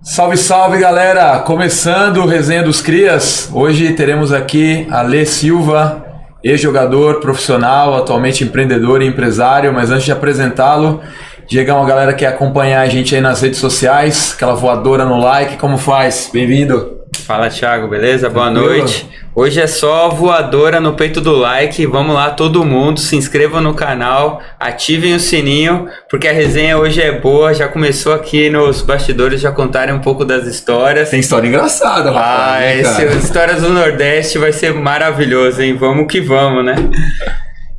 Salve, salve, galera! Começando o Resenha dos Crias. Hoje teremos aqui Alê Silva, ex-jogador profissional, atualmente empreendedor e empresário. Mas antes de apresentá-lo, Diegão, a galera quer acompanhar a gente aí nas redes sociais, aquela voadora no like, como faz? Bem-vindo! Fala, Thiago, beleza? Boa noite. Hoje é só voadora no peito do like. Vamos lá, todo mundo, se inscrevam no canal, ativem o sininho, porque a resenha hoje é boa. Já começou aqui nos bastidores, já contarem um pouco das histórias. Tem história engraçada, rapaz. Histórias do Nordeste vai ser maravilhoso, hein? Vamos que vamos, né?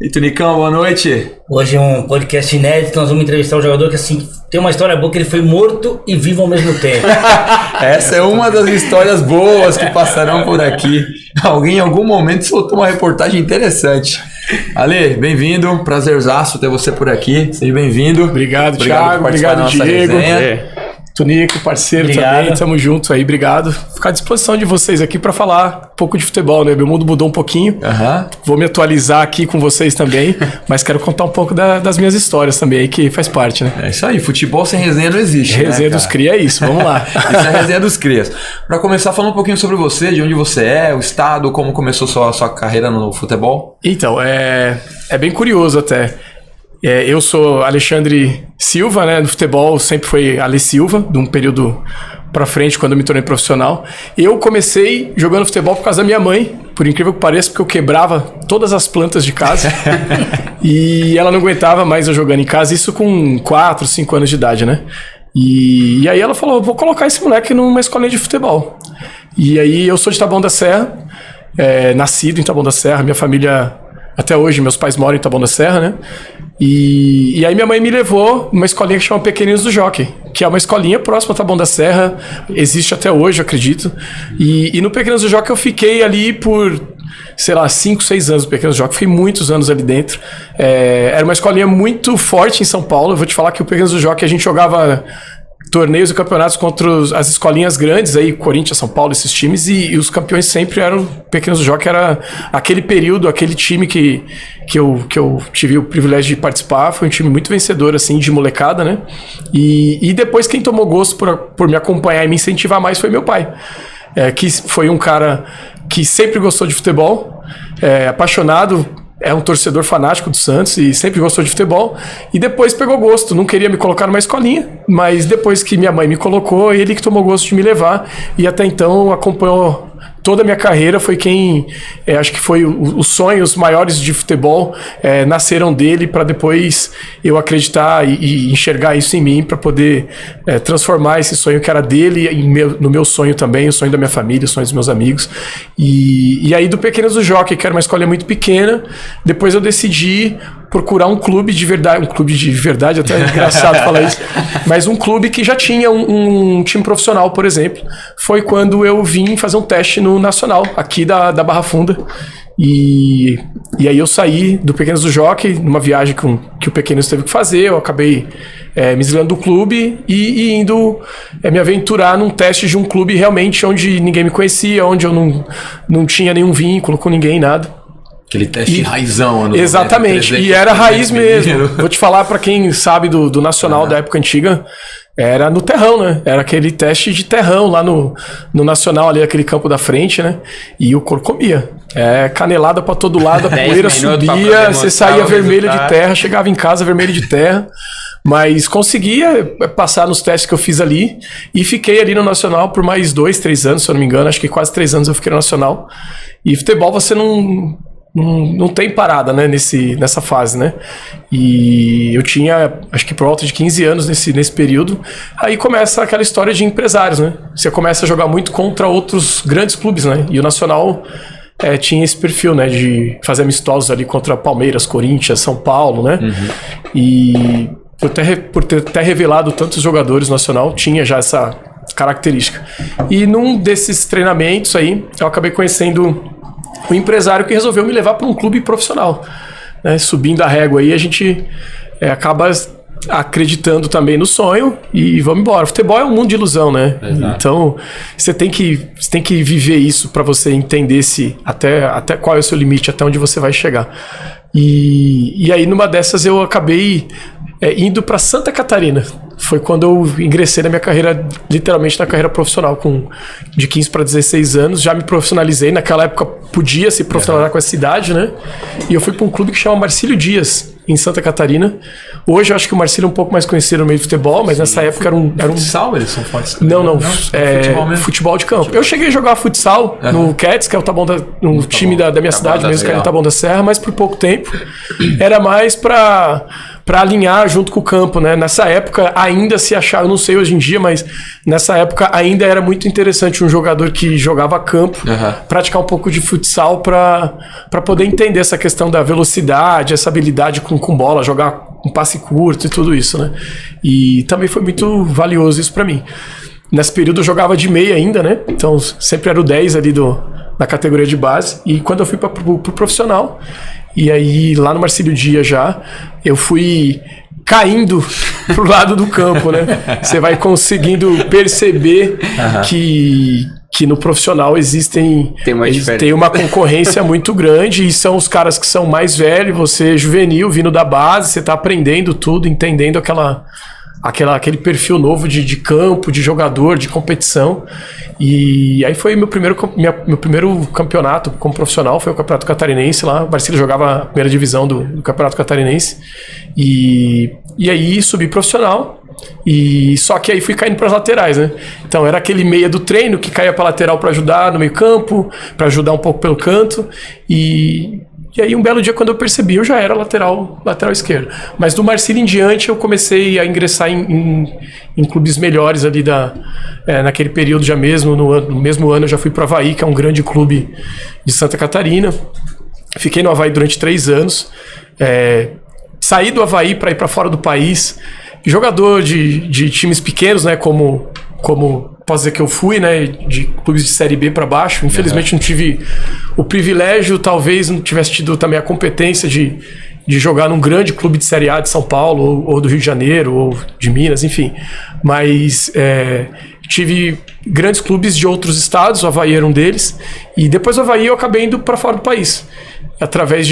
E Tunicão, boa noite. Hoje é um podcast inédito, nós vamos entrevistar um jogador que assim, tem uma história boa, que ele foi morto e vivo ao mesmo tempo. Essa é uma das histórias boas que passarão por aqui. Alguém em algum momento soltou uma reportagem interessante. Ale, bem-vindo, prazerzaço ter você por aqui, seja bem-vindo. Obrigado, Thiago, obrigado, Diego. Tonico, parceiro, obrigado. Também, tamo junto aí, obrigado. Ficar à disposição de vocês aqui para falar um pouco de futebol, né? Meu mundo mudou um pouquinho, Vou me atualizar aqui com vocês também, mas quero contar um pouco das minhas histórias também, aí, que faz parte, né? É isso aí, futebol sem resenha não existe, Resenha dos Cria é isso, vamos lá. Isso é a resenha dos Crias. Para começar, falando um pouquinho sobre você, de onde você é, o estado, como começou sua carreira no futebol. Então, é bem curioso até. Eu sou Alexandre Silva, né? No futebol sempre foi Ale Silva, de um período pra frente, quando eu me tornei profissional. Eu comecei jogando futebol por causa da minha mãe, por incrível que pareça, porque eu quebrava todas as plantas de casa e ela não aguentava mais eu jogando em casa, isso com 4, 5 anos de idade, né? E aí ela falou, vou colocar esse moleque numa escolinha de futebol. E aí eu sou de Taboão da Serra, nascido em Taboão da Serra, minha família... Até hoje, meus pais moram em Taboão da Serra, né? E aí minha mãe me levou numa escolinha que chama Pequeninos do Jockey, que é uma escolinha próxima a Taboão da Serra, existe até hoje, eu acredito. E no Pequeninos do Jockey eu fiquei ali por, 5, 6 anos no Pequeninos do Jockey, fiquei muitos anos ali dentro. Era uma escolinha muito forte em São Paulo, eu vou te falar que o Pequeninos do Jockey a gente jogava... torneios e campeonatos contra as escolinhas grandes aí, Corinthians, São Paulo, esses times, e os campeões sempre eram Pequenos do Jockey, era aquele período, aquele time que eu tive o privilégio de participar, foi um time muito vencedor, assim, de molecada, né? E depois quem tomou gosto por me acompanhar e me incentivar mais foi meu pai, que foi um cara que sempre gostou de futebol, apaixonado, é um torcedor fanático do Santos e sempre gostou de futebol. E depois pegou gosto. Não queria me colocar numa escolinha, mas depois que minha mãe me colocou, ele que tomou gosto de me levar. E até então acompanhou toda a minha carreira. Foi quem, acho que foi os sonhos maiores de futebol nasceram dele, para depois eu acreditar e enxergar isso em mim, para poder transformar esse sonho que era dele no meu sonho também, o sonho da minha família, o sonho dos meus amigos. E aí do Pequenos do Jockey, que era uma escolinha muito pequena, depois eu decidi procurar um clube de verdade, até é engraçado falar isso, mas um clube que já tinha um time profissional, por exemplo. Foi quando eu vim fazer um teste no Nacional, aqui da Barra Funda, e aí eu saí do Pequenos do Jockey, numa viagem que o Pequenos teve que fazer, eu acabei me desligando do clube e indo me aventurar num teste de um clube realmente onde ninguém me conhecia, onde eu não tinha nenhum vínculo com ninguém, nada. Aquele teste raizão. Exatamente, e era raiz mesmo. Vou te falar, para quem sabe do Nacional da época antiga, era no terrão, né? Era aquele teste de terrão lá no Nacional, ali aquele campo da frente, né? E o couro comia. Canelada pra todo lado, a poeira subia, você saía vermelho de terra, chegava em casa vermelho de terra. Mas conseguia passar nos testes que eu fiz ali e fiquei ali no Nacional por mais 2, 3 anos, se eu não me engano. Acho que quase 3 anos eu fiquei no Nacional. E futebol você não tem parada, né, nessa fase, né? E eu tinha, acho que por volta de 15 anos nesse período. Aí começa aquela história de empresários, né? Você começa a jogar muito contra outros grandes clubes, né? E o Nacional tinha esse perfil, né, de fazer amistosos ali contra Palmeiras, Corinthians, São Paulo, né? E por ter até revelado tantos jogadores no Nacional, tinha já essa característica. E num desses treinamentos aí, eu acabei conhecendo um empresário que resolveu me levar para um clube profissional, né? Subindo a régua aí, a gente acaba acreditando também no sonho e vamos embora. Futebol é um mundo de ilusão, né? Exato. Então você tem que viver isso para você entender até qual é o seu limite, até onde você vai chegar. E aí numa dessas eu acabei indo para Santa Catarina. Foi quando eu ingressei na minha carreira, literalmente na carreira profissional, de 15 para 16 anos. Já me profissionalizei, naquela época podia se profissionalizar com essa idade, né? E eu fui para um clube que chama Marcílio Dias, em Santa Catarina. Hoje eu acho que o Marcílio é um pouco mais conhecido no meio do futebol, mas nessa época era um... Futsal, eles são fortes. Não, futebol de campo. Eu cheguei a jogar futsal no Cats, que é o time da minha cidade mesmo, que é o Taboão da Serra, mas por pouco tempo. Era mais para alinhar junto com o campo, né? Nessa época ainda se achava, eu não sei hoje em dia, mas nessa época ainda era muito interessante um jogador que jogava campo, praticar um pouco de futsal para poder entender essa questão da velocidade, essa habilidade com bola, jogar um passe curto e tudo isso, né? E também foi muito valioso isso para mim. Nesse período eu jogava de meia ainda, né? Então sempre era o 10 ali da categoria de base. E quando eu fui pro profissional, e aí lá no Marcílio Dias já, eu fui caindo pro lado do campo, né? Você vai conseguindo perceber que no profissional tem uma concorrência muito grande, e são os caras que são mais velhos, você é juvenil, vindo da base, você tá aprendendo tudo, entendendo aquele perfil novo de campo, de jogador, de competição. E aí foi meu primeiro campeonato como profissional, foi o Campeonato Catarinense lá. O Marcílio jogava a primeira divisão do Campeonato Catarinense. E aí subi profissional. E só que aí fui caindo para as laterais, né? Então era aquele meia do treino que caía para lateral para ajudar no meio campo, para ajudar um pouco pelo canto. E aí um belo dia, quando eu percebi, eu já era lateral esquerdo. Mas do Marcílio em diante eu comecei a ingressar em clubes melhores ali naquele período já mesmo. No mesmo ano eu já fui para o Avaí, que é um grande clube de Santa Catarina. Fiquei no Avaí durante 3 anos. Saí do Avaí para ir para fora do país. Jogador de times pequenos, né? Como posso dizer que eu fui, né? De clubes de Série B para baixo. Infelizmente não tive o privilégio, talvez não tivesse tido também a competência de jogar num grande clube de Série A de São Paulo, ou do Rio de Janeiro, ou de Minas, enfim. Mas tive grandes clubes de outros estados, o Avaí era um deles. E depois do Avaí eu acabei indo para fora do país. Através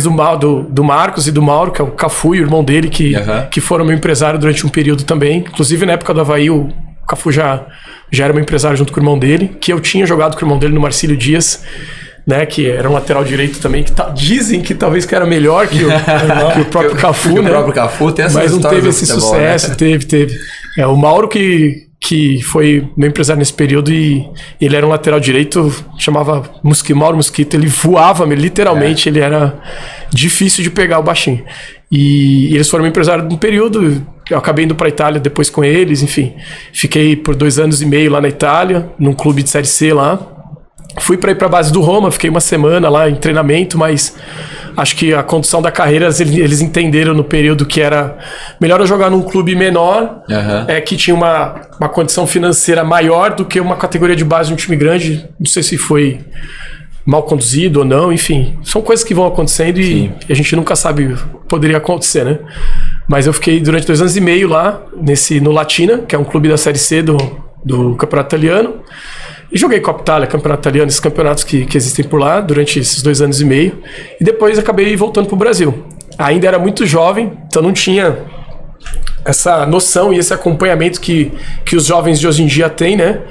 do Marcos e do Mauro, que é o Cafu e o irmão dele, que foram meu empresário durante um período também. Inclusive, na época do Avaí, o Cafu já era meu empresário junto com o irmão dele, que eu tinha jogado com o irmão dele no Marcílio Dias, né, que era um lateral direito também, que dizem que talvez que era melhor que o próprio Cafu, né? O próprio Cafu tem essa mas não teve esse futebol, sucesso, né? Teve. O Mauro que foi meu empresário nesse período, e ele era um lateral direito, chamava Mauro Mosquito, ele voava, literalmente, ele era difícil de pegar o baixinho. E eles foram meu empresário num período, eu acabei indo para a Itália depois com eles, enfim. Fiquei por 2 anos e meio lá na Itália, num clube de Série C lá. Fui para ir para a base do Roma, fiquei uma semana lá em treinamento, mas acho que a condução da carreira, eles entenderam no período que era melhor eu jogar num clube menor, que tinha uma condição financeira maior do que uma categoria de base de um time grande. Não sei se foi mal conduzido ou não, enfim. São coisas que vão acontecendo e a gente nunca sabe o que poderia acontecer, né? Mas eu fiquei durante 2 anos e meio lá, no Latina, que é um clube da Série C do Campeonato Italiano. E joguei Copa Itália, Campeonato Italiano, esses campeonatos que existem por lá durante esses 2 anos e meio. E depois acabei voltando para o Brasil. Ainda era muito jovem, então não tinha essa noção e esse acompanhamento que os jovens de hoje em dia têm, né?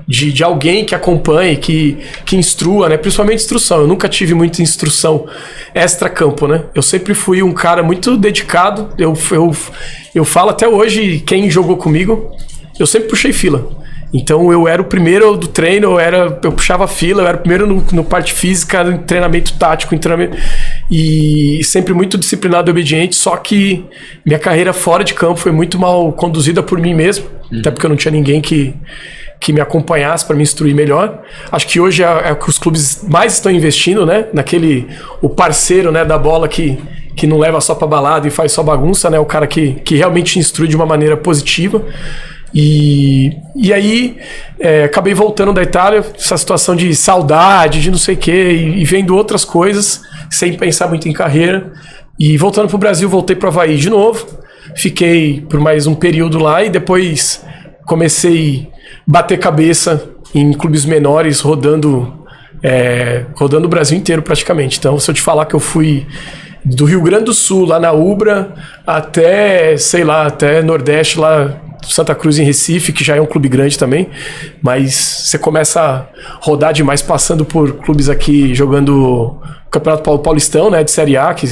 De alguém que acompanhe, que instrua, né? Principalmente instrução. Eu nunca tive muita instrução extra-campo, né? Eu sempre fui um cara muito dedicado. Eu falo até hoje, quem jogou comigo, eu sempre puxei fila. Então eu era o primeiro do treino, eu puxava fila, eu era o primeiro no parte física, no treinamento tático, e sempre muito disciplinado e obediente, só que minha carreira fora de campo foi muito mal conduzida por mim mesmo, até porque eu não tinha ninguém que me acompanhasse para me instruir melhor. Acho que hoje é o que os clubes mais estão investindo, né? O parceiro, né, da bola que não leva só para balada e faz só bagunça, né? O cara que realmente instrui de uma maneira positiva. E aí acabei voltando da Itália, essa situação de saudade, de não sei o quê, e vendo outras coisas, sem pensar muito em carreira. E voltando para o Brasil, voltei para o Avaí de novo. Fiquei por mais um período lá e depois comecei a bater cabeça em clubes menores, rodando rodando o Brasil inteiro praticamente. Então, se eu te falar que eu fui do Rio Grande do Sul, lá na Ubra, até, sei lá, até Nordeste, lá Santa Cruz em Recife, que já é um clube grande também, mas você começa a rodar demais passando por clubes aqui jogando Campeonato Paulistão, né, de Série A, que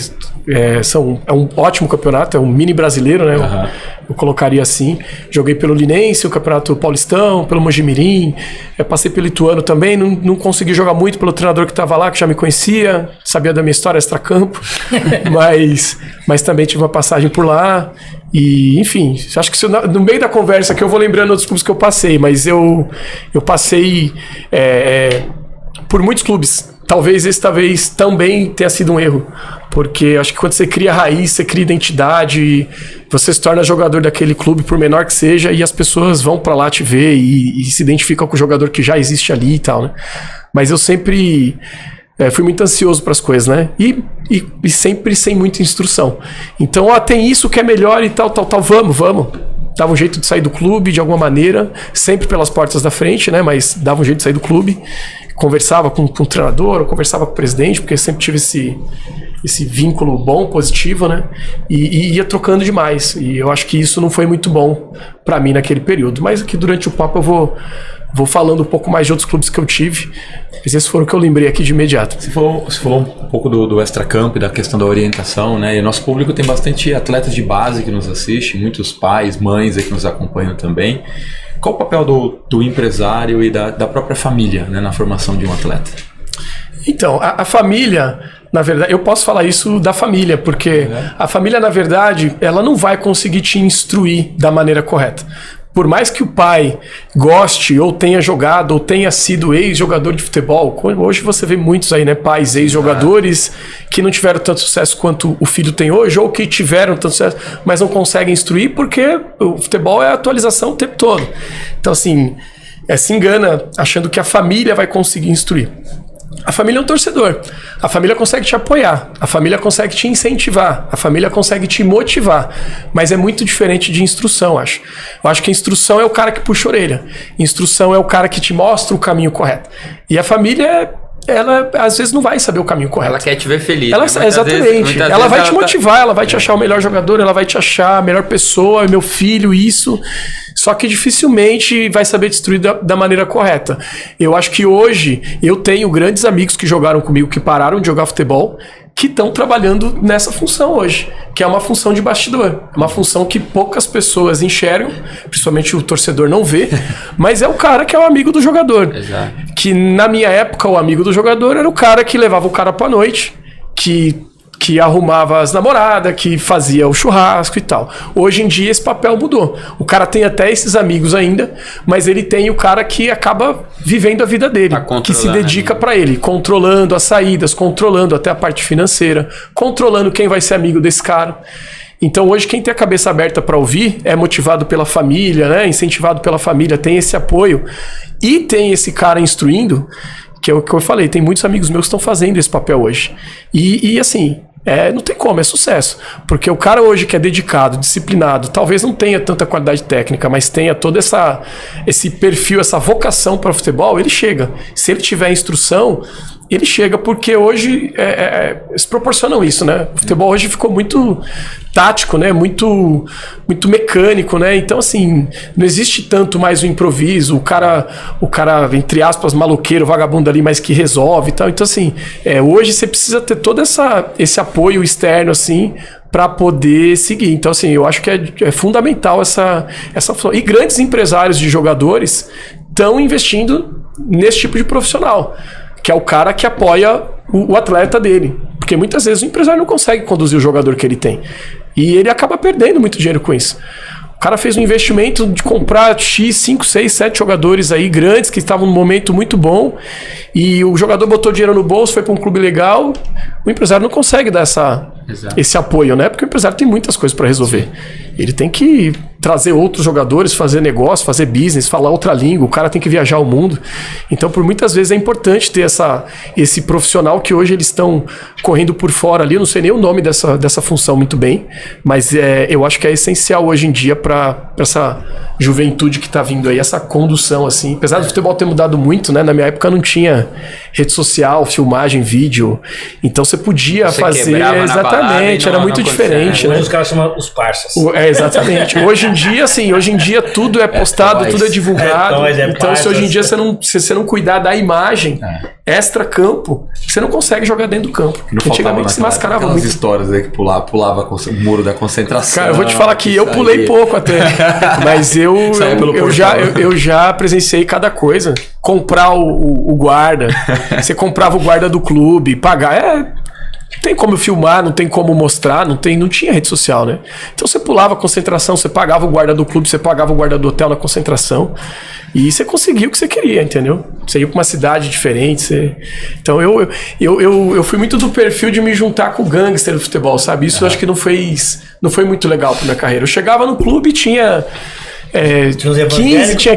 é um ótimo campeonato, é um mini brasileiro, né, eu colocaria assim. Joguei pelo Linense, o Campeonato Paulistão, pelo Mojimirim, passei pelo Ituano também, não consegui jogar muito pelo treinador que estava lá, que já me conhecia, sabia da minha história extracampo, mas também tive uma passagem por lá. E, enfim, acho que no meio da conversa que eu vou lembrando outros clubes que eu passei, mas eu passei por muitos clubes. Talvez esse também tenha sido um erro, porque acho que quando você cria raiz, você cria identidade, você se torna jogador daquele clube, por menor que seja, e as pessoas vão pra lá te ver e se identificam com o jogador que já existe ali e tal, né? Mas eu sempre fui muito ansioso para as coisas, né? E sempre sem muita instrução. Então, tem isso que é melhor e tal, vamos. Dava um jeito de sair do clube de alguma maneira, sempre pelas portas da frente, né? Mas dava um jeito de sair do clube. Conversava com o treinador, ou conversava com o presidente, porque sempre tive esse vínculo bom, positivo, né? E ia trocando demais. E eu acho que isso não foi muito bom para mim naquele período. Mas aqui durante o papo eu vou falando um pouco mais de outros clubes que eu tive. Esses foram o que eu lembrei aqui de imediato. Você falou um pouco do extracampo e da questão da orientação, né? E o nosso público tem bastante atletas de base que nos assistem, muitos pais, mães aí que nos acompanham também. Qual o papel do empresário e da própria família, né, na formação de um atleta? Então, a família, na verdade, eu posso falar isso da família, porque a família, na verdade, ela não vai conseguir te instruir da maneira correta. Por mais que o pai goste, ou tenha jogado, ou tenha sido ex-jogador de futebol, hoje você vê muitos aí, né, pais ex-jogadores que não tiveram tanto sucesso quanto o filho tem hoje, ou que tiveram tanto sucesso, mas não conseguem instruir, porque o futebol é atualização o tempo todo. Então, assim, se engana achando que a família vai conseguir instruir. A família é um torcedor. A família consegue te apoiar. A família consegue te incentivar. A família consegue te motivar. Mas é muito diferente de instrução, acho. Eu acho que a instrução é o cara que puxa a orelha. Instrução é o cara que te mostra o caminho correto. E a família, ela às vezes não vai saber o caminho correto. Ela quer te ver feliz. Exatamente. Ela vai te motivar, ela vai te achar o melhor jogador, ela vai te achar a melhor pessoa, meu filho, isso. Só que dificilmente vai saber destruir da maneira correta. Eu acho que hoje eu tenho grandes amigos que jogaram comigo, que pararam de jogar futebol, que estão trabalhando nessa função hoje, que é uma função de bastidor. É uma função que poucas pessoas enxergam, principalmente o torcedor não vê, mas é o cara que é o amigo do jogador. Exato. Que na minha época o amigo do jogador era o cara que levava o cara pra noite, que arrumava as namoradas, que fazia o churrasco e tal. Hoje em dia esse papel mudou. O cara tem até esses amigos ainda, mas ele tem o cara que acaba vivendo a vida dele, que se dedica pra ele, controlando as saídas, controlando até a parte financeira, controlando quem vai ser amigo desse cara. Então hoje quem tem a cabeça aberta para ouvir é motivado pela família, né? Incentivado pela família, tem esse apoio e tem esse cara instruindo, que é o que eu falei, tem muitos amigos meus que estão fazendo esse papel hoje. E assim, não tem como, é sucesso. Porque o cara hoje que é dedicado, disciplinado, talvez não tenha tanta qualidade técnica, mas tenha todo esse perfil, essa vocação para o futebol, ele chega. Se ele tiver instrução, ele chega, porque hoje eles proporcionam isso, né? O futebol hoje ficou muito tático, né? Muito mecânico, né? Então, assim, não existe tanto mais o improviso, o cara, entre aspas, maloqueiro, vagabundo ali, mas que resolve e tal. Então, assim, hoje você precisa ter todo esse apoio externo, assim, para poder seguir. Então, assim, eu acho que é fundamental essa função. E grandes empresários de jogadores estão investindo nesse tipo de profissional, que é o cara que apoia o atleta dele. Porque muitas vezes o empresário não consegue conduzir o jogador que ele tem. E ele acaba perdendo muito dinheiro com isso. O cara fez um investimento de comprar X, 5, 6, 7 jogadores aí grandes que estavam num momento muito bom, e o jogador botou dinheiro no bolso, foi para um clube legal. O empresário não consegue dar esse apoio, né? Porque o empresário tem muitas coisas para resolver. Ele tem que trazer outros jogadores, fazer negócio, fazer business, falar outra língua, o cara tem que viajar o mundo. Então, por muitas vezes é importante ter esse profissional que hoje eles estão correndo por fora ali, eu não sei nem o nome dessa função muito bem, mas eu acho que é essencial hoje em dia para essa juventude que tá vindo aí, essa condução, assim. Apesar do futebol ter mudado muito, né? Na minha época não tinha rede social, filmagem, vídeo. Então você podia fazer... Exatamente, era muito diferente, né? Hoje os caras chamam os parças. Exatamente. Hoje em dia tudo é postado, tudo é divulgado. Então se hoje em dia você não cuidar da imagem extra-campo, você não consegue jogar dentro do campo. Antigamente se mascarava muito. Histórias aí que pulava o muro da concentração. Cara, eu vou te falar que eu pulei pouco até, mas eu já presenciei cada coisa. Comprar o guarda, você comprava o guarda do clube, pagar, não tem como filmar, não tem como mostrar, não tinha rede social, né? Então você pulava a concentração, você pagava o guarda do clube, você pagava o guarda do hotel na concentração e você conseguia o que você queria, entendeu? Você ia pra uma cidade diferente, Então eu fui muito do perfil de me juntar com o gangster do futebol, sabe? Isso eu acho que não foi muito legal pra minha carreira. Eu chegava no clube e tinha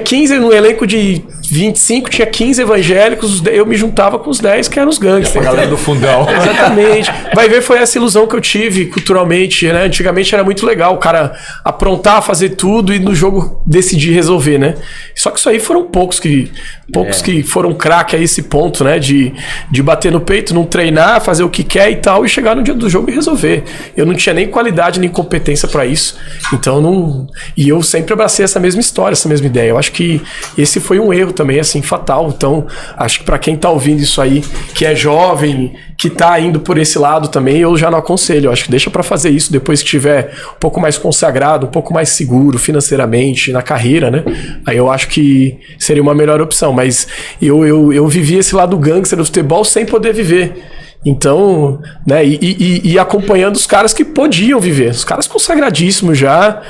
15 no elenco de 25, tinha 15 evangélicos, eu me juntava com os 10 que eram os gangsters. A galera do fundão. Exatamente. Vai ver, foi essa ilusão que eu tive culturalmente, né? Antigamente era muito legal o cara aprontar, fazer tudo e no jogo decidir resolver, né? Só que isso aí foram poucos que foram craque a esse ponto, né? De bater no peito, não treinar, fazer o que quer e tal, e chegar no dia do jogo e resolver. Eu não tinha nem qualidade nem competência para isso. Então não. E eu sempre abracei essa mesma história, essa mesma ideia. Eu acho que esse foi um erro também, assim, fatal. Então, acho que para quem tá ouvindo isso aí, que é jovem, que tá indo por esse lado também, eu já não aconselho. Eu acho que deixa para fazer isso depois que tiver um pouco mais consagrado, um pouco mais seguro financeiramente na carreira, né? Aí eu acho que seria uma melhor opção. Mas eu vivi esse lado gangster do futebol sem poder viver. Então, né, e acompanhando os caras que podiam viver, os caras consagradíssimos já,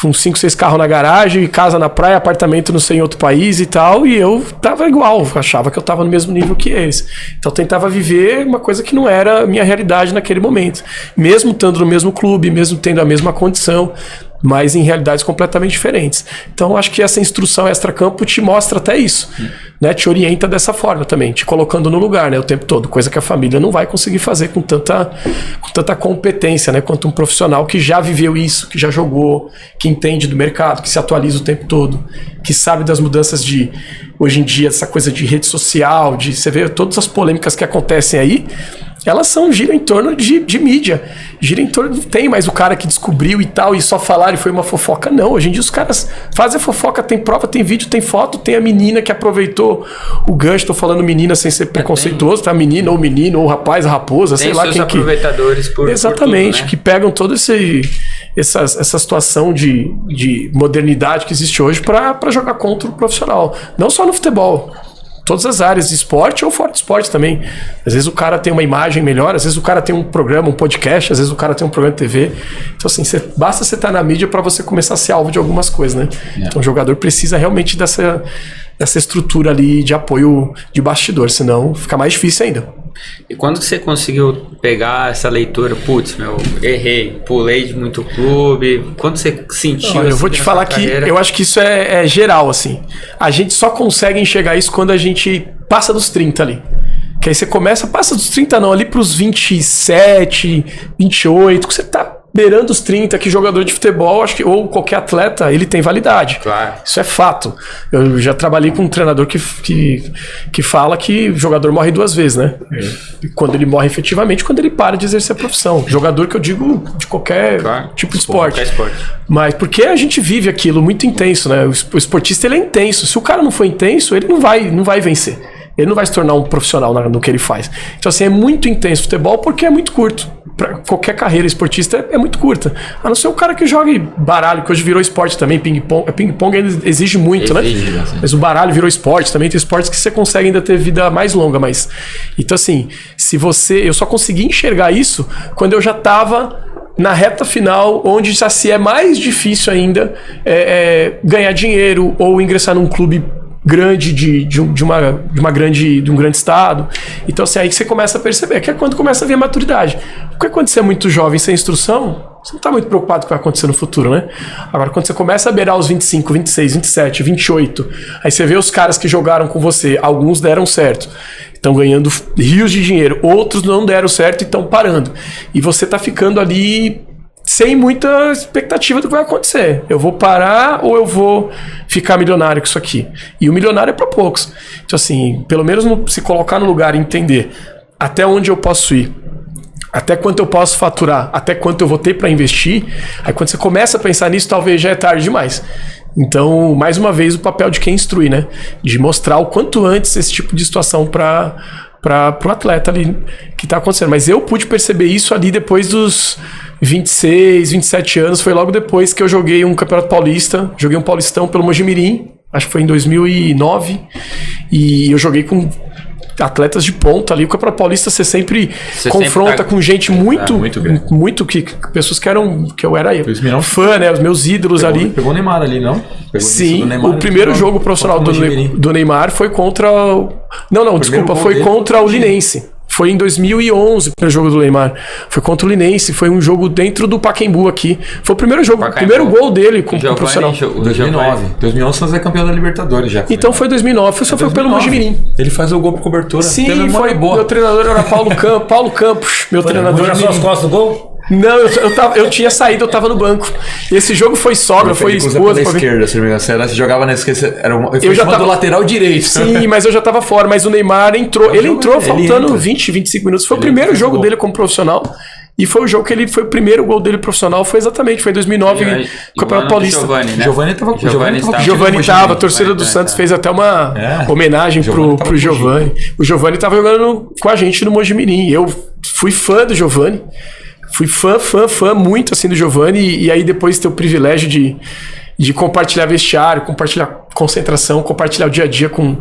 com 5, 6 carros na garagem, casa na praia, apartamento não sei em outro país e tal, e eu tava igual, achava que eu tava no mesmo nível que eles. Então eu tentava viver uma coisa que não era a minha realidade naquele momento, mesmo estando no mesmo clube, mesmo tendo a mesma condição, mas em realidades completamente diferentes. Então acho que essa instrução extra-campo te mostra até isso, né? Te orienta dessa forma também, te colocando no lugar, né? O tempo todo, coisa que a família não vai conseguir fazer com tanta competência, né? Quanto um profissional que já viveu isso, que já jogou, que entende do mercado, que se atualiza o tempo todo, que sabe das mudanças de hoje em dia, essa coisa de rede social, de você vê todas as polêmicas que acontecem aí, elas giram em torno de mídia. Gira em torno, não tem mais o cara que descobriu e tal, e só falaram e foi uma fofoca. Não, hoje em dia os caras fazem fofoca, tem prova, tem vídeo, tem foto, tem a menina que aproveitou o gancho, tô falando menina sem ser preconceituoso, tá? Menina ou menino, ou rapaz, raposa, sei lá quem que... aproveitadores por Exatamente, por tudo, né? Que pegam toda essa situação de modernidade que existe hoje para jogar contra o profissional. Não só no futebol. Todas as áreas de esporte ou fora de esporte também. Às vezes o cara tem uma imagem melhor, às vezes o cara tem um programa, um podcast, às vezes o cara tem um programa de TV. Então assim, basta você estar na mídia para você começar a ser alvo de algumas coisas, né? Então o jogador precisa realmente dessa estrutura ali de apoio de bastidor, senão fica mais difícil ainda. E quando você conseguiu pegar essa leitura, putz, errei, pulei de muito clube, quando você sentiu... Olha, eu vou te falar que eu acho que isso é geral, assim. A gente só consegue enxergar isso quando a gente passa dos 30 ali. Que aí você passa dos 30 não, ali pros 27, 28, que você tá beirando os 30, que jogador de futebol, acho que, ou qualquer atleta, ele tem validade. Claro. Isso é fato. Eu já trabalhei com um treinador que fala que o jogador morre 2 vezes, né? Quando ele morre efetivamente, quando ele para de exercer a profissão. Jogador que eu digo de qualquer tipo de esporte. Qualquer esporte. Mas porque a gente vive aquilo muito intenso, né? O esportista, ele é intenso. Se o cara não for intenso, ele não vai vencer. Ele não vai se tornar um profissional no que ele faz. Então, assim, é muito intenso o futebol porque é muito curto. Pra qualquer carreira esportista é muito curta. A não ser o cara que joga baralho, que hoje virou esporte também, ping-pong. Ping-pong ainda exige muito, né? Mas o baralho virou esporte também. Tem esportes que você consegue ainda ter vida mais longa, mas... Então, assim, eu só consegui enxergar isso quando eu já estava na reta final, onde já se é mais difícil ainda ganhar dinheiro ou ingressar num clube grande de um grande estado. Então assim, aí que você começa a perceber que é quando começa a vir a maturidade. Porque quando você é muito jovem sem instrução, Você não tá muito preocupado com o que vai acontecer no futuro, né? Agora, quando você começa a beirar os 25, 26, 27, 28, aí você vê os caras que jogaram com você, alguns deram certo, estão ganhando rios de dinheiro, outros não deram certo e estão parando. E você tá ficando ali sem muita expectativa do que vai acontecer. Eu vou parar ou eu vou ficar milionário com isso aqui? E o milionário é para poucos. Então, assim, pelo menos se colocar no lugar e entender até onde eu posso ir, até quanto eu posso faturar, até quanto eu vou ter para investir, aí quando você começa a pensar nisso, talvez já é tarde demais. Então, mais uma vez, o papel de quem instrui, né? De mostrar o quanto antes esse tipo de situação para o atleta ali que está acontecendo. Mas eu pude perceber isso ali depois dos 26, 27 anos. Foi logo depois que eu joguei um Campeonato Paulista. Joguei um Paulistão pelo Mojimirim. Acho que foi em 2009. E eu joguei com atletas de ponta ali. O Campeonato Paulista você sempre confronta com gente muito que pessoas que eu era fã, né? Os meus ídolos ali. Pegou o Neymar ali, não? Sim, o primeiro jogo profissional do Neymar foi contra foi contra o Linense. Foi em 2011 o primeiro jogo do Neymar. Foi contra o Linense, foi um jogo dentro do Pacaembu aqui. Foi o primeiro jogo, o primeiro gol dele como profissional. 2009. 2011 você é campeão da Libertadores já. Então foi 2009, foi pelo Mojimirim. Ele faz o gol por cobertura. Sim, foi boa. Meu treinador era Paulo Campos. Meu treinador era só as costas do gol? Não, eu tinha saído, eu tava no banco. E esse jogo foi sogra, foi esposa. Pela esquerda, se não me engano. Você jogava na esquerda, eu já tava do lateral direito. Sim, mas eu já tava fora. Mas o Neymar entrou. Ele entrou faltando 20, 25 minutos. Foi o primeiro jogo dele como profissional. E foi o jogo que ele foi o primeiro gol dele profissional. Foi em 2009, no Campeonato Paulista. Giovani tava, a torcida do Santos fez até uma homenagem pro Giovani. O Giovani tava jogando com a gente no Mojimirim. Eu fui fã do Giovani. Fui fã muito assim do Giovani, e aí depois ter o privilégio de compartilhar vestiário, compartilhar concentração, compartilhar o dia a dia com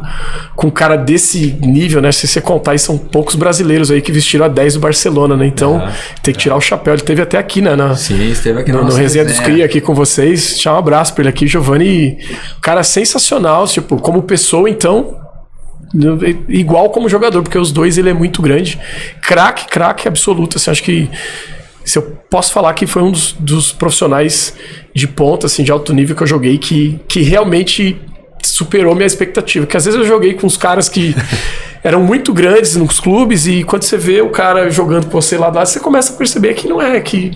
um cara desse nível, né? Se você contar, aí são poucos brasileiros aí que vestiram a 10 do Barcelona, né? Então tem que tirar o chapéu. Ele esteve até aqui, né? Sim, esteve aqui no Resenha dos Cria aqui com vocês. Deixar um abraço pra ele aqui, Giovani. Cara sensacional, tipo, como pessoa, então, igual como jogador, porque os dois ele é muito grande. Craque absoluto, assim, acho que se eu posso falar que foi um dos profissionais de ponta, assim, de alto nível que eu joguei que realmente superou minha expectativa. Porque às vezes eu joguei com uns caras que eram muito grandes nos clubes e quando você vê o cara jogando com você lá, você começa a perceber que não é, que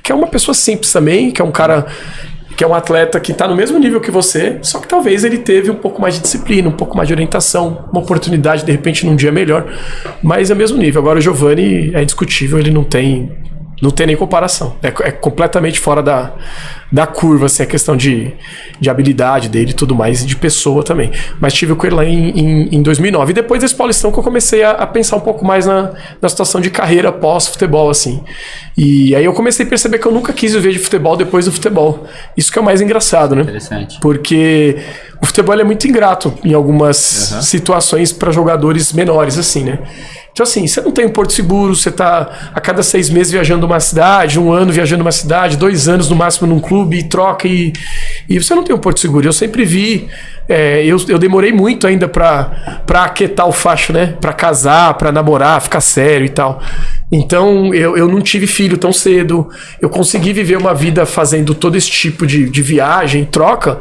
é uma pessoa simples também, que é um cara, que é um atleta que está no mesmo nível que você, só que talvez ele teve um pouco mais de disciplina, um pouco mais de orientação, uma oportunidade de repente num dia melhor, mas é o mesmo nível. Agora o Giovani é indiscutível, ele não tem nem comparação. É completamente fora da curva, assim, a questão de habilidade dele e tudo mais, e de pessoa também. Mas tive com ele lá em 2009. E depois desse Paulistão que eu comecei a pensar um pouco mais na situação de carreira pós-futebol, assim. E aí eu comecei a perceber que eu nunca quis viver de futebol depois do futebol. Isso que é o mais engraçado, né? Interessante. Porque o futebol é muito ingrato em algumas situações para jogadores menores, assim, né? Então, assim, você não tem um porto seguro, você tá a cada 6 meses viajando uma cidade, 1 ano viajando uma cidade, 2 anos no máximo num clube, e troca, e você não tem um porto seguro. Eu sempre vi, eu demorei muito ainda pra aquietar o facho, né? Pra casar, pra namorar, ficar sério e tal. Então, eu não tive filho tão cedo, eu consegui viver uma vida fazendo todo esse tipo de viagem, troca,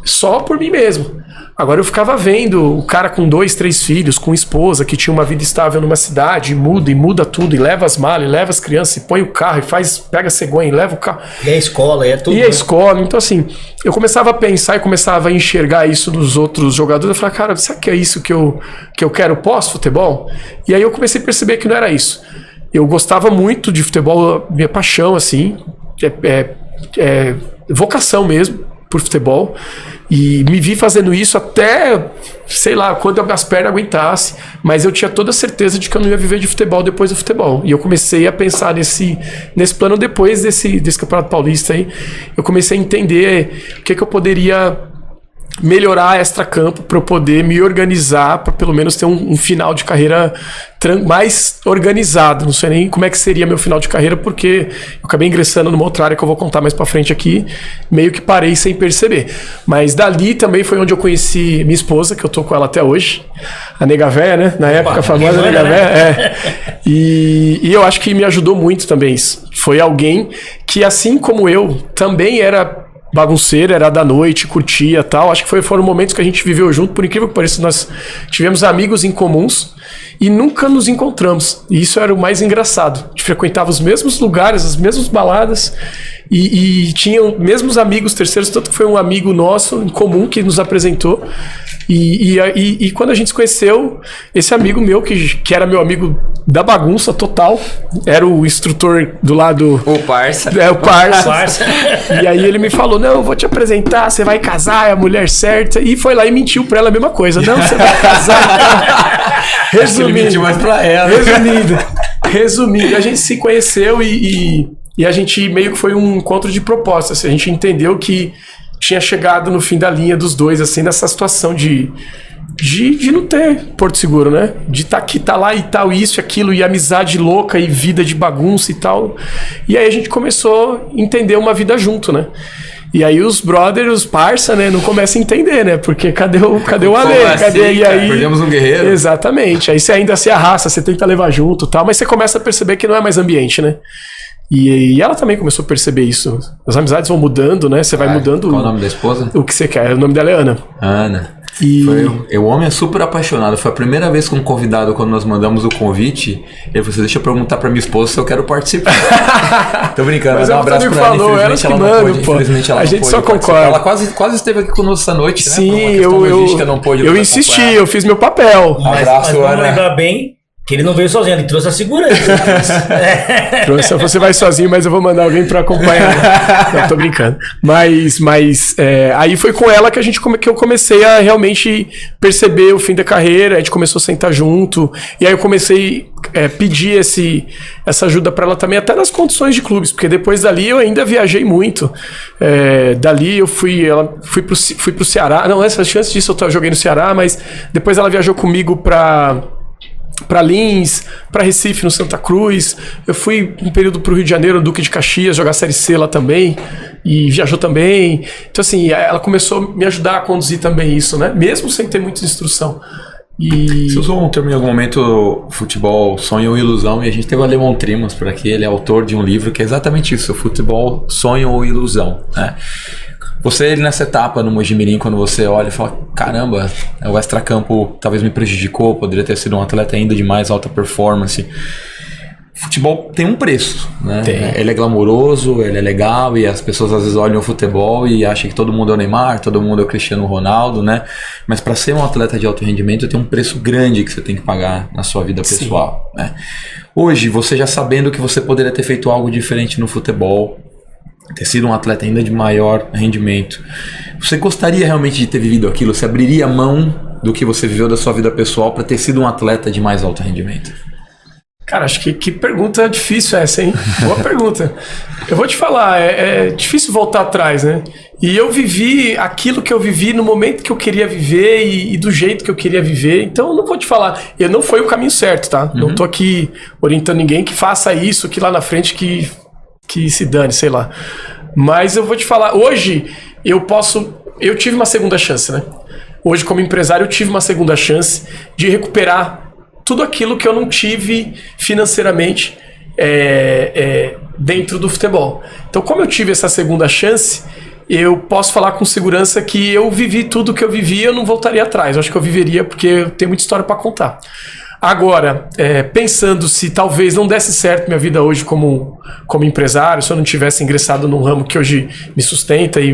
só por mim mesmo. Agora eu ficava vendo o cara com 2, 3 filhos, com esposa, que tinha uma vida estável numa cidade, e muda tudo, e leva as malas, e leva as crianças, e põe o carro, e pega a cegonha, e leva o carro. E a escola, tudo. E a escola, então assim, eu começava a pensar e começava a enxergar isso nos outros jogadores, eu falava, cara, será que é isso que eu quero pós-futebol? E aí eu comecei a perceber que não era isso. Eu gostava muito de futebol, minha paixão, assim, vocação mesmo, por futebol, e me vi fazendo isso até, sei lá, quando as pernas aguentassem, mas eu tinha toda a certeza de que eu não ia viver de futebol depois do futebol, e eu comecei a pensar nesse plano depois desse Campeonato Paulista aí, eu comecei a entender o que eu poderia melhorar extra-campo para eu poder me organizar, para pelo menos ter um final de carreira mais organizado. Não sei nem como é que seria meu final de carreira, porque eu acabei ingressando numa outra área que eu vou contar mais para frente aqui, meio que parei sem perceber. Mas dali também foi onde eu conheci minha esposa, que eu tô com ela até hoje, a Nega Véia, né? Na época, a famosa Nega Véia. E eu acho que me ajudou muito também isso. Foi alguém que, assim como eu, também era bagunceiro, era da noite, curtia e tal. Acho que foram momentos que a gente viveu junto. Por incrível que pareça, nós tivemos amigos em comuns e nunca nos encontramos. E isso era o mais engraçado. A gente frequentava os mesmos lugares, as mesmas baladas e tinham mesmos amigos terceiros, tanto que foi um amigo nosso em comum que nos apresentou. E quando a gente se conheceu, esse amigo meu, que era meu amigo da bagunça total, era o instrutor do lado... O parça. O parça. E aí ele me falou, não, eu vou te apresentar, você vai casar, é a mulher certa. E foi lá e mentiu pra ela a mesma coisa. Não, você vai casar. Resumindo, ele mentiu mais pra ela. Resumindo, a gente se conheceu e a gente meio que foi um encontro de propostas. A gente entendeu que tinha chegado no fim da linha dos dois, assim, nessa situação de não ter Porto Seguro, né? De estar aqui, tá lá e tal, isso, aquilo, e amizade louca, e vida de bagunça e tal. E aí a gente começou a entender uma vida junto, né? E aí os brothers, os parça, né, não começam a entender, né? Porque cadê o Ale? Assim, e aí perdemos um guerreiro. Exatamente. Aí você ainda se arrasta, você tenta levar junto e tal, mas você começa a perceber que não é mais ambiente, né? E ela também começou a perceber isso. As amizades vão mudando, né? Você vai mudando. Qual o nome da esposa? O que você quer. O nome dela é Ana. Ana. O homem é super apaixonado. Foi a primeira vez com um convidado, quando nós mandamos o convite, ele falou assim, deixa eu perguntar pra minha esposa se eu quero participar. Tô brincando, mas dá um abraço pra ela. Infelizmente ela não pôde. Infelizmente ela a não gente pôde só concorda. Ela quase esteve aqui conosco essa noite, né? Sim, eu eu insisti, eu fiz meu papel. Mas vamos lembrar bem que ele não veio sozinho, ele trouxe a segurança. Trouxe, você vai sozinho, mas eu vou mandar alguém pra acompanhar. Não, tô brincando. Mas aí foi com ela que eu comecei a realmente perceber o fim da carreira, a gente começou a sentar junto, e aí eu comecei a pedir essa ajuda pra ela também, até nas condições de clubes, porque depois dali eu ainda viajei muito. Dali eu fui pro Ceará, não, antes disso eu joguei no Ceará, mas depois ela viajou comigo pra Lins, pra Recife, no Santa Cruz. Eu fui um período pro Rio de Janeiro, no Duque de Caxias, jogar Série C lá também, e viajou também. Então assim, ela começou a me ajudar a conduzir também isso, né? Mesmo sem ter muita instrução. Você usou um termo em algum momento, futebol, sonho ou ilusão, e a gente teve o Alemão Trimos por aqui, ele é autor de um livro que é exatamente isso, futebol, sonho ou ilusão, né? Você nessa etapa no Mojimirim, quando você olha e fala, caramba, o extracampo talvez me prejudicou, poderia ter sido um atleta ainda de mais alta performance. Futebol tem um preço, né? Ele é glamouroso, ele é legal, e as pessoas às vezes olham o futebol e acham que todo mundo é o Neymar, todo mundo é o Cristiano Ronaldo, né? Mas para ser um atleta de alto rendimento tem um preço grande que você tem que pagar na sua vida pessoal, né? Hoje, você já sabendo que você poderia ter feito algo diferente no futebol, ter sido um atleta ainda de maior rendimento, você gostaria realmente de ter vivido aquilo? Você abriria mão do que você viveu da sua vida pessoal para ter sido um atleta de mais alto rendimento? Cara, acho que pergunta difícil essa, hein? Boa pergunta. Eu vou te falar, é difícil voltar atrás, né? E eu vivi aquilo que eu vivi no momento que eu queria viver e do jeito que eu queria viver. Então eu não vou te falar, não foi o caminho certo, tá? Não tô aqui orientando ninguém que faça isso, que lá na frente que se dane, sei lá. Mas eu vou te falar, hoje eu tive uma segunda chance, né? Hoje, como empresário, eu tive uma segunda chance de recuperar tudo aquilo que eu não tive financeiramente dentro do futebol. Então, como eu tive essa segunda chance, eu posso falar com segurança que eu vivi tudo que eu vivi, eu não voltaria atrás. Eu acho que eu viveria porque eu tenho muita história para contar. Agora, pensando se talvez não desse certo minha vida hoje como empresário, se eu não tivesse ingressado num ramo que hoje me sustenta e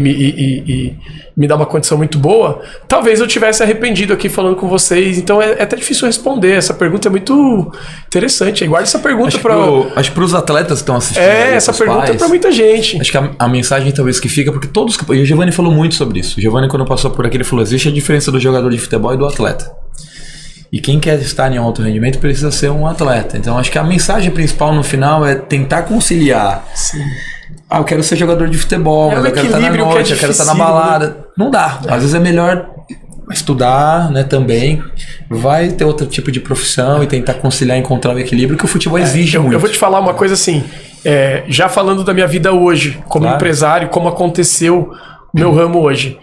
me dá uma condição muito boa, talvez eu tivesse arrependido aqui falando com vocês. Então é até difícil responder. Essa pergunta é muito interessante. Guarda essa pergunta para... Acho que para os atletas que estão assistindo... essa pergunta é para muita gente. Acho que a mensagem talvez que fica, porque todos... E o Giovanni falou muito sobre isso. O Giovanni, quando passou por aqui, ele falou, existe a diferença do jogador de futebol e do atleta. E quem quer estar em alto rendimento precisa ser um atleta. Então acho que a mensagem principal no final é tentar conciliar eu quero ser jogador de futebol, mas eu quero estar na noite, eu quero estar na balada. Né? Não dá. Às vezes é melhor estudar, né, também. Vai ter outro tipo de profissão e tentar conciliar, encontrar o equilíbrio que o futebol exige muito. Eu vou te falar uma coisa assim, já falando da minha vida hoje, como empresário, como aconteceu o meu ramo hoje.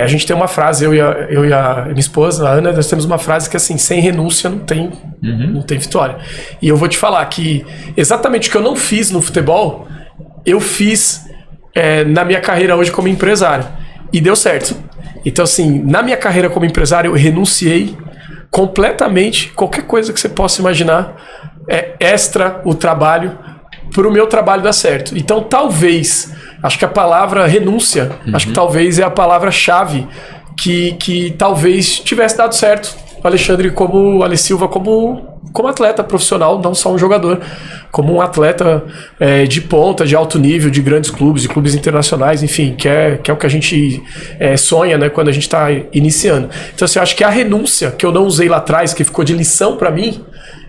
A gente tem uma frase, eu e a minha esposa, a Ana, nós temos uma frase que assim, sem renúncia não tem vitória. E eu vou te falar que exatamente o que eu não fiz no futebol, eu fiz na minha carreira hoje como empresário. E deu certo. Então assim, na minha carreira como empresário, eu renunciei completamente qualquer coisa que você possa imaginar, extra o trabalho, para o meu trabalho dar certo. Então talvez, acho que a palavra renúncia, acho que talvez é a palavra-chave que talvez tivesse dado certo o Alexandre como Ale Silva como atleta profissional, não só um jogador, como um atleta de ponta, de alto nível, de grandes clubes, de clubes internacionais, enfim, que é o que a gente sonha, né, quando a gente está iniciando. Então assim, eu acho que a renúncia que eu não usei lá atrás, que ficou de lição para mim,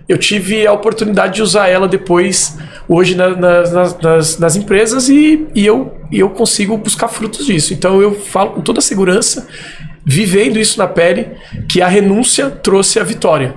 eu tive a oportunidade de usar ela depois, hoje nas empresas, e eu consigo buscar frutos disso. Então eu falo com toda a segurança, vivendo isso na pele, que a renúncia trouxe a vitória.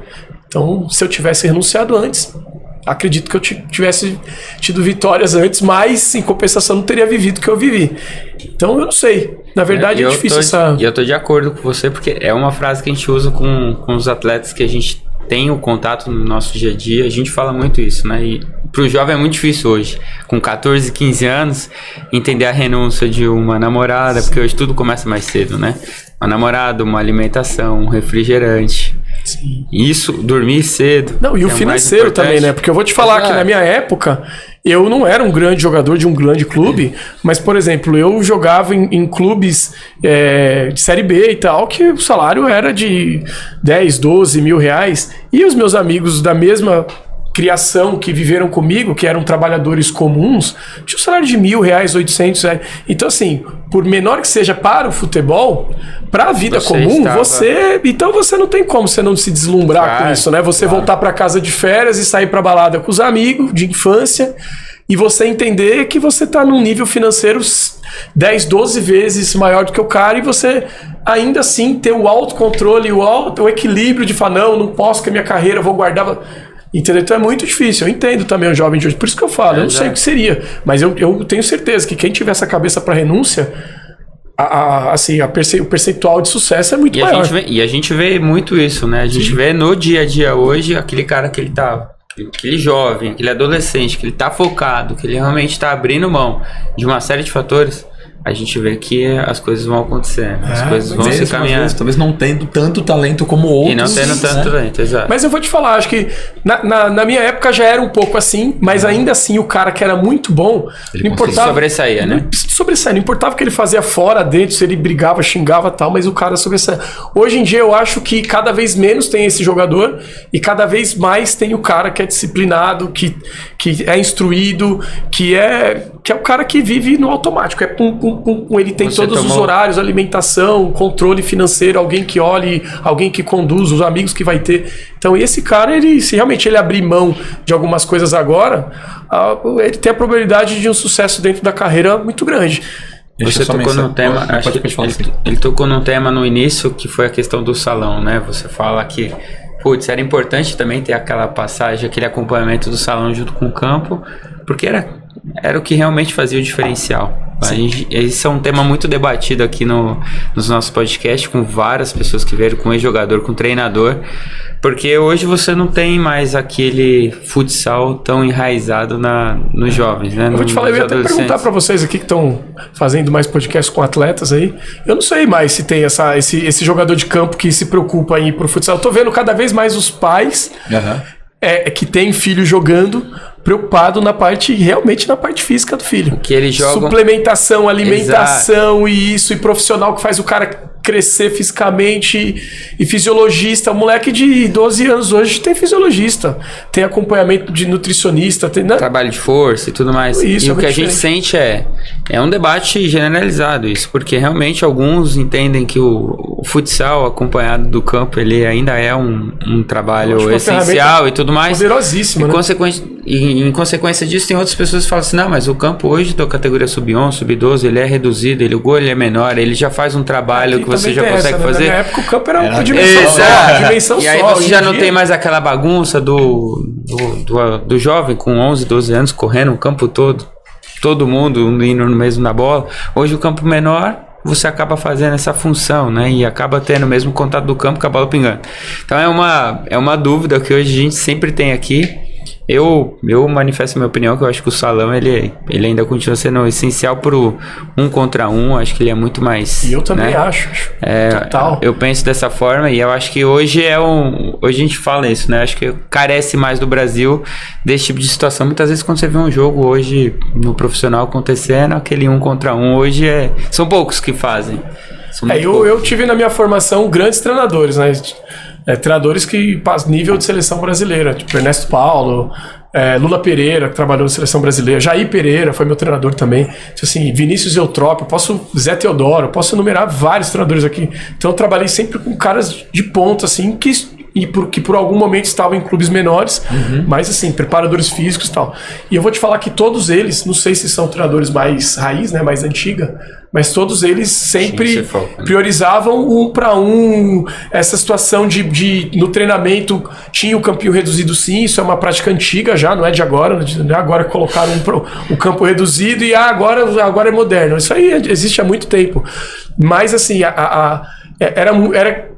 Então, se eu tivesse renunciado antes, acredito que eu tivesse tido vitórias antes, mas em compensação não teria vivido o que eu vivi. Então eu não sei. Na verdade é difícil essa... E eu tô de acordo com você, porque é uma frase que a gente usa com os atletas que a gente tem o contato no nosso dia a dia, a gente fala muito isso, né? E pro jovem é muito difícil hoje, com 14, 15 anos, entender a renúncia de uma namorada, porque hoje tudo começa mais cedo, né? Uma namorada, uma alimentação, um refrigerante. Sim. Isso, dormir cedo. Não, e o financeiro também, né? Porque eu vou te falar que na minha época, eu não era um grande jogador de um grande clube, mas, por exemplo, eu jogava em clubes de Série B e tal, que o salário era de 10, 12 mil reais. E os meus amigos da mesma criação que viveram comigo, que eram trabalhadores comuns, tinha um salário de R$1.000, R$800. Então, assim, por menor que seja para o futebol, para a vida comum, então você não tem como você não se deslumbrar com isso, né? Você voltar para casa de férias e sair para balada com os amigos de infância e você entender que você está num nível financeiro 10, 12 vezes maior do que o cara, e você ainda assim ter o autocontrole, o equilíbrio de falar, não posso que a minha carreira, eu vou guardar... Entendeu? Então é muito difícil. Eu entendo também o jovem de hoje. Por isso que eu falo, eu não sei o que seria. Mas eu tenho certeza que quem tiver essa cabeça para renúncia, o percentual de sucesso é muito maior. E a gente vê muito isso, né? A gente vê no dia a dia hoje aquele cara que ele tá... Aquele jovem, aquele adolescente, que ele tá focado, que ele realmente tá abrindo mão de uma série de fatores... A gente vê que as coisas vão acontecer, as coisas vão se caminhar. Talvez não tendo tanto talento como outros. E não tendo tanto talento, exato. Mas eu vou te falar, acho que na minha época já era um pouco assim, mas ainda assim o cara que era muito bom, ele não importava. Sobressaía, né? Não importava o que ele fazia fora, dentro, se ele brigava, xingava e tal, mas o cara sobressaía. Hoje em dia eu acho que cada vez menos tem esse jogador e cada vez mais tem o cara que é disciplinado, que é instruído, que é o cara que vive no automático. Ele tem todos os horários, alimentação, controle financeiro, alguém que olhe, alguém que conduz, os amigos que vai ter. Então esse cara, se realmente ele abrir mão de algumas coisas agora, ele tem a probabilidade de um sucesso dentro da carreira muito grande. Você tocou num tema, ele tocou num tema no início, que foi a questão do salão, né? Você fala que era importante também ter aquela passagem, aquele acompanhamento do salão junto com o campo, porque era o que realmente fazia o diferencial. Esse é um tema muito debatido aqui nos nossos podcasts, com várias pessoas que vieram, com ex-jogador, com treinador, porque hoje você não tem mais aquele futsal tão enraizado nos jovens, né? Eu vou te falar, eu ia até perguntar para vocês aqui que estão fazendo mais podcasts com atletas aí, eu não sei mais se tem esse jogador de campo que se preocupa em ir pro futsal. Eu tô vendo cada vez mais os pais que tem filho jogando, preocupado realmente na parte física do filho. Que eles jogam... Suplementação, alimentação. Exato. e profissional que faz o cara crescer fisicamente, e fisiologista. O moleque de 12 anos hoje tem fisiologista, tem acompanhamento de nutricionista, tem, né? Trabalho de força e tudo mais. Isso, e o que a gente sente é um debate generalizado isso, porque realmente alguns entendem que o o futsal acompanhado do campo, ele ainda é um trabalho essencial e tudo mais. Poderosíssimo, né? Em consequência disso, tem outras pessoas que falam assim, não, mas o campo hoje da categoria sub-11, sub-12, ele é reduzido, o gol ele é menor, ele já faz um trabalho que você já consegue fazer. Na minha época o campo era uma dimensão só. E aí você já não tem mais aquela bagunça do jovem com 11, 12 anos correndo o campo todo mundo indo no mesmo na bola. Hoje o campo menor, você acaba fazendo essa função, né? E acaba tendo o mesmo contato do campo com a bola pingando. Então é uma dúvida que hoje a gente sempre tem aqui. Eu manifesto a minha opinião que eu acho que o salão ele ainda continua sendo essencial pro 1 contra 1. Acho que ele é muito mais. E eu também acho. Total. Eu penso dessa forma e eu acho que hoje hoje a gente fala isso, né? Acho que carece mais do Brasil desse tipo de situação. Muitas vezes quando você vê um jogo hoje no profissional acontecendo, aquele 1 contra 1 hoje são poucos que fazem. Eu tive na minha formação grandes treinadores, né? Treinadores que passam nível de seleção brasileira, tipo Ernesto Paulo, Lula Pereira, que trabalhou na seleção brasileira, Jair Pereira foi meu treinador também, então, assim, Vinícius Eutrópio, Zé Teodoro, posso enumerar vários treinadores aqui. Então eu trabalhei sempre com caras de ponta, assim, que por algum momento estavam em clubes menores, mas assim, preparadores físicos e tal. E eu vou te falar que todos eles, não sei se são treinadores mais raiz, né, mais antiga, mas todos eles sempre priorizavam 1 para 1, essa situação de no treinamento tinha o campinho reduzido, sim, isso é uma prática antiga já, não é de agora, não é agora que colocaram o campo reduzido e agora é moderno. Isso aí existe há muito tempo. Mas assim,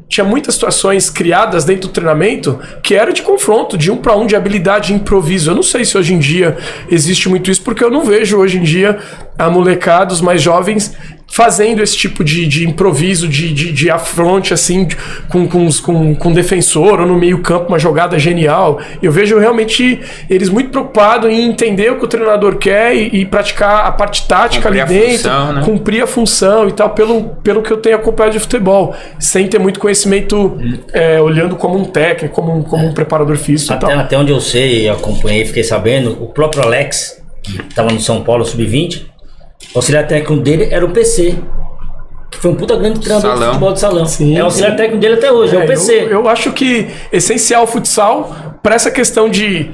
tinha muitas situações criadas dentro do treinamento que era de confronto, de 1 para 1, de habilidade, de improviso. Eu não sei se hoje em dia existe muito isso, porque eu não vejo hoje em dia a molecada, os mais jovens, fazendo esse tipo de improviso, de afronte, assim, com defensor, ou no meio campo, uma jogada genial. Eu vejo realmente eles muito preocupados em entender o que o treinador quer e praticar a parte tática ali dentro, cumprir a função e tal, pelo que eu tenho acompanhado de futebol, sem ter muito conhecimento, olhando como um técnico, como um preparador físico e tal. Até onde eu sei, acompanhei, fiquei sabendo, o próprio Alex, que estava no São Paulo Sub-20, o auxiliar técnico dele era o PC, que foi um puta grande treinador de futebol de salão. Sim, o auxiliar técnico dele até hoje, é o PC. Eu acho que essencial o futsal para essa questão de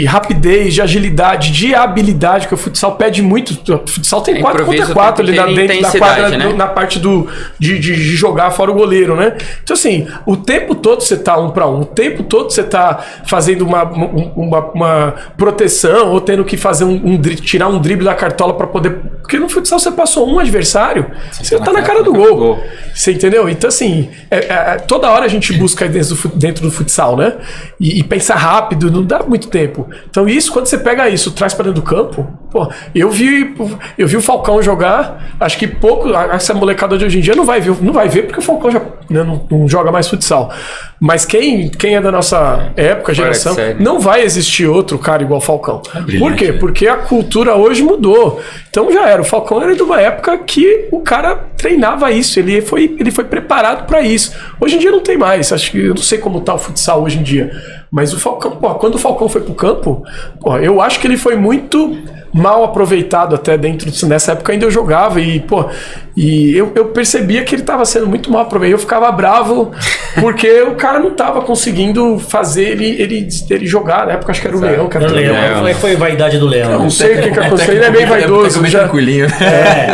rapidez, de agilidade, de habilidade, que o futsal pede muito. O futsal tem 4 contra 4 ali dentro da quadra, né? Na parte de jogar fora o goleiro, né? Então, assim, o tempo todo você tá 1 para 1, o tempo todo você tá fazendo uma proteção, ou tendo que fazer tirar um drible da cartola para poder. Porque no futsal você passou um adversário, você tá na cara do gol. Você entendeu? Então, assim, toda hora a gente busca dentro do futsal, né? E pensar rápido, não dá muito tempo. Então isso, quando você pega isso, traz para dentro do campo, pô, eu vi o Falcão jogar, acho que essa molecada de hoje em dia não vai ver porque o Falcão já não joga mais futsal. Mas quem é da nossa época, geração, não vai existir outro cara igual o Falcão. Por quê? Porque a cultura hoje mudou. Então já era, o Falcão era de uma época que o cara treinava isso, ele foi preparado para isso. Hoje em dia não tem mais, acho que eu não sei como tá o futsal hoje em dia. Mas o Falcão, quando o Falcão foi pro campo, eu acho que ele foi muito mal aproveitado até nessa época ainda eu jogava e eu percebia que ele estava sendo muito mal aproveitado. Eu ficava bravo porque o cara não estava conseguindo fazer ele jogar. Na época acho que era o Leão. Como é que foi a vaidade do Leão? Eu não sei o que aconteceu. Ele é bem vaidoso.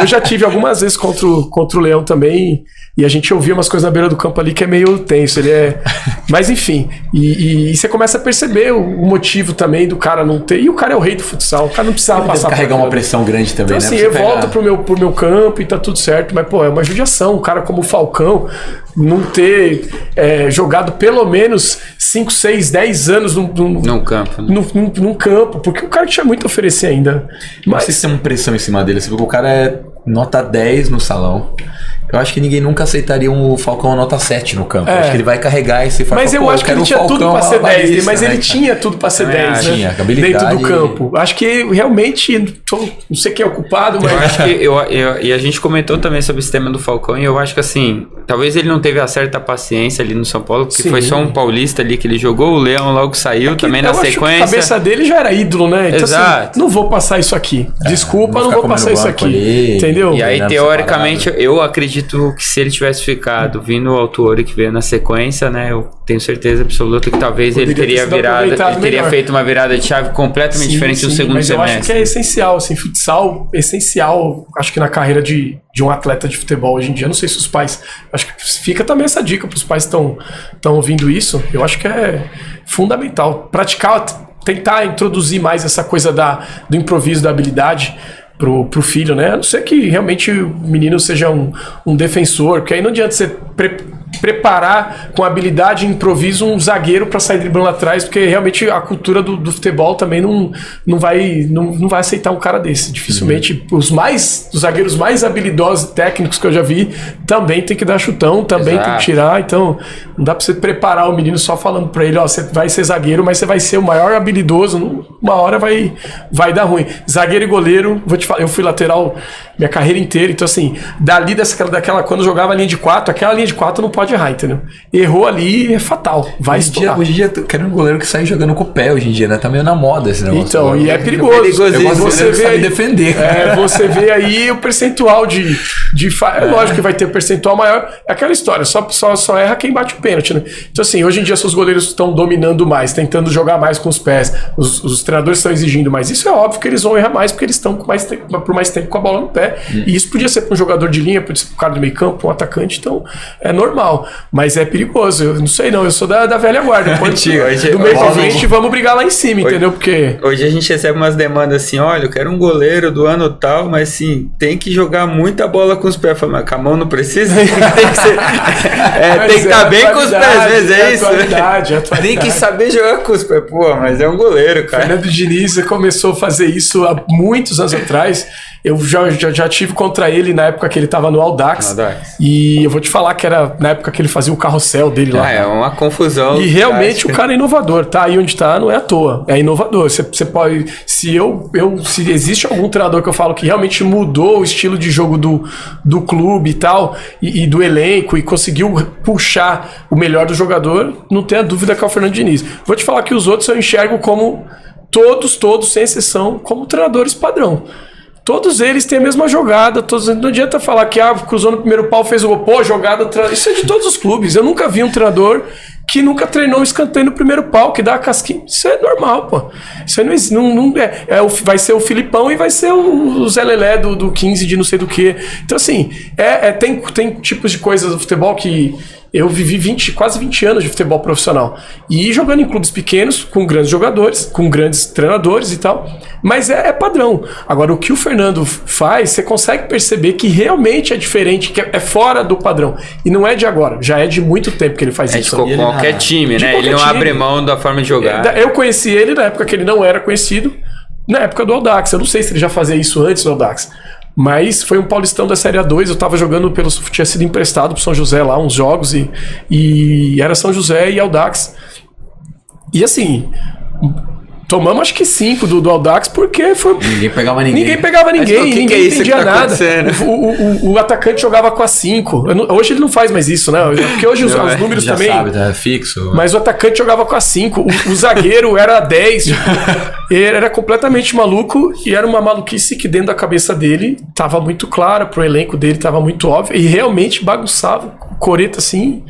Eu já tive algumas vezes contra o Leão também. E a gente ouvia umas coisas na beira do campo ali que é meio tenso. Mas enfim. E você começa a perceber o motivo também do cara não ter. E o cara é o rei do futsal. O cara não precisava passar por carregar uma pressão grande também, então, né? Assim, eu volto pro meu campo e tá tudo certo. Mas, é uma judiação. Um cara como o Falcão não ter jogado pelo menos 5, 6, 10 anos num campo. Né? Num campo. Porque o cara tinha muito a oferecer ainda. Mas vocês têm uma pressão em cima dele. Porque o cara é nota 10 no salão. Eu acho que ninguém nunca aceitaria um Falcão nota 7 no campo. Eu acho que ele vai carregar esse Falcão. Mas eu acho que ele tinha tudo pra ser 10. Mas ele tinha tudo pra ser 10, né? Tinha, dentro do campo. Acho que realmente, não sei quem é o culpado, mas... Eu acho que e a gente comentou também sobre esse tema do Falcão, e eu acho que assim, talvez ele não teve a certa paciência ali no São Paulo, porque foi só um paulista ali que ele jogou, o Leão logo saiu também na sequência. A cabeça dele já era ídolo, né? Então, exato. Assim, não vou passar isso aqui. Desculpa, não vou passar isso aqui. Entendeu? entendeu? E aí, teoricamente, eu acredito que se ele tivesse ficado vindo o Autuori que veio na sequência, né? Eu tenho certeza absoluta que talvez ele teria feito uma virada de chave completamente diferente do segundo semestre. Mas eu acho que é essencial, assim, futsal, essencial, acho que na carreira de um atleta de futebol hoje em dia. Não sei se os pais... Acho que fica também essa dica para os pais que estão ouvindo isso. Eu acho que é fundamental. Praticar, tentar introduzir mais essa coisa do improviso, da habilidade pro filho, né? A não ser que realmente o menino seja um defensor, porque aí não adianta você preparar com habilidade e improviso um zagueiro para sair driblando atrás, porque realmente a cultura do futebol também não vai aceitar um cara desse. Dificilmente os zagueiros mais habilidosos e técnicos que eu já vi também tem que dar chutão, também tem que tirar, então não dá para você preparar o menino só falando para ele, ó, você vai ser zagueiro, mas você vai ser o maior habilidoso, uma hora vai dar ruim. Zagueiro e goleiro, vou te falar, eu fui lateral minha carreira inteira, então assim, dali daquela quando eu jogava a linha de 4, aquela linha de 4 não pode errar, entendeu? Errou ali, é fatal, vai estourar. Hoje em dia, quero um goleiro que sai jogando com o pé hoje em dia, né? Tá meio na moda esse negócio. Então, e é perigoso. Você vê aí defender. Você vê aí o percentual é lógico que vai ter um percentual maior, é aquela história, só erra quem bate o pênalti, né? Então assim, hoje em dia seus goleiros estão dominando mais, tentando jogar mais com os pés, os treinadores estão exigindo mais, isso é óbvio que eles vão errar mais, porque eles estão por mais tempo com a bola no pé, e isso podia ser para um jogador de linha, podia ser para um cara do meio campo, um atacante, então é normal, mas é perigoso, eu não sei não, eu sou da velha guarda, do meio pra frente vamos brigar lá em cima, entendeu? Porque hoje a gente recebe umas demandas assim, olha, eu quero um goleiro do ano tal, mas sim, tem que jogar muita bola com os pés. Mas com a mão não precisa? Tem que ser, tem que estar bem com os pés, às vezes é isso. Atualidade. Tem que saber jogar com os pés. Pô, mas é um goleiro, cara. Fernando Diniz começou a fazer isso há muitos anos atrás. Eu já tive contra ele na época que ele tava no Audax. E eu vou te falar que era na época que ele fazia o carrossel dele lá. É uma confusão. E realmente o cara é inovador, tá? Aí onde tá não é à toa. É inovador. Você pode... Se existe algum treinador que eu falo que realmente mudou o estilo de jogo do clube e tal, e do elenco, e conseguiu puxar o melhor do jogador, não tenha dúvida que é o Fernando Diniz. Vou te falar que os outros eu enxergo como todos, sem exceção, como treinadores padrão. Todos eles têm a mesma jogada, não adianta falar que cruzou no primeiro pau, fez o gol, pô, jogada, isso é de todos os clubes. Eu nunca vi um treinador que nunca treinou um escanteio no primeiro pau, que dá a casquinha. Isso é normal, pô. Isso aí vai ser o Filipão e vai ser o Zé Lelé do 15 de não sei do que. Então assim, tem tipos de coisas do futebol que... Eu vivi quase 20 anos de futebol profissional. E jogando em clubes pequenos, com grandes jogadores, com grandes treinadores e tal. Mas é padrão. Agora, o que o Fernando faz, você consegue perceber que realmente é diferente, que é fora do padrão. E não é de agora, já é de muito tempo que ele faz isso. É de qualquer time, né? Ele não abre mão da forma de jogar. Eu conheci ele na época que ele não era conhecido, na época do Audax. Eu não sei se ele já fazia isso antes do Audax. Mas foi um paulistão da Série A2, eu tava jogando tinha sido emprestado pro São José lá, uns jogos, e era São José e Audax. E assim, tomamos acho que 5 do Audax, porque foi... Ninguém pegava ninguém. Ninguém entendia nada. O atacante jogava com a 5. Hoje ele não faz mais isso, né? Porque hoje os números já também... sabe, tá fixo. Mas o atacante jogava com a 5. O zagueiro era 10. Ele era completamente maluco, e era uma maluquice que dentro da cabeça dele tava muito clara, pro elenco dele tava muito óbvio, e realmente bagunçava, coreta assim,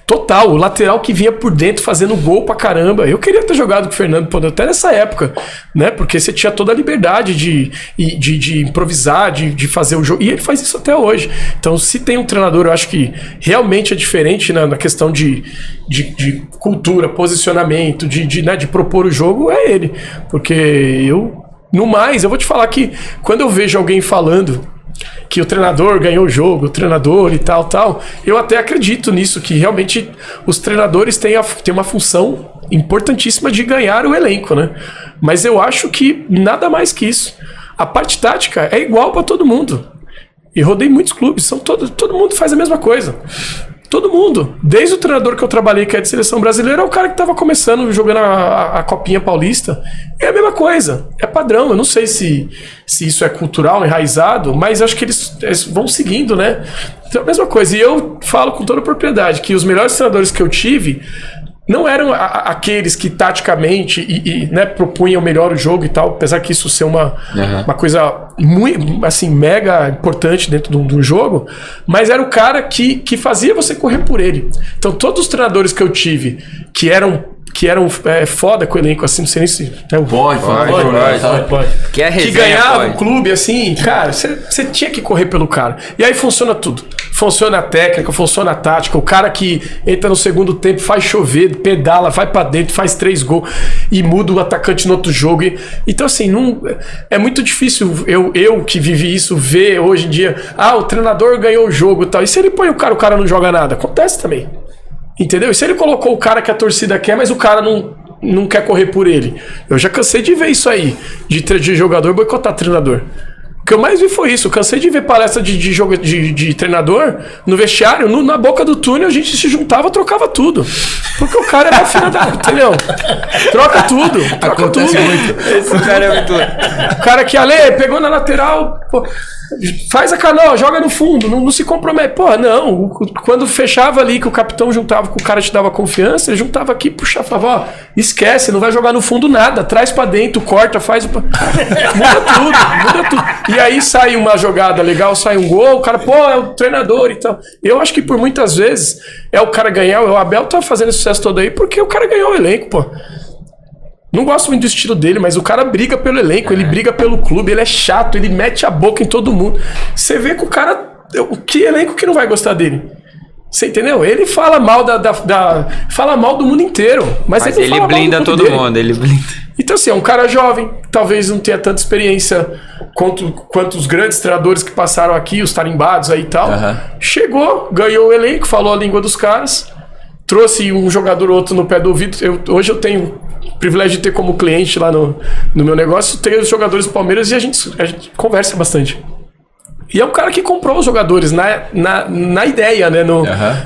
total. O lateral que vinha por dentro fazendo gol pra caramba. Eu queria ter jogado com o Fernando, até nessa época, né? Porque você tinha toda a liberdade de improvisar, de fazer o jogo, e ele faz isso até hoje. Então, se tem um treinador, eu acho que realmente é diferente na questão de cultura, posicionamento, de propor o jogo, é ele. Porque no mais, eu vou te falar que quando eu vejo alguém falando que o treinador ganhou o jogo, o treinador e tal, eu até acredito nisso, que realmente os treinadores têm uma função importantíssima de ganhar o elenco, né? Mas eu acho que nada mais que isso. A parte tática é igual para todo mundo. E rodei muitos clubes, todo mundo faz a mesma coisa. Todo mundo. Desde o treinador que eu trabalhei, que é de seleção brasileira, é o cara que estava começando, jogando a Copinha Paulista. É a mesma coisa. É padrão. Eu não sei se isso é cultural, enraizado, mas acho que eles vão seguindo, né? Então é a mesma coisa. E eu falo com toda a propriedade que os melhores treinadores que eu tive não eram aqueles que taticamente né, propunham melhor o jogo e tal, apesar que isso ser uma coisa muito, assim, mega importante dentro de um jogo, mas era o cara que fazia você correr por ele. Então todos os treinadores que eu tive que eram foda com o elenco, assim, não sei nem se... Pode. Que ganhava o clube, assim, cara, você tinha que correr pelo cara. E aí funciona tudo. Funciona a técnica, funciona a tática. O cara que entra no segundo tempo, faz chover, pedala, vai pra dentro, faz 3 gols e muda o atacante no outro jogo. Então, assim, é muito difícil eu que vivi isso, ver hoje em dia, o treinador ganhou o jogo e tal. E se ele põe o cara não joga nada? Acontece também. Entendeu? E se ele colocou o cara que a torcida quer, mas o cara não quer correr por ele? Eu já cansei de ver isso aí, de jogador boicotar treinador. O que eu mais vi foi isso. Eu cansei de ver palestra de treinador no vestiário, na boca do túnel, a gente se juntava, trocava tudo. Porque o cara era filho da... Entendeu? Troca tudo. Acontece muito. Esse cara é muito... O cara que, pegou na lateral... Pô, faz a canoa, joga no fundo, não se compromete. Porra, não. Quando fechava ali, que o capitão juntava, que o cara te dava confiança, ele juntava aqui, puxava, falava, esquece, não vai jogar no fundo nada, traz pra dentro, corta, faz... muda tudo. E aí sai uma jogada legal, sai um gol, o cara, é o treinador e tal. Eu acho que por muitas vezes é o cara ganhar, o Abel tá fazendo esse sucesso todo aí porque o cara ganhou o elenco, pô. Não gosto muito do estilo dele, mas o cara briga pelo elenco, ele briga pelo clube, ele é chato, ele mete a boca em todo mundo. Você vê que o cara... Que elenco que não vai gostar dele? Você entendeu? Ele fala mal fala mal do mundo inteiro. Mas ele não fala blinda mal do todo dele. mundo, ele blinda. Então, assim, é um cara jovem, talvez não tenha tanta experiência quanto os grandes treinadores que passaram aqui, os tarimbados aí e tal. Chegou, ganhou o elenco, falou a língua dos caras, trouxe um jogador ou outro no pé do ouvido. Hoje eu tenho o privilégio de ter como cliente lá no meu negócio, tenho os jogadores do Palmeiras e a gente conversa bastante. E é um cara que comprou os jogadores na ideia, né?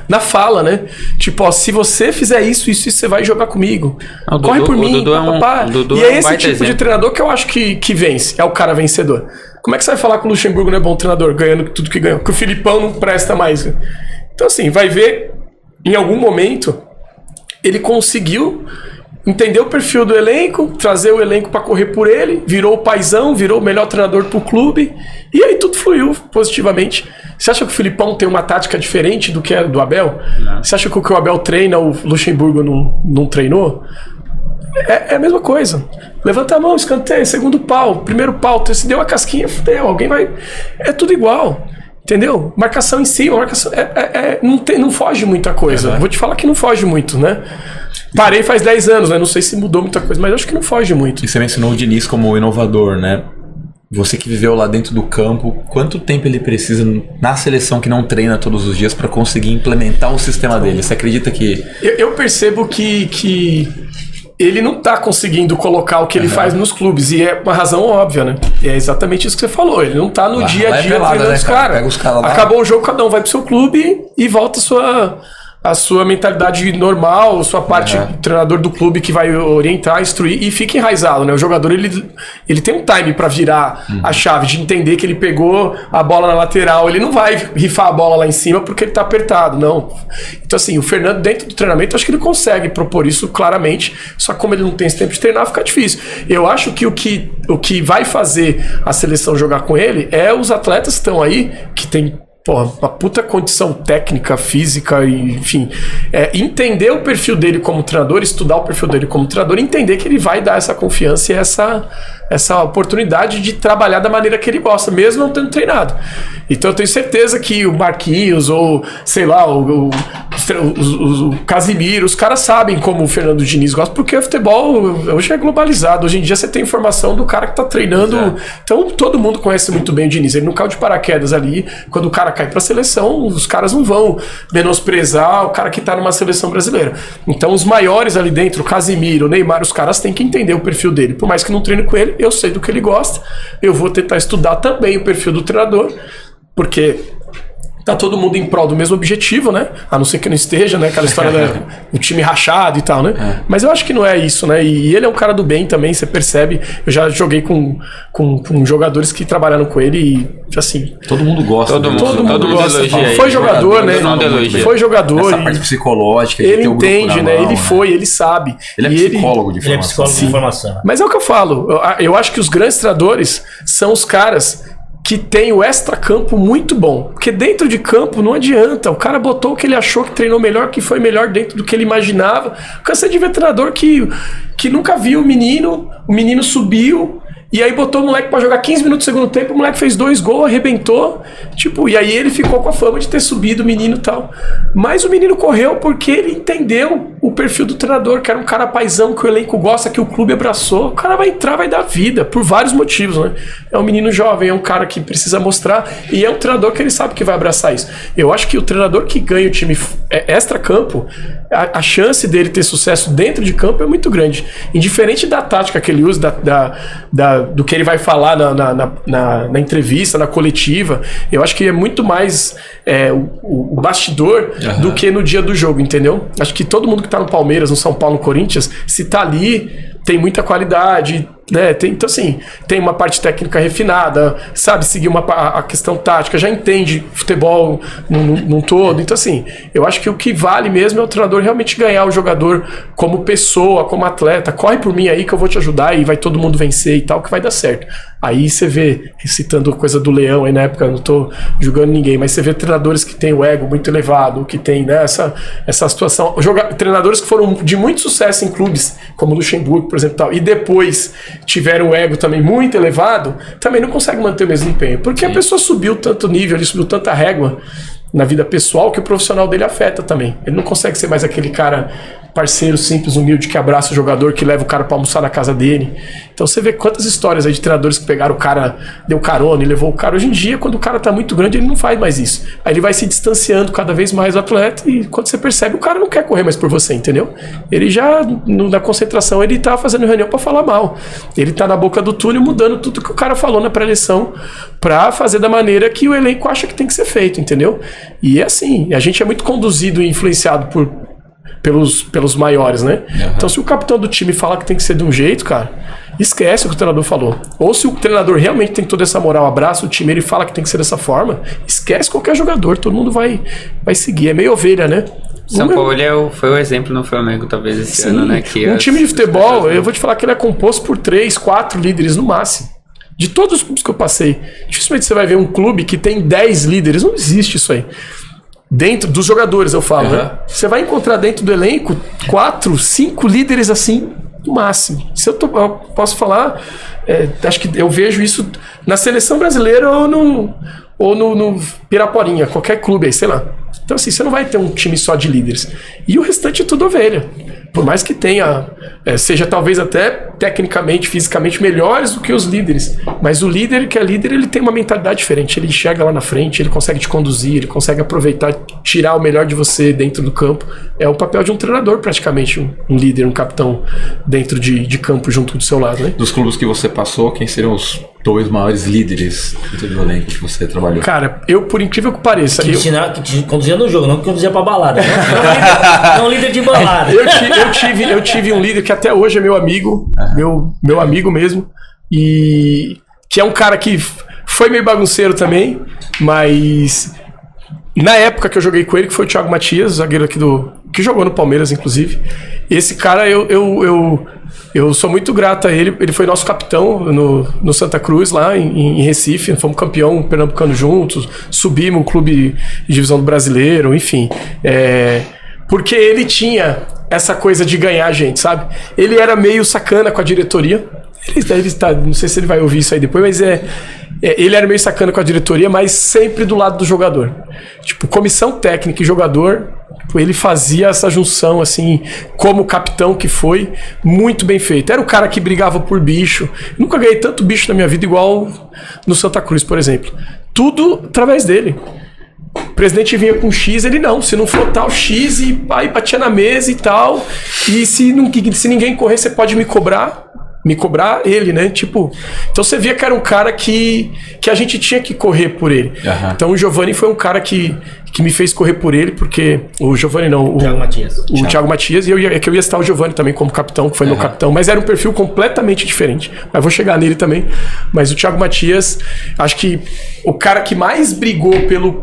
Na fala, né? Tipo, se você fizer isso, você vai jogar comigo. Corre por mim, papá. E é esse tipo de treinador que eu acho que vence. É o cara vencedor. Como é que você vai falar que o Luxemburgo não é bom treinador, ganhando tudo que ganhou? Que o Filipão não presta mais. Então, assim, vai ver, em algum momento, ele conseguiu entender o perfil do elenco, trazer o elenco para correr por ele, virou o paizão, virou o melhor treinador pro clube, e aí tudo fluiu positivamente. Você acha que o Filipão tem uma tática diferente do que é do Abel? Não. Você acha que o que o Abel treina, o Luxemburgo não treinou? É a mesma coisa. Levanta a mão, escanteio, segundo pau, primeiro pau, se deu uma casquinha, fudeu, alguém vai... É tudo igual. Entendeu? Marcação em cima, marcação... não foge muita coisa. Vou te falar que não foge muito, né? Parei faz 10 anos, né? Não sei se mudou muita coisa, mas acho que não foge muito. E você mencionou o Diniz como inovador, né? Você que viveu lá dentro do campo, quanto tempo ele precisa na seleção que não treina todos os dias para conseguir implementar o sistema dele? Você acredita que... Eu percebo que ele não tá conseguindo colocar o que ele faz nos clubes, e é uma razão óbvia, né? E é exatamente isso que você falou, ele não tá no dia a dia treinando os caras. Acabou o jogo, cada um vai pro seu clube e volta a sua mentalidade normal, sua parte treinador do clube que vai orientar, instruir e fica enraizado, né? O jogador, ele tem um time pra virar a chave, de entender que ele pegou a bola na lateral, ele não vai rifar a bola lá em cima porque ele tá apertado, não. Então, assim, o Fernando, dentro do treinamento, acho que ele consegue propor isso claramente, só que como ele não tem esse tempo de treinar, fica difícil. Eu acho que o que vai fazer a seleção jogar com ele é os atletas que estão aí, que tem uma puta condição técnica, física, enfim. Entender o perfil dele como treinador, estudar o perfil dele como treinador, entender que ele vai dar essa confiança e essa oportunidade de trabalhar da maneira que ele gosta, mesmo não tendo treinado. Então eu tenho certeza que o Marquinhos ou, sei lá, o Casimiro, os caras sabem como o Fernando Diniz gosta, porque o futebol hoje é globalizado. Hoje em dia você tem informação do cara que tá treinando. Então todo mundo conhece muito bem o Diniz. Ele não caiu de paraquedas ali. Quando o cara cai pra seleção, os caras não vão menosprezar o cara que tá numa seleção brasileira. Então os maiores ali dentro, o Casimiro, o Neymar, os caras têm que entender o perfil dele. Por mais que não treine com ele, eu sei do que ele gosta. Eu vou tentar estudar também o perfil do treinador, porque tá todo mundo em prol do mesmo objetivo, né? A não ser que não esteja, né? Aquela história do time rachado e tal, né? Mas eu acho que não é isso, né? E ele é um cara do bem também, você percebe. Eu já joguei com jogadores que trabalharam com ele e, assim... Todo mundo gosta. Todo mundo gosta. elogia. Foi jogador, né? Foi jogador. Essa parte psicológica. Ele entende, né? Ele foi, ele sabe. Ele é psicólogo de formação. Ele é psicólogo de formação. Mas é o que eu falo. Eu acho que os grandes treinadores são os caras que tem o extra-campo muito bom. Porque dentro de campo não adianta. O cara botou o que ele achou que treinou melhor, que foi melhor dentro do que ele imaginava. Cansei de ver treinador que nunca viu o menino subiu, e aí botou o moleque pra jogar 15 minutos no segundo tempo, o moleque fez 2 gols, arrebentou, tipo, e aí ele ficou com a fama de ter subido o menino e tal. Mas o menino correu porque ele entendeu o perfil do treinador, que era um cara paizão, que o elenco gosta, que o clube abraçou. O cara vai entrar, vai dar vida, por vários motivos, né? É um menino jovem, é um cara que precisa mostrar, e é um treinador que ele sabe que vai abraçar isso. Eu acho que o treinador que ganha o time extra-campo, a chance dele ter sucesso dentro de campo é muito grande. Indiferente da tática que ele usa, do que ele vai falar na entrevista, na coletiva, eu acho que é muito mais o bastidor do que no dia do jogo, entendeu? Acho que todo mundo que tá no Palmeiras, no São Paulo, no Corinthians, se tá ali, tem muita qualidade, né? Então, assim, tem uma parte técnica refinada, sabe seguir a questão tática, já entende futebol num todo. Então, assim, eu acho que o que vale mesmo é o treinador realmente ganhar o jogador como pessoa, como atleta. Corre por mim aí que eu vou te ajudar e vai todo mundo vencer e tal, que vai dar certo. Aí você vê, citando coisa do Leão aí na época, não tô julgando ninguém, mas você vê treinadores que têm o ego muito elevado, que tem, né, essa situação. Treinadores que foram de muito sucesso em clubes, como o Luxemburgo, por exemplo, tal, e depois tiveram o ego também muito elevado, também não consegue manter o mesmo empenho. Porque a pessoa subiu tanto nível, ele subiu tanta régua na vida pessoal que o profissional dele afeta também. Ele não consegue ser mais aquele cara parceiro, simples, humilde, que abraça o jogador, que leva o cara pra almoçar na casa dele. Então você vê quantas histórias aí de treinadores que pegaram o cara, deu carona e levou o cara. Hoje em dia, quando o cara tá muito grande, ele não faz mais isso. Aí ele vai se distanciando cada vez mais do atleta e quando você percebe, o cara não quer correr mais por você, entendeu? Ele já, na concentração, ele tá fazendo reunião pra falar mal. Ele tá na boca do túnel mudando tudo que o cara falou na pré-eleição pra fazer da maneira que o elenco acha que tem que ser feito, entendeu? E é assim, a gente é muito conduzido e influenciado pelos maiores, né? Uhum. Então, se o capitão do time fala que tem que ser de um jeito, cara, esquece o que o treinador falou. Ou se o treinador realmente tem toda essa moral, abraça o time, ele fala que tem que ser dessa forma, esquece qualquer jogador, todo mundo vai seguir. É meio ovelha, né? São Paulo foi o exemplo no Flamengo, talvez, esse ano, né? Que um time de futebol, eu vou te falar que ele é composto por 3, 4 líderes no máximo. De todos os clubes que eu passei, dificilmente você vai ver um clube que tem 10 líderes, não existe isso aí. Dentro dos jogadores, eu falo, né? Você vai encontrar dentro do elenco 4, 5 líderes assim, no máximo. Se eu posso falar, acho que eu vejo isso na seleção brasileira ou no Piraporinha, qualquer clube aí, sei lá. Então, assim, você não vai ter um time só de líderes. E o restante é tudo ovelha. Por mais que tenha, seja talvez até tecnicamente, fisicamente melhores do que os líderes. Mas o líder, que é líder, ele tem uma mentalidade diferente. Ele enxerga lá na frente, ele consegue te conduzir, ele consegue aproveitar, tirar o melhor de você dentro do campo. É o papel de um treinador, praticamente, um líder, um capitão dentro de campo junto do seu lado, né? Dos clubes que você passou, quem seriam os 2 maiores líderes dentro do elenco que você trabalhou? Cara, eu, por incrível que pareça... Que te conduzia no jogo, não que conduzia pra balada. Não líder de balada. Eu tive um líder que até hoje é meu amigo, meu amigo mesmo, e que é um cara que foi meio bagunceiro também, mas na época que eu joguei com ele, que foi o Thiago Matias, zagueiro aqui que jogou no Palmeiras, inclusive. Esse cara, eu sou muito grato a ele. Ele foi nosso capitão no Santa Cruz, lá em Recife. Fomos campeão pernambucano juntos, subimos o clube de divisão do brasileiro, enfim. Porque ele tinha essa coisa de ganhar a gente, sabe? Ele era meio sacana com a diretoria. Não sei se ele vai ouvir isso aí depois, mas ele era meio sacana com a diretoria, mas sempre do lado do jogador. Tipo, comissão técnica e jogador, ele fazia essa junção, assim, como capitão que foi, muito bem feito. Era o cara que brigava por bicho. Nunca ganhei tanto bicho na minha vida igual no Santa Cruz, por exemplo. Tudo através dele. O presidente vinha com X, ele não. Se não for tal X, e aí batia na mesa e tal. E se ninguém correr, você pode me cobrar. me cobrar ele, né? Tipo, então você via que era um cara que a gente tinha que correr por ele. Então o Giovani foi um cara que me fez correr por ele, porque o Giovani não, o Thiago Matias. O Thiago Matias, e eu ia citar o Giovani também como capitão, que foi meu capitão, mas era um perfil completamente diferente. Mas vou chegar nele também. Mas o Thiago Matias, acho que o cara que mais brigou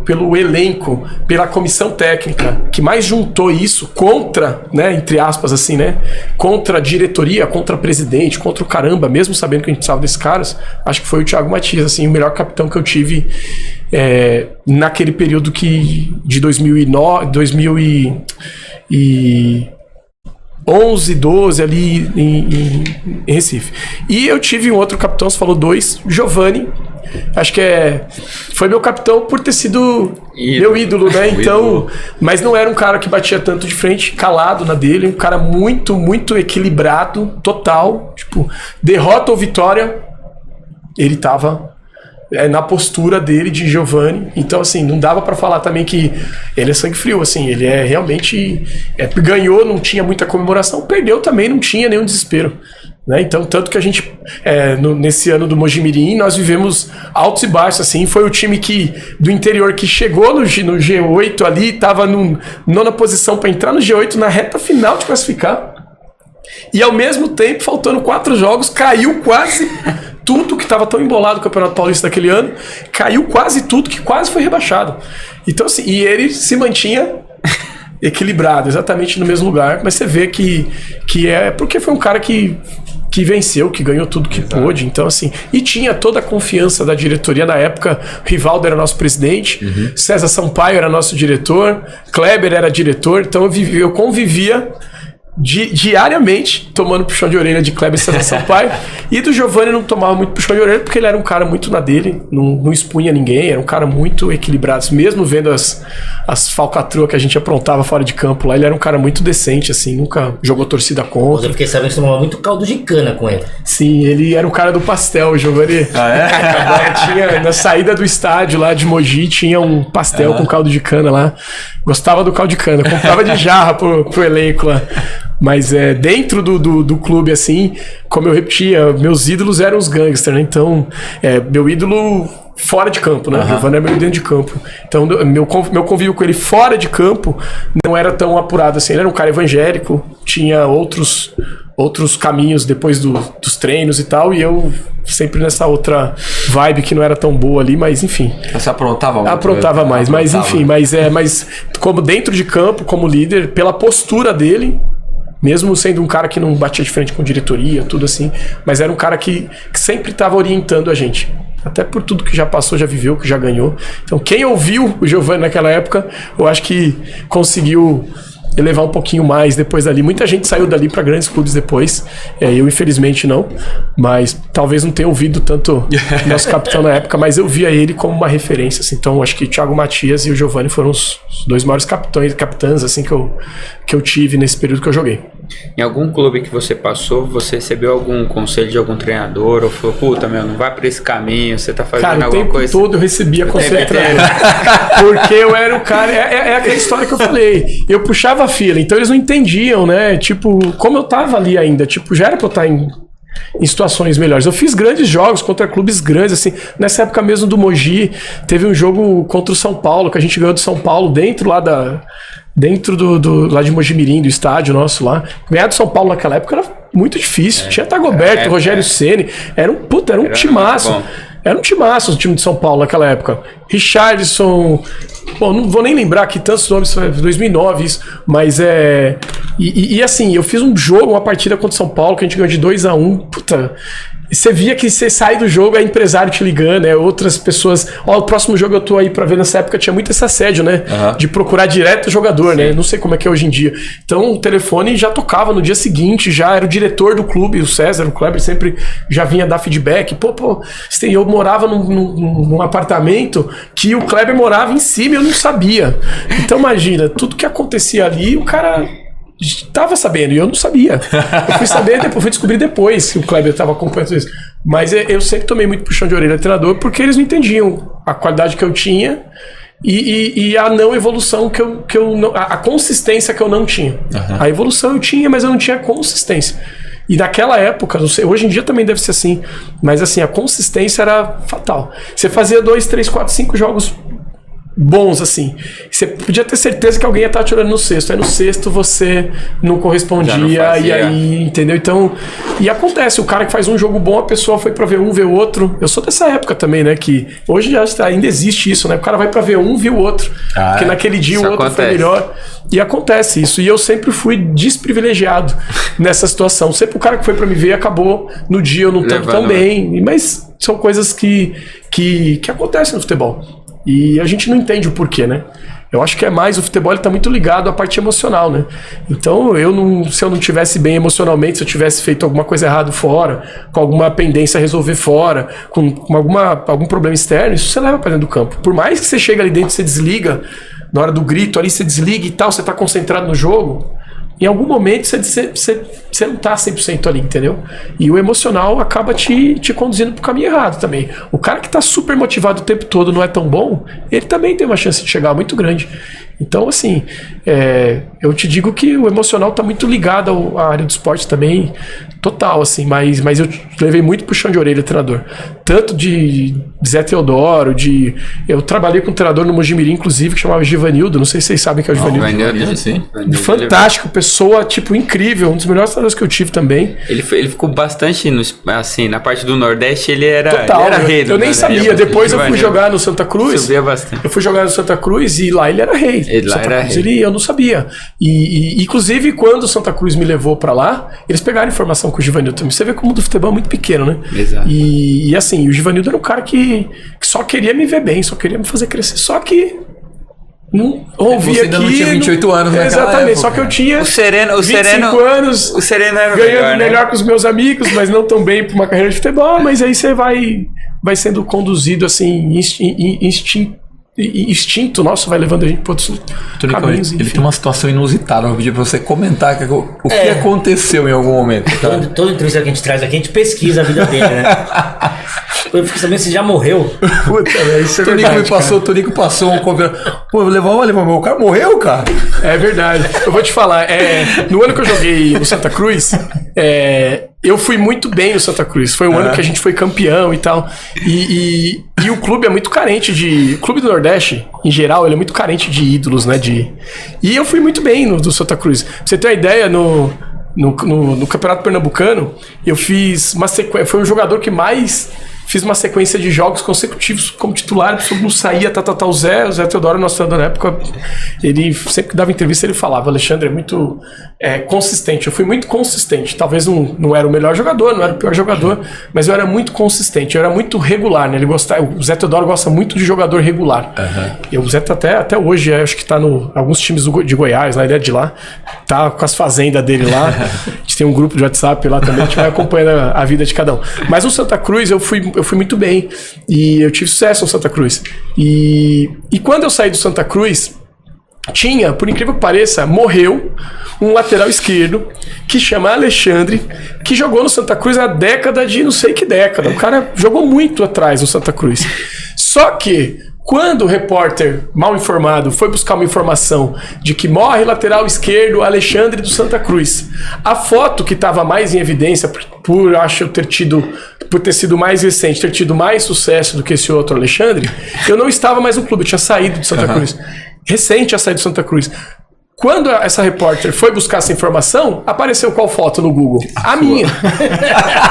pelo elenco, pela comissão técnica, que mais juntou isso contra, né, entre aspas assim, né, contra a diretoria, contra o presidente, contra o caramba, mesmo sabendo que a gente precisava desses caras, acho que foi o Thiago Matias, assim, o melhor capitão que eu tive naquele período de 2009, 2011, 12 ali em Recife. E eu tive um outro capitão, você falou 2, Giovani. Acho que foi meu capitão por ter sido meu ídolo, né? Então, mas não era um cara que batia tanto de frente, calado na dele, um cara muito, muito equilibrado, total. Tipo, derrota ou vitória, ele tava na postura dele de Giovani. Então, assim, não dava pra falar também que ele é sangue frio, assim, ele realmente ganhou, não tinha muita comemoração, perdeu também, não tinha nenhum desespero, né? Então, tanto que a gente nesse ano do Mojimirim, nós vivemos altos e baixos, assim, foi o time do interior que chegou no G8 ali, tava nona posição pra entrar no G8 na reta final de classificar, e ao mesmo tempo, faltando 4 jogos, caiu quase tudo que estava tão embolado no Campeonato Paulista daquele ano, caiu quase tudo, que quase foi rebaixado. Então, assim, e ele se mantinha equilibrado, exatamente no mesmo lugar, mas você vê que porque foi um cara que venceu, que ganhou tudo que pôde, então assim, e tinha toda a confiança da diretoria na época. Rivaldo era nosso presidente, César Sampaio era nosso diretor, Kleber era diretor, então eu convivia diariamente tomando puxão de orelha de Kleber e César Sampaio, e do Giovani não tomava muito puxão de orelha porque ele era um cara muito na dele, não expunha ninguém, era um cara muito equilibrado, mesmo vendo as falcatruas que a gente aprontava fora de campo lá, ele era um cara muito decente, assim, nunca jogou torcida contra. Eu fiquei sabendo que você tomava muito caldo de cana com ele. Sim, ele era o cara do pastel, o Giovani. Tinha, na saída do estádio lá de Mogi, tinha um pastel com caldo de cana lá, gostava do caldo de cana, comprava de jarra pro elenco lá. Mas dentro do clube, assim, como eu repetia, meus ídolos eram os gangsters, né? Então, meu ídolo fora de campo, né? Giovani é meu dentro de campo. Então, meu convívio com ele fora de campo não era tão apurado assim. Ele era um cara evangélico, tinha outros caminhos depois dos treinos e tal, e eu sempre nessa outra vibe que não era tão boa ali, mas enfim. Você aprontava muito? Aprontava mais, mas enfim, mas como dentro de campo, como líder, pela postura dele, mesmo sendo um cara que não batia de frente com diretoria, tudo assim, mas era um cara que sempre estava orientando a gente. Até por tudo que já passou, já viveu, que já ganhou. Então, quem ouviu o Giovani naquela época, eu acho que conseguiu elevar um pouquinho mais depois dali. Muita gente saiu dali para grandes clubes depois. Eu, infelizmente, não. Mas talvez não tenha ouvido tanto nosso capitão na época, mas eu via ele como uma referência, assim. Então, acho que o Thiago Matias e o Giovani foram os 2 maiores capitães assim, que eu tive nesse período que eu joguei. Em algum clube que você passou, você recebeu algum conselho de algum treinador? Ou falou, puta, não vai por esse caminho, você tá fazendo alguma coisa? O tempo todo eu recebia conselho de treinador. Porque eu era o cara... É aquela história que eu falei. Eu puxava a fila, então eles não entendiam, né? Tipo, como eu tava ali ainda, tipo, já era pra eu estar em situações melhores. Eu fiz grandes jogos contra clubes grandes, assim. Nessa época mesmo do Mogi, teve um jogo contra o São Paulo, que a gente ganhou do São Paulo dentro lá lá de Mojimirim, do estádio nosso lá. Ganhar do São Paulo naquela época era muito difícil. Tinha Tagoberto, Rogério Ceni. Era um timaço. Era um timaço o time de São Paulo naquela época. Richarlison... Bom, não vou nem lembrar aqui tantos nomes, foi 2009 isso, mas assim, eu fiz um jogo, uma partida contra o São Paulo, que a gente ganhou de 2-1, puta... Você via que você sai do jogo, é empresário te ligando, outras pessoas... o próximo jogo eu tô aí pra ver. Nessa época tinha muito esse assédio, né? De procurar direto o jogador, né? Não sei como é que é hoje em dia. Então o telefone já tocava no dia seguinte, já era o diretor do clube, o César, o Kleber sempre já vinha dar feedback. Eu morava num apartamento que o Kleber morava em cima e eu não sabia. Então imagina, tudo que acontecia ali, o cara... Tava sabendo, e eu não sabia. Eu fui saber, fui descobrir depois que o Kleber estava acompanhando isso. Mas eu sempre tomei muito puxão de orelha do treinador, porque eles não entendiam a qualidade que eu tinha e a não evolução que eu não, a consistência que eu não tinha. A evolução eu tinha, mas eu não tinha consistência. E naquela época, não sei, hoje em dia também deve ser assim, mas assim, a consistência era fatal. Você fazia 2, 3, 4, 5 jogos bons, assim. Você podia ter certeza que alguém ia estar te olhando no sexto. Aí no sexto você não correspondia, não e aí, entendeu? Então, e acontece, o cara que faz um jogo bom, a pessoa foi pra ver um, ver o outro. Eu sou dessa época também, né? Que hoje já ainda existe isso, né? O cara vai pra ver um, viu o outro. Porque naquele dia o outro foi melhor. E acontece isso. E eu sempre fui desprivilegiado nessa situação. Sempre o cara que foi pra me ver acabou no dia eu não tanto tão bem. Mas são coisas que acontecem no futebol. E a gente não entende o porquê, né? Eu acho que é mais, o futebol está muito ligado à parte emocional, né? Então, se eu não tivesse bem emocionalmente, se eu tivesse feito alguma coisa errada fora, com alguma pendência a resolver fora, com algum problema externo, isso você leva para dentro do campo. Por mais que você chegue ali dentro, você desliga, na hora do grito ali, você desliga e tal, você está concentrado no jogo, em algum momento você não tá 100% ali, entendeu? E o emocional acaba te conduzindo pro caminho errado também. O cara que tá super motivado o tempo todo não é tão bom, ele também tem uma chance de chegar muito grande. Então, assim, eu te digo que o emocional tá muito ligado à área do esporte também, total, assim, mas eu levei muito puxão de orelha, treinador. Tanto de Zé Teodoro, eu trabalhei com um treinador no Mojimirim, inclusive, que chamava Givanildo, não sei se vocês sabem que é o Givanildo. Sim. Fantástico, pessoa, tipo, incrível, um dos melhores treinadores que eu tive também. Ele ficou bastante, assim, na parte do Nordeste, ele era rei. Eu nem sabia, depois eu fui jogar no Santa Cruz. Subia bastante. Eu fui jogar no Santa Cruz e lá ele era rei. Eu não sabia. E inclusive, quando o Santa Cruz me levou pra lá, eles pegaram informação com o Givanildo também. Você vê como o do futebol é muito pequeno, né? Exato. E assim, o Givanildo era um cara que só queria me ver bem, só queria me fazer crescer. Só que não ouvia aqui. Você ainda não tinha 28 anos, né? Exatamente, só que eu tinha 25 anos. O Sereno era ganhando melhor que os meus amigos, mas não tão bem pra uma carreira de futebol. Mas aí você vai sendo conduzido assim, instinto nosso vai levando a gente para outros caminhos. Ele tem uma situação inusitada. Eu vou pedir para você comentar o que aconteceu em algum momento. Tá? Toda entrevista que a gente traz aqui, a gente pesquisa a vida dele, né? Eu fico sabendo se já morreu. Puta, isso é verdade. O Tonico passou um conversa. Pô, levar o cara morreu, cara. É verdade. Eu vou te falar, no ano que eu joguei no Santa Cruz, eu fui muito bem no Santa Cruz. Foi um ano que a gente foi campeão e tal. E o clube é muito carente de... O clube do Nordeste, em geral, ele é muito carente de ídolos, né? E eu fui muito bem no Santa Cruz. Pra você ter uma ideia, no Campeonato Pernambucano, eu fiz uma sequência... Foi o jogador que mais... Fiz uma sequência de jogos consecutivos como titular, não saía, o Zé Teodoro, nosso treinador na época, ele sempre que dava entrevista, ele falava, Alexandre é muito consistente. Eu fui muito consistente, talvez não era o melhor jogador, não era o pior jogador, mas eu era muito consistente, eu era muito regular, né? O Zé Teodoro gosta muito de jogador regular. E o Zé tá até hoje, acho que tá alguns times de Goiás, ele é de lá, tá com as fazendas dele lá, a gente tem um grupo de WhatsApp lá também, a gente vai acompanhando a vida de cada um. Mas no Santa Cruz eu fui muito bem e eu tive sucesso no Santa Cruz. E quando eu saí do Santa Cruz, por incrível que pareça, morreu um lateral esquerdo que chama Alexandre, que jogou no Santa Cruz na década de não sei que década. O cara jogou muito atrás no Santa Cruz. Só que quando o repórter mal informado foi buscar uma informação de que morre lateral esquerdo Alexandre do Santa Cruz, a foto que estava mais em evidência por ter sido mais recente, ter tido mais sucesso do que esse outro Alexandre, eu não estava mais no clube, eu tinha saído de Santa Cruz. Recente tinha saído de Santa Cruz. Quando essa repórter foi buscar essa informação, apareceu qual foto no Google? A minha.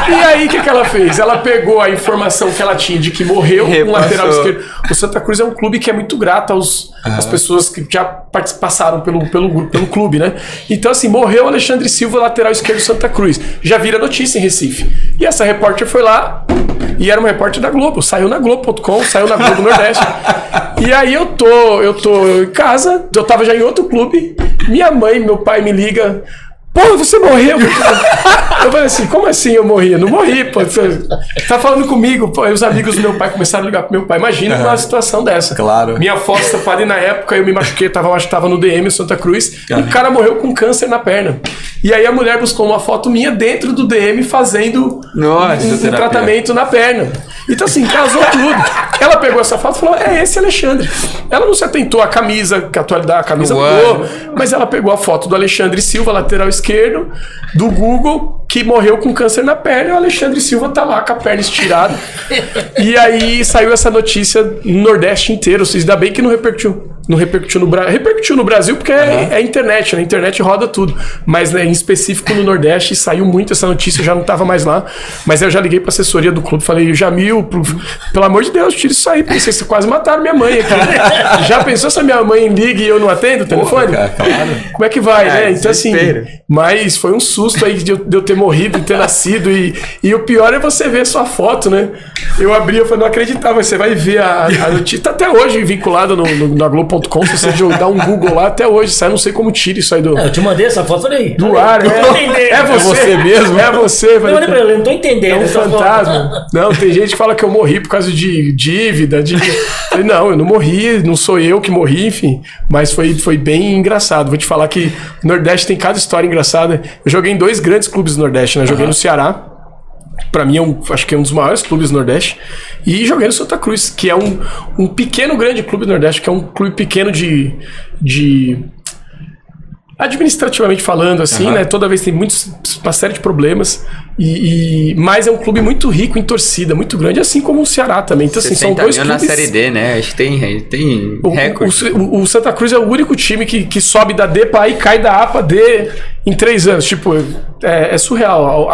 E aí, o que ela fez? Ela pegou a informação que ela tinha de que morreu um lateral esquerdo. O Santa Cruz é um clube que é muito grato às pessoas que já passaram pelo clube, né? Então, assim, morreu Alexandre Silva, lateral esquerdo do Santa Cruz. Já vira notícia em Recife. E essa repórter foi lá, e era uma repórter da Globo. Saiu na Globo.com, saiu na Globo Nordeste. E aí eu tô em casa, eu tava já em outro clube, minha mãe, meu pai me liga, pô, você morreu? Eu falei assim, como assim eu morri? Eu não morri, pô. Você tá falando comigo, pô. Aí os amigos do meu pai começaram a ligar pro meu pai. Imagina uma situação dessa. Claro. Minha foto estampada na época, eu me machuquei, tava no DM Santa Cruz, e o cara morreu com câncer na perna. E aí a mulher buscou uma foto minha dentro do DM fazendo um tratamento na perna. Então assim, casou tudo. Ela pegou essa foto e falou, é esse Alexandre. Ela não se atentou à camisa, que atualidade a camisa mudou, mas ela pegou a foto do Alexandre Silva, lateral esquerdo, do Google, que morreu com câncer na perna, e o Alexandre Silva tá lá com a perna estirada. E aí saiu essa notícia no Nordeste inteiro. Ainda bem que não repercutiu. Não repercutiu no Brasil. Repercutiu no Brasil porque é internet, né? A internet roda tudo. Mas, né, em específico no Nordeste saiu muito essa notícia, eu já não tava mais lá. Mas eu já liguei pra assessoria do clube, falei, Jamil, pelo amor de Deus, tira isso aí, porque vocês quase mataram minha mãe aqui. Já pensou se a minha mãe liga e eu não atendo o telefone? Porra, cara, claro. Como é que vai, né? Então assim, mas foi um susto aí de eu ter morrido, de ter nascido. E o pior é você ver sua foto, né? Eu abri, eu falei, não acreditava, você vai ver a notícia. Tá até hoje vinculado na Globo.com, se você dar um Google lá, até hoje, sai, não sei como tira isso aí do... Eu te mandei essa foto, falei. Do ar, é você mesmo? É você. Eu mandei pra ele, eu não tô entendendo. É um fantasma. Não, tem gente que fala que eu morri por causa de dívida, Falei, não, eu não morri, não sou eu que morri, enfim. Mas foi bem engraçado. Vou te falar que o Nordeste tem cada história engraçada. Eu joguei em 2 grandes clubes do Nordeste, né? Joguei no Ceará. Pra mim, acho que é um dos maiores clubes do Nordeste. E joguei no Santa Cruz, que é um pequeno grande clube do Nordeste, que é um clube pequeno de administrativamente falando, assim, né? Toda vez tem uma série de problemas. Mas é um clube muito rico em torcida, muito grande, assim como o Ceará também. Então, assim, são 2 clubes... na Série D, né? Acho que tem recorde. O Santa Cruz é o único time que sobe da D pra A e cai da A pra D em 3 anos. Tipo, é surreal.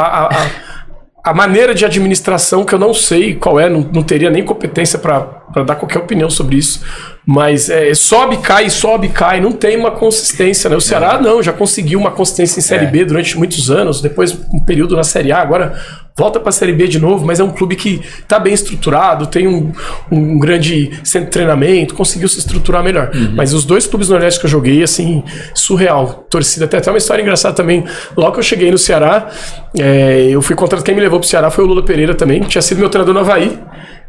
A maneira de administração, que eu não sei qual é, não teria nem competência para dar qualquer opinião sobre isso, mas sobe, cai, não tem uma consistência, né? O Ceará não, já conseguiu uma consistência em Série B durante muitos anos, depois um período na Série A, agora volta para a Série B de novo, mas é um clube que está bem estruturado, tem um grande centro de treinamento, conseguiu se estruturar melhor. Mas os 2 clubes nordestes que eu joguei, assim, surreal. Torcida, até uma história engraçada também. Logo que eu cheguei no Ceará, eu fui contratado, quem me levou pro Ceará foi o Lula Pereira também, que tinha sido meu treinador no Avaí.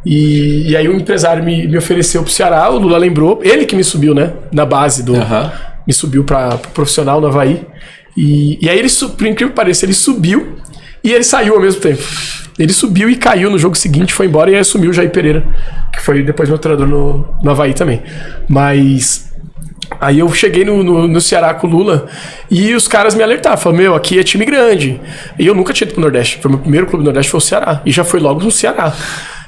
E aí o empresário me ofereceu pro Ceará, o Lula lembrou, ele que me subiu, né, na base me subiu para profissional no Avaí. E aí ele, por incrível que pareça, ele subiu e ele saiu ao mesmo tempo. Ele subiu e caiu no jogo seguinte, foi embora, e aí assumiu o Jair Pereira, que foi depois meu treinador no Avaí também. Mas aí eu cheguei no Ceará com o Lula e os caras me alertaram, falaram, aqui é time grande. E eu nunca tinha ido pro Nordeste, foi meu primeiro clube do Nordeste, foi o Ceará, e já foi logo no Ceará.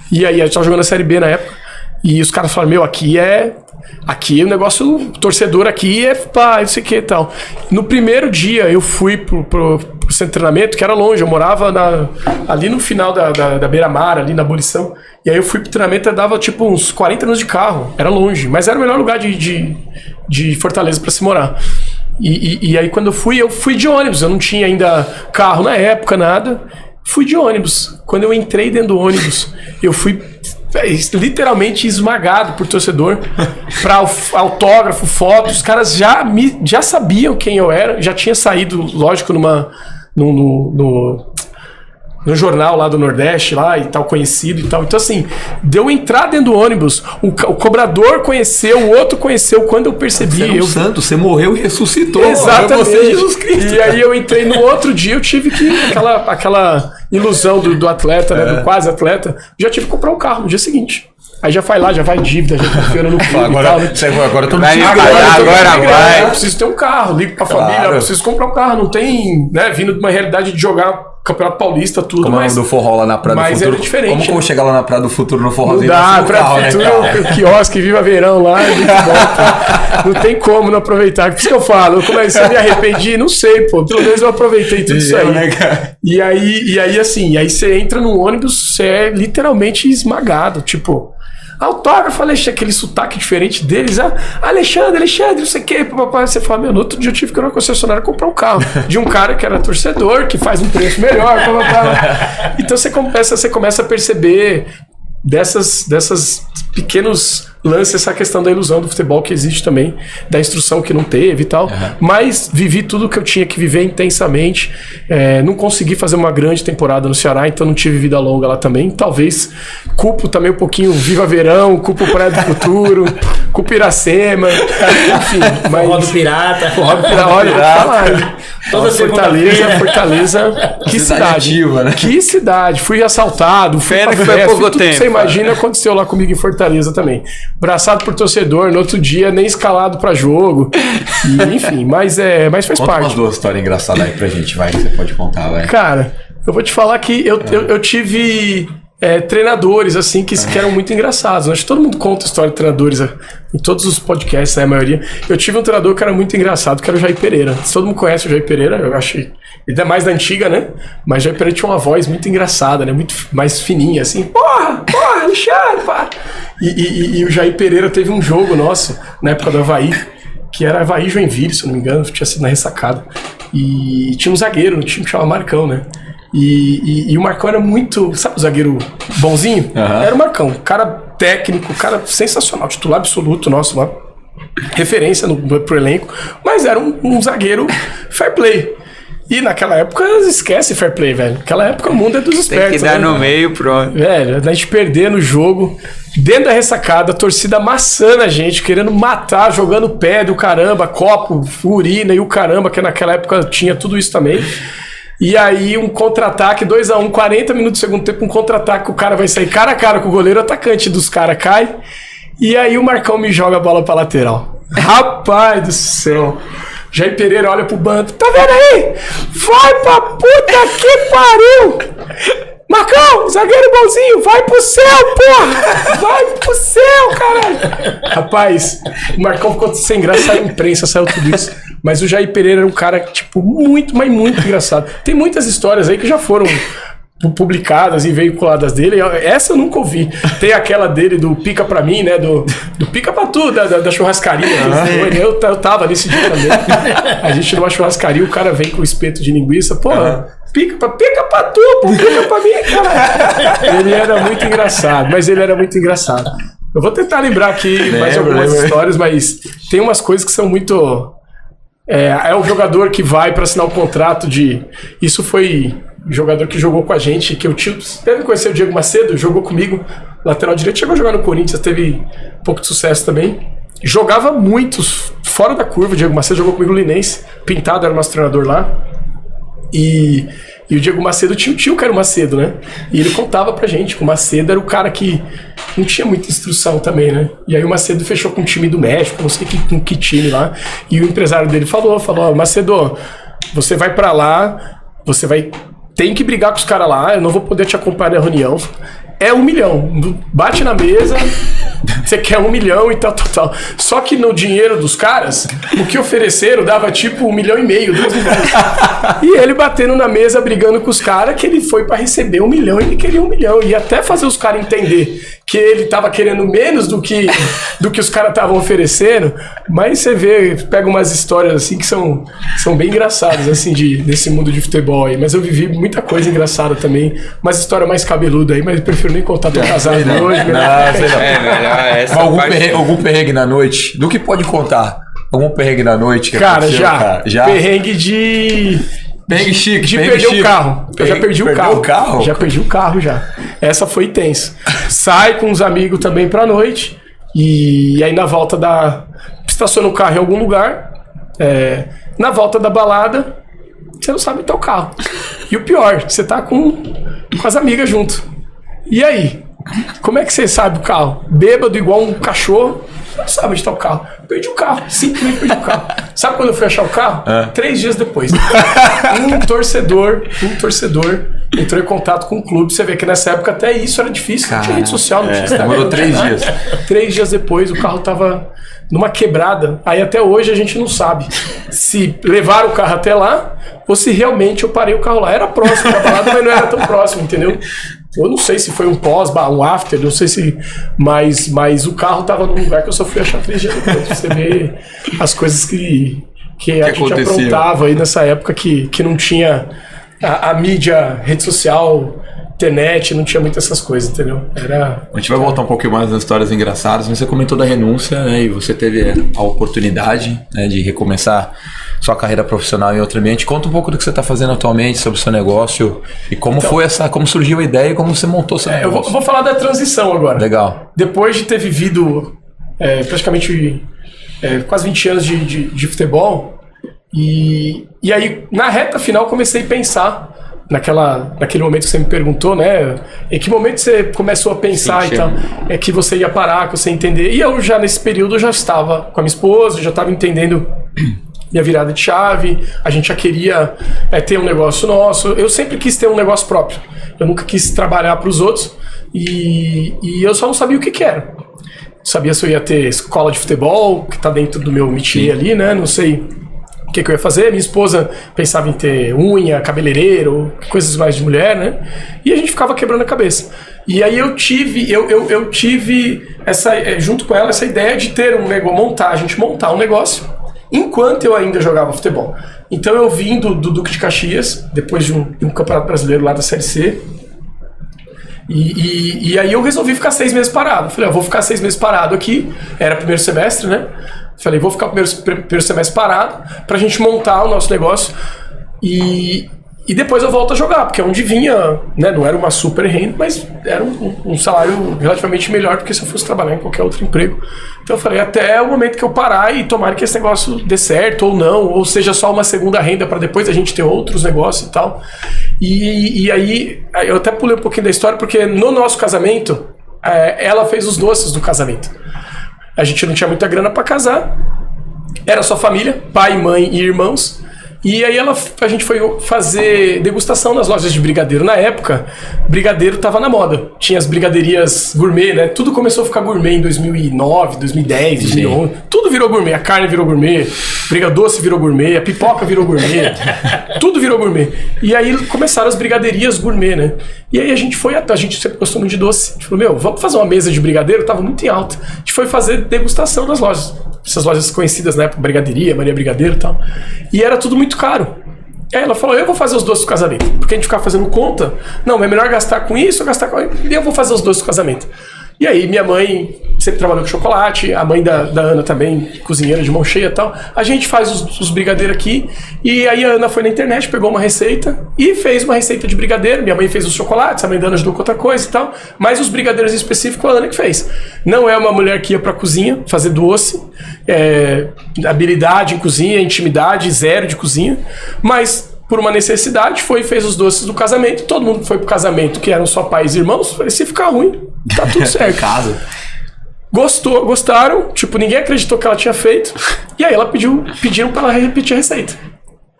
E aí a gente tava jogando a Série B na época, e os caras falaram, aqui o negócio, o torcedor aqui é pá, não sei o que e tal. No primeiro dia eu fui pro centro de treinamento, que era longe, eu morava ali no final da Beira-Mar, ali na Abolição, e aí eu fui pro treinamento, dava tipo uns 40 minutos de carro, era longe, mas era o melhor lugar de Fortaleza pra se morar. E aí quando eu fui de ônibus, eu não tinha ainda carro na época, nada, fui de ônibus. Quando eu entrei dentro do ônibus, eu fui literalmente esmagado por torcedor pra autógrafo, foto. Os caras já sabiam quem eu era, já tinha saído, lógico, no jornal lá do Nordeste lá e tal, conhecido e tal. Então assim, deu entrar dentro do ônibus, o cobrador conheceu, o outro conheceu. Quando eu percebi, você é um santo, você morreu e ressuscitou. Exatamente. Você é Jesus Cristo. E aí eu entrei no outro dia, eu tive que aquela ilusão do atleta, né, do quase atleta, já tive que comprar um carro no dia seguinte. Aí já vai dívida, já tá feira no clube agora, e tal. Agora todo Agora vai. Eu preciso ter um carro, ligo pra família, eu preciso comprar um carro. Não tem, né, vindo de uma realidade de jogar Campeonato Paulista, tudo. Como mas do forró lá na Praia do Futuro. Mas é diferente. Como chegar lá na Praia do Futuro no forrozinho? Não dá, Praia do Futuro, quiosque, Viva Verão lá, não tem como não aproveitar. Por isso que eu falo, eu comecei a me arrependi, não sei, pô. Pelo menos eu aproveitei tudo isso aí. Né, cara? E aí assim, aí você entra no ônibus, você é literalmente esmagado, tipo... Autógrafo, aquele sotaque diferente deles. Alexandre, não sei o que, papai. Você fala, no outro dia eu tive que ir na concessionária comprar um carro de um cara que era torcedor, que faz um preço melhor. Então você começa a perceber dessas pequenos lances, essa questão da ilusão do futebol que existe também, da instrução que não teve e tal. Mas vivi tudo que eu tinha que viver intensamente. Não consegui fazer uma grande temporada no Ceará, então não tive vida longa lá também. Talvez culpo também um pouquinho Viva Verão, culpo Praia do Futuro, com o Piracema, enfim. Mas... Forró do Pirata. Forró do Pirata, olha, falar. Toda Fortaleza, que cidade. Ativa, né? Que cidade. Fui assaltado, Pena que foi pouco tudo tempo. que você imagina aconteceu lá comigo em Fortaleza também. Braçado por torcedor, no outro dia nem escalado pra jogo. E, enfim, mas faz Conta parte. umas 2 histórias engraçadas aí pra gente, vai, que você pode contar, vai. Cara, eu vou te falar que eu tive treinadores, assim, que eram muito engraçados. Acho que todo mundo conta história de treinadores em todos os podcasts, né, a maioria. Eu tive um treinador que era muito engraçado, que era o Jair Pereira. Todo mundo conhece o Jair Pereira, eu achei. Ele é mais da antiga, né? Mas o Jair Pereira tinha uma voz muito engraçada, né? Muito mais fininha, assim. Porra, Alexandre, pá! E o Jair Pereira teve um jogo nosso, na época do Avaí, que era Avaí Joinville, se eu não me engano, tinha sido na ressacada. E tinha um zagueiro no time que chamava Marcão, né? E o Marcão era muito... Sabe o zagueiro bonzinho? Uhum. Era o Marcão. Cara técnico, cara sensacional. Titular absoluto nosso lá. Referência pro elenco. Mas era um zagueiro fair play. E naquela época, esquece fair play, velho. Naquela época o mundo é dos espertos. Tem que dar né? no meio, pronto. Velho, a gente perder no jogo, dentro da ressacada, a torcida amassando a gente, querendo matar, jogando pé do caramba, copo, urina e o caramba, que naquela época tinha tudo isso também. E aí um contra-ataque, 2-1, 40 minutos do segundo tempo, um contra-ataque, o cara vai sair cara a cara com o goleiro, o atacante dos caras cai. E aí o Marcão me joga a bola pra lateral. Rapaz do céu. Jair Pereira olha pro banco. Tá vendo aí? Vai pra puta que pariu! Marcão, zagueiro bonzinho, vai pro céu, porra! Vai pro céu, caralho! Rapaz, o Marcão ficou sem graça, saiu imprensa, saiu tudo isso. Mas o Jair Pereira era um cara, tipo, muito, mas muito engraçado. Tem muitas histórias aí que já foram publicadas e veiculadas dele. Essa eu nunca ouvi. Tem aquela dele do pica pra mim, né? Do pica pra tu, da churrascaria. Eu tava nesse dia também. A gente numa churrascaria, o cara vem com espeto de linguiça. Porra, pica pra tu, pô, pica pra mim, cara. Ele era muito engraçado, mas ele era muito engraçado. Eu vou tentar lembrar aqui mais algumas histórias, mas tem umas coisas que são muito... É o jogador que vai pra assinar um contrato de... Isso foi... jogador que jogou com a gente, que eu deve conhecer o Diego Macedo, jogou comigo, lateral direito, chegou a jogar no Corinthians, teve um pouco de sucesso também. Jogava muito, fora da curva, o Diego Macedo jogou comigo no Linense, Pintado era nosso treinador lá. E o Diego Macedo tinha o tio que era o Macedo, né? E ele contava pra gente que o Macedo era o cara que não tinha muita instrução também, né? E aí o Macedo fechou com o time do México, não sei com que time lá, e o empresário dele falou, Macedo, você vai pra lá, você tem que brigar com os caras lá, eu não vou poder te acompanhar na reunião. É 1 milhão. Bate na mesa, você quer 1 milhão e tal. Só que no dinheiro dos caras, o que ofereceram dava tipo 1,5 milhão, 2 milhões. E ele batendo na mesa, brigando com os caras, que ele foi pra receber 1 milhão e ele queria 1 milhão. E até fazer os caras entender que ele tava querendo menos do que os caras estavam oferecendo. Mas você vê, pega umas histórias assim que são bem engraçadas, assim, desse mundo de futebol aí. Mas eu vivi muita coisa engraçada também. Umas histórias mais cabeludas aí, mas eu prefiro nem contar, tô casado hoje. Melhor algum perrengue na noite? Do que pode contar? Algum perrengue na noite? Que cara, já. Perrengue de... Perrengue chique, de perder o carro. Eu já perdi o carro. O carro? Já perdi o carro, já. Essa foi tensa. Sai com os amigos também pra noite. E aí na volta estaciona o carro em algum lugar. Na volta da balada, você não sabe onde tá o carro. E o pior, você tá com as amigas junto. E aí? Como é que você sabe o carro? Bêbado igual um cachorro. Não sabe onde tá o carro. Perdi o carro. Simplesmente perdi o carro. Sabe quando eu fui achar o carro? 3 dias depois. Um torcedor entrou em contato com o clube. Você vê que nessa época até isso era difícil. Não tinha rede social, não tinha Instagram. Demorou 3 dias. 3 dias depois o carro tava numa quebrada. Aí até hoje a gente não sabe se levaram o carro até lá ou se realmente eu parei o carro lá. Era próximo da balada, mas não era tão próximo, entendeu? Eu não sei se foi um pós, um after, não sei se... Mas o carro tava num lugar que eu só fui achar 3 dias depois. Você vê as coisas que a gente aprontava aí nessa época que não tinha a mídia, rede social, internet, não tinha muitas essas coisas, entendeu? A gente vai voltar um pouquinho mais nas histórias engraçadas, mas você comentou da renúncia, né, e você teve a oportunidade, né, de recomeçar sua carreira profissional em outro ambiente. Conta um pouco do que você está fazendo atualmente, sobre o seu negócio e como como surgiu a ideia e como você montou seu negócio. Eu vou falar da transição agora. Legal. Depois de ter vivido praticamente quase 20 anos de futebol. E aí, na reta final, comecei a pensar, naquele momento que você me perguntou, né? Em que momento você começou a pensar e tal? É que você ia parar, que você ia entender. E eu já, nesse período, já estava com a minha esposa, já estava entendendo minha virada de chave, a gente já queria ter um negócio nosso. Eu sempre quis ter um negócio próprio. Eu nunca quis trabalhar para os outros e eu só não sabia o que era. Sabia se eu ia ter escola de futebol, que está dentro do meu métier ali, né? Não sei o que eu ia fazer. Minha esposa pensava em ter unha, cabeleireiro, coisas mais de mulher, né? E a gente ficava quebrando a cabeça. E aí eu tive junto com ela, essa ideia de ter um negócio, a gente montar um negócio enquanto eu ainda jogava futebol. Então eu vim do Duque de Caxias, depois de um campeonato brasileiro lá da Série C. E aí eu resolvi ficar 6 meses parado. Falei, eu vou ficar 6 meses parado aqui. Era primeiro semestre, né? Falei, vou ficar o primeiro semestre parado pra gente montar o nosso negócio. E depois eu volto a jogar, porque é onde vinha, né? Não era uma super renda, mas era um salário relativamente melhor do que se eu fosse trabalhar em qualquer outro emprego. Então eu falei, até o momento que eu parar e tomara que esse negócio dê certo ou não, ou seja só uma segunda renda para depois a gente ter outros negócios e tal. E aí, eu até pulei um pouquinho da história, porque no nosso casamento, ela fez os doces do casamento. A gente não tinha muita grana para casar, era só família, pai, mãe e irmãos. E aí a gente foi fazer degustação nas lojas de brigadeiro. Na época, brigadeiro tava na moda. Tinha as brigaderias gourmet, né? Tudo começou a ficar gourmet em 2009, 2010, 2011. Tudo virou gourmet. A carne virou gourmet, doce virou gourmet, a pipoca virou gourmet. Tudo virou gourmet. E aí começaram as brigaderias gourmet, né? E aí a gente sempre gostou muito de doce. A gente falou, vamos fazer uma mesa de brigadeiro? Tava muito em alta. A gente foi fazer degustação nas lojas. Essas lojas conhecidas na época, Brigaderia, Maria Brigadeiro e tal. E era tudo muito caro. Aí ela falou, eu vou fazer os doces do casamento. Porque a gente ficava fazendo conta. Não, é melhor gastar com isso ou gastar com... E eu vou fazer os doces do casamento. E aí minha mãe sempre trabalhou com chocolate, a mãe da Ana também, cozinheira de mão cheia e tal. A gente faz os brigadeiros aqui. E aí a Ana foi na internet, pegou uma receita e fez uma receita de brigadeiro. Minha mãe fez os chocolates, a mãe da Ana ajudou com outra coisa e tal. Mas os brigadeiros específicos a Ana que fez. Não é uma mulher que ia pra cozinha fazer doce, habilidade em cozinha, intimidade zero de cozinha, mas por uma necessidade foi e fez os doces do casamento. Todo mundo foi pro casamento, que eram só pais e irmãos. Falei, se ficar ruim, tá tudo certo. Casa. Gostaram, tipo, ninguém acreditou que ela tinha feito. E aí pediram pra ela repetir a receita.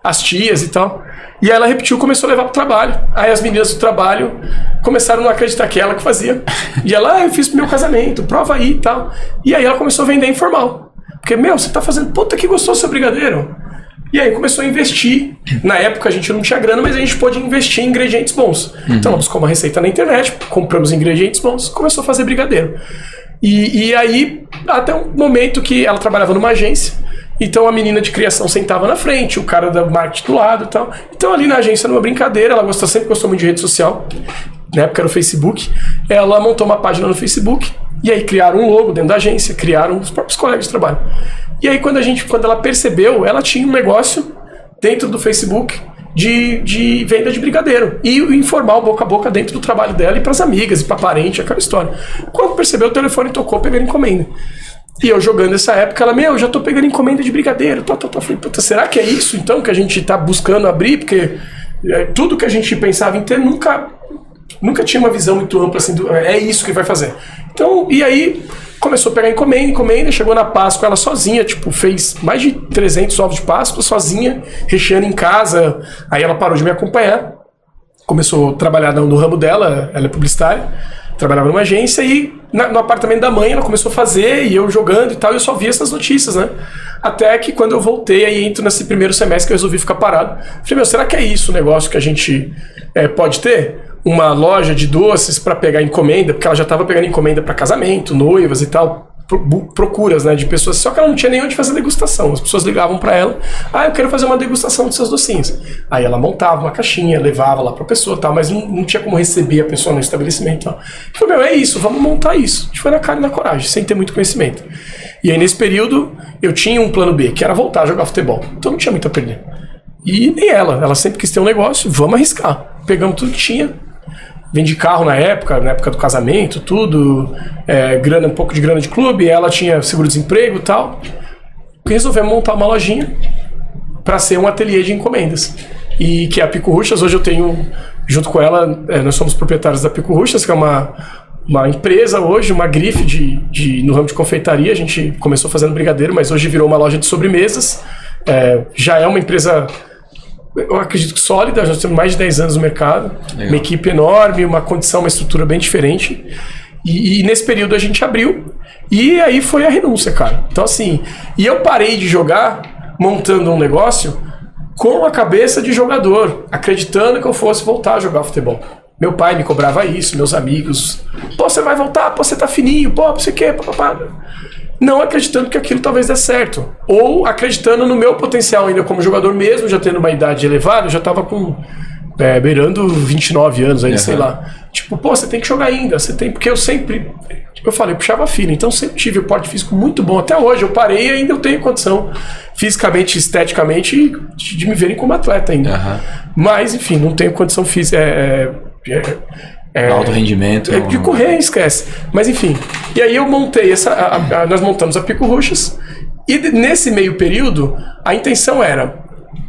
As tias e tal. E aí ela repetiu, começou a levar pro trabalho. Aí as meninas do trabalho começaram a não acreditar que ela que fazia. E ela, eu fiz pro meu casamento, prova aí e tal. E aí ela começou a vender informal. Porque, você tá fazendo, puta que gostoso seu brigadeiro. E aí começou a investir. Na época a gente não tinha grana, mas a gente pôde investir em ingredientes bons. Então ela buscou uma receita na internet, compramos ingredientes bons, começou a fazer brigadeiro. E aí, até um momento que ela trabalhava numa agência, então a menina de criação sentava na frente, o cara da marketing do lado e tal. Então ali na agência, numa brincadeira, ela sempre gostou muito de rede social, na época era o Facebook, ela montou uma página no Facebook, e aí criaram um logo dentro da agência, criaram os próprios colegas de trabalho. E aí quando ela percebeu, ela tinha um negócio dentro do Facebook de venda de brigadeiro. E o informal, boca a boca, dentro do trabalho dela e pras amigas e pra parente, aquela história. Quando percebeu, o telefone tocou, pegando encomenda. E eu jogando nessa época, ela, eu já tô pegando encomenda de brigadeiro. Falei, puta, será que é isso então que a gente tá buscando abrir? Porque tudo que a gente pensava em ter nunca tinha uma visão muito ampla assim, é isso que vai fazer. Então, e aí começou a pegar encomenda, chegou na Páscoa ela sozinha, fez mais de 300 ovos de Páscoa sozinha, recheando em casa. Aí ela parou de me acompanhar, começou a trabalhar no ramo dela, ela é publicitária, trabalhava numa agência e no apartamento da mãe ela começou a fazer e eu jogando e tal, e eu só via essas notícias, né? Até que quando eu voltei, aí entro nesse primeiro semestre que eu resolvi ficar parado. Falei, será que é isso o negócio que a gente pode ter? Uma loja de doces para pegar encomenda, porque ela já estava pegando encomenda para casamento, noivas e tal, procuras, né, de pessoas, só que ela não tinha nem onde fazer degustação. As pessoas ligavam para ela, eu quero fazer uma degustação dos seus docinhos. Aí ela montava uma caixinha, levava lá para a pessoa, tal, mas não tinha como receber a pessoa no estabelecimento. Tal. Eu falei, é isso, vamos montar isso. A gente foi na cara e na coragem, sem ter muito conhecimento. E aí nesse período eu tinha um plano B, que era voltar a jogar futebol. Então não tinha muito a perder. E nem ela sempre quis ter um negócio, vamos arriscar. Pegamos tudo que tinha. vendi carro na época do casamento, tudo, grana, um pouco de grana de clube, ela tinha seguro-desemprego e tal. E resolvemos montar uma lojinha para ser um ateliê de encomendas. E que é a Pico Ruchas. Hoje eu tenho, junto com ela, nós somos proprietários da Pico Ruchas, que é uma empresa hoje, uma grife no ramo de confeitaria. A gente começou fazendo brigadeiro, mas hoje virou uma loja de sobremesas. Já é uma empresa, eu acredito que sólida, já temos mais de 10 anos no mercado. Legal. Uma equipe enorme, uma condição, uma estrutura bem diferente. E nesse período a gente abriu, e aí foi a renúncia, cara. Então assim, e eu parei de jogar montando um negócio com a cabeça de jogador, acreditando que eu fosse voltar a jogar futebol. Meu pai me cobrava isso, meus amigos. Pô, você vai voltar, pô, você tá fininho, pô, você quer, papapá. Não acreditando que aquilo talvez dê certo. Ou acreditando no meu potencial ainda como jogador, mesmo já tendo uma idade elevada, eu já tava com... beirando 29 anos aí, sei lá. Tipo, pô, você tem que jogar ainda, você tem... Porque eu sempre... Eu falei, puxava fino, então sempre tive o porte físico muito bom. Até hoje, eu parei e ainda eu tenho condição fisicamente, esteticamente, de me verem como atleta ainda. Mas, enfim, não tenho condição física... alto rendimento. De correr, esquece. Mas, enfim. E aí eu montei nós montamos a Pico Ruchas, e nesse meio período, a intenção era...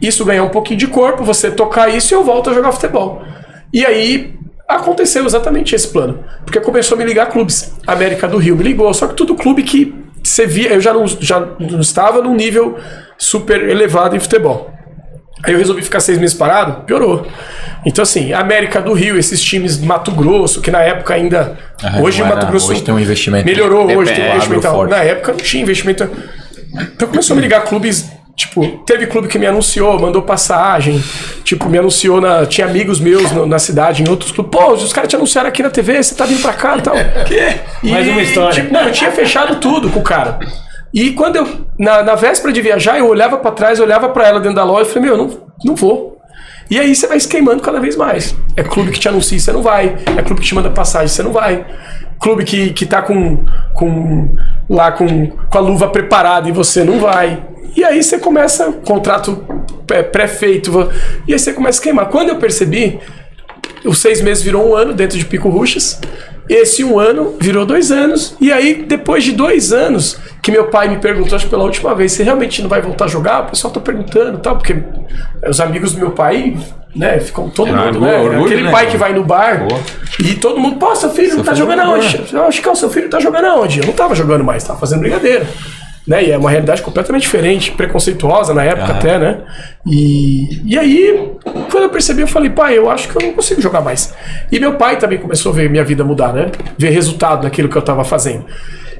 Isso ganhar um pouquinho de corpo, você tocar isso e eu volto a jogar futebol. E aí aconteceu exatamente esse plano. Porque começou a me ligar clubes. A América do Rio me ligou, só que tudo clube que você via, eu já não estava num nível super elevado em futebol. Aí eu resolvi ficar 6 meses parado, piorou. Então assim, a América do Rio, esses times do Mato Grosso, que na época ainda... hoje o Mato Grosso hoje tem um investimento. Melhorou, hoje tem um investimento. Na época não tinha investimento. Então começou a me ligar clubes... Tipo, teve clube que me anunciou, mandou passagem, tipo, me anunciou, tinha amigos meus na cidade, em outros clubes, pô, os caras te anunciaram aqui na TV, você tá vindo pra cá e tal. Mais uma história. Tipo, não, eu tinha fechado tudo com o cara. E quando eu, na véspera de viajar, eu olhava pra trás, eu olhava pra ela dentro da loja e falei, não vou. E aí você vai se queimando cada vez mais. É clube que te anuncia, você não vai. É clube que te manda passagem, você não vai. Clube que tá com a luva preparada e você não vai. E aí você começa, contrato pré-feito, e aí você começa a queimar. Quando eu percebi, os 6 meses virou 1 ano dentro de Pico Ruchas, esse 1 ano virou 2 anos, e aí depois de 2 anos, que meu pai me perguntou, acho que pela última vez, você realmente não vai voltar a jogar? O pessoal tá perguntando, tal, porque os amigos do meu pai, né, ficam todo mundo, né, orgulho, aquele pai que vai no bar, e todo mundo, pô, seu filho não tá jogando aonde? Chico, seu filho tá jogando aonde? Eu não tava jogando mais, tava fazendo brigadeiro. Né? E é uma realidade completamente diferente, preconceituosa na época até, né? E aí, quando eu percebi, eu falei, pai, eu acho que eu não consigo jogar mais. E meu pai também começou a ver minha vida mudar, né? Ver resultado naquilo que eu tava fazendo.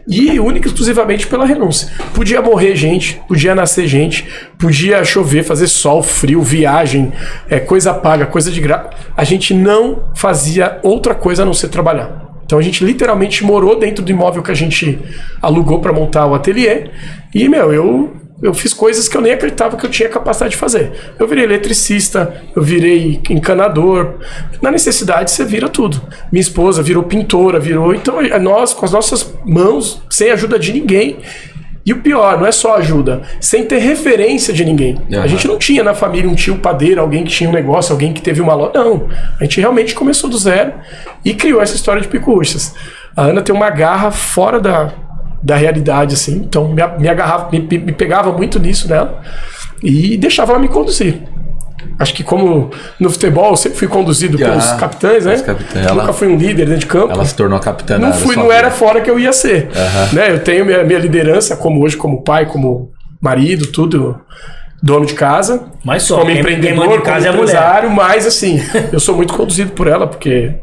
E única e exclusivamente pela renúncia. Podia morrer gente, podia nascer gente, podia chover, fazer sol, frio, viagem, coisa paga, coisa de graça. A gente não fazia outra coisa a não ser trabalhar. Então a gente literalmente morou dentro do imóvel que a gente alugou para montar o ateliê. E, eu fiz coisas que eu nem acreditava que eu tinha capacidade de fazer. Eu virei eletricista, eu virei encanador. Na necessidade você vira tudo. Minha esposa virou pintora, Então nós, com as nossas mãos, sem ajuda de ninguém. E o pior, não é só ajuda, sem ter referência de ninguém. A gente não tinha na família um tio padeiro, alguém que tinha um negócio, alguém que teve uma loja. Não, a gente realmente começou do zero e criou essa história de Pico Ruchas. A Ana tem uma garra fora da realidade, assim. Então me pegava muito nisso dela e deixava ela me conduzir. Acho que como no futebol eu sempre fui conduzido pelos capitães, né? Nunca fui um líder dentro de campo. Ela se tornou capitã. Não era fora que eu ia ser. Né? Eu tenho minha liderança como hoje, como pai, como marido, tudo, dono de casa. Mas só, como empreendedor, como empresário, mas assim, eu sou muito conduzido por ela, porque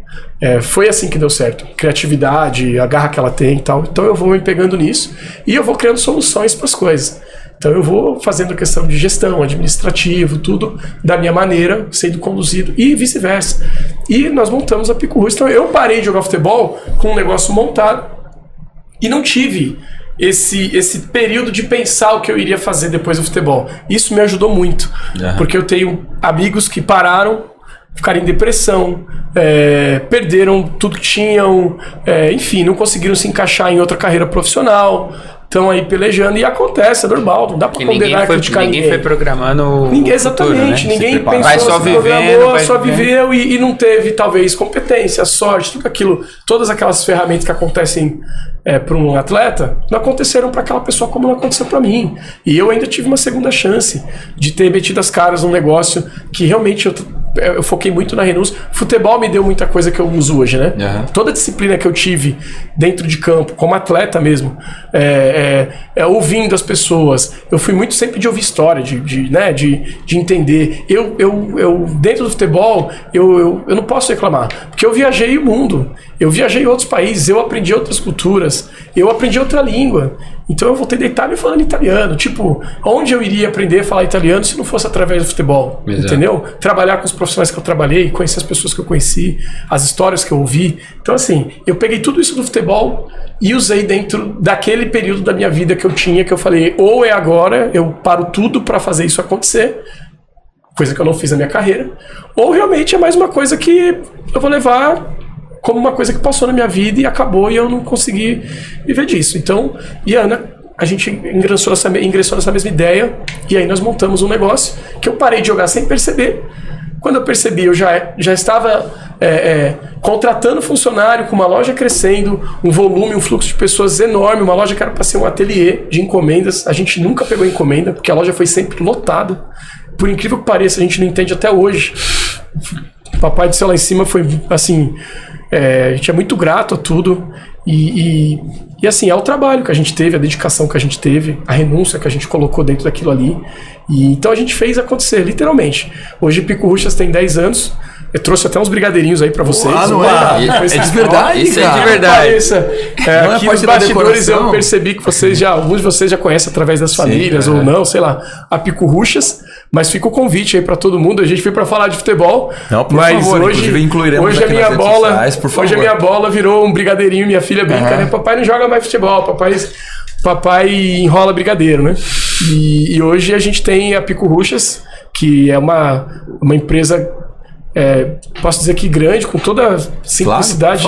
foi assim que deu certo. Criatividade, a garra que ela tem e tal. Então eu vou me pegando nisso e eu vou criando soluções para as coisas. Então eu vou fazendo questão de gestão, administrativo, tudo da minha maneira, sendo conduzido e vice-versa. E nós montamos a Pico Ruchas. Então eu parei de jogar futebol com um negócio montado e não tive esse período de pensar o que eu iria fazer depois do futebol. Isso me ajudou muito, porque eu tenho amigos que pararam, ficaram em depressão, perderam tudo que tinham, enfim, não conseguiram se encaixar em outra carreira profissional, estão aí pelejando e acontece, é normal, não dá pra condenar e criticar ninguém. Ninguém foi programando ninguém, exatamente, futuro, né? Ninguém pensou, vai só vivendo, só viveu e não teve, talvez, competência, sorte, tudo aquilo, todas aquelas ferramentas que acontecem para um atleta, não aconteceram para aquela pessoa como não aconteceu para mim. E eu ainda tive uma segunda chance de ter metido as caras num negócio que realmente eu foquei muito na renúncia. Futebol me deu muita coisa que eu uso hoje, né? Uhum. Toda a disciplina que eu tive dentro de campo, como atleta mesmo, ouvindo as pessoas. Eu fui muito sempre de ouvir história, de entender. Eu dentro do futebol, eu não posso reclamar, porque eu viajei o mundo, eu viajei em outros países, eu aprendi outras culturas, eu aprendi outra língua. Então eu voltei da Itália falando italiano. Tipo, onde eu iria aprender a falar italiano se não fosse através do futebol? Exato. Entendeu? Trabalhar com os profissionais que eu trabalhei, conhecer as pessoas que eu conheci, as histórias que eu ouvi. Então assim, eu peguei tudo isso do futebol e usei dentro daquele período da minha vida que eu tinha, que eu falei, ou é agora, eu paro tudo para fazer isso acontecer, coisa que eu não fiz na minha carreira, ou realmente é mais uma coisa que eu vou levar como uma coisa que passou na minha vida e acabou e eu não consegui viver disso. Então, e a Ana, a gente ingressou nessa mesma ideia e aí nós montamos um negócio que eu parei de jogar sem perceber. Quando eu percebi, eu já estava contratando funcionário, com uma loja crescendo, um volume, um fluxo de pessoas enorme, uma loja que era para ser um ateliê de encomendas. A gente nunca pegou encomenda, porque a loja foi sempre lotada. Por incrível que pareça, a gente não entende até hoje. O Papai do Céu lá em cima foi assim... a gente é muito grato a tudo e assim, é o trabalho que a gente teve, a dedicação que a gente teve, a renúncia que a gente colocou dentro daquilo ali, e então a gente fez acontecer, literalmente. Hoje Pico Rushas tem 10 anos, eu trouxe até uns brigadeirinhos aí pra vocês. Não é? É de verdade, isso é de verdade. Aqui nos bastidores eu percebi que alguns de vocês já conhecem através das famílias, ou não, sei lá, a Pico Rushas. Mas fica o convite aí pra todo mundo. A gente veio pra falar de futebol. Não, por mas favor, hoje a minha bola, sociais, hoje a minha bola virou um brigadeirinho. Minha filha brinca, né? Papai não joga mais futebol, papai enrola brigadeiro, né? E hoje a gente tem a Pico Rushas, que é uma empresa, posso dizer que grande, com toda a simplicidade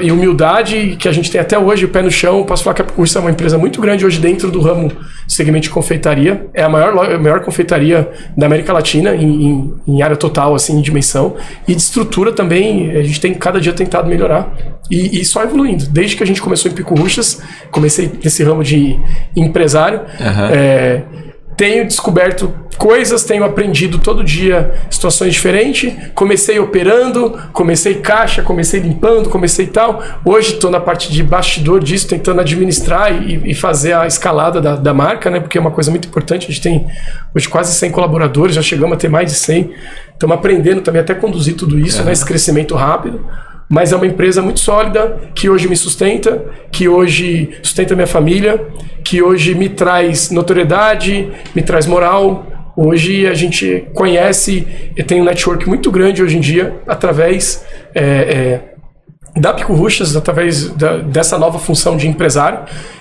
e humildade que a gente tem até hoje, o pé no chão. Posso falar que a Pico Rushas é uma empresa muito grande hoje dentro do ramo de segmento de confeitaria. É a maior confeitaria da América Latina em área total, assim, em dimensão. E de estrutura também, a gente tem cada dia tentado melhorar. E só evoluindo. Desde que a gente começou em Pico Rushas, comecei nesse ramo de empresário, tenho descoberto coisas, tenho aprendido todo dia situações diferentes. Comecei operando, comecei caixa, comecei limpando, comecei tal. Hoje estou na parte de bastidor disso, tentando administrar e fazer a escalada da marca, né? Porque é uma coisa muito importante. A gente tem hoje quase 100 colaboradores, já chegamos a ter mais de 100. Estamos aprendendo também até conduzir tudo isso, né? Esse crescimento rápido. Mas é uma empresa muito sólida, que hoje me sustenta, que hoje sustenta minha família, que hoje me traz notoriedade, me traz moral. Hoje a gente conhece e tem um network muito grande hoje em dia, através da Pico Rushas, através dessa nova função de empresário,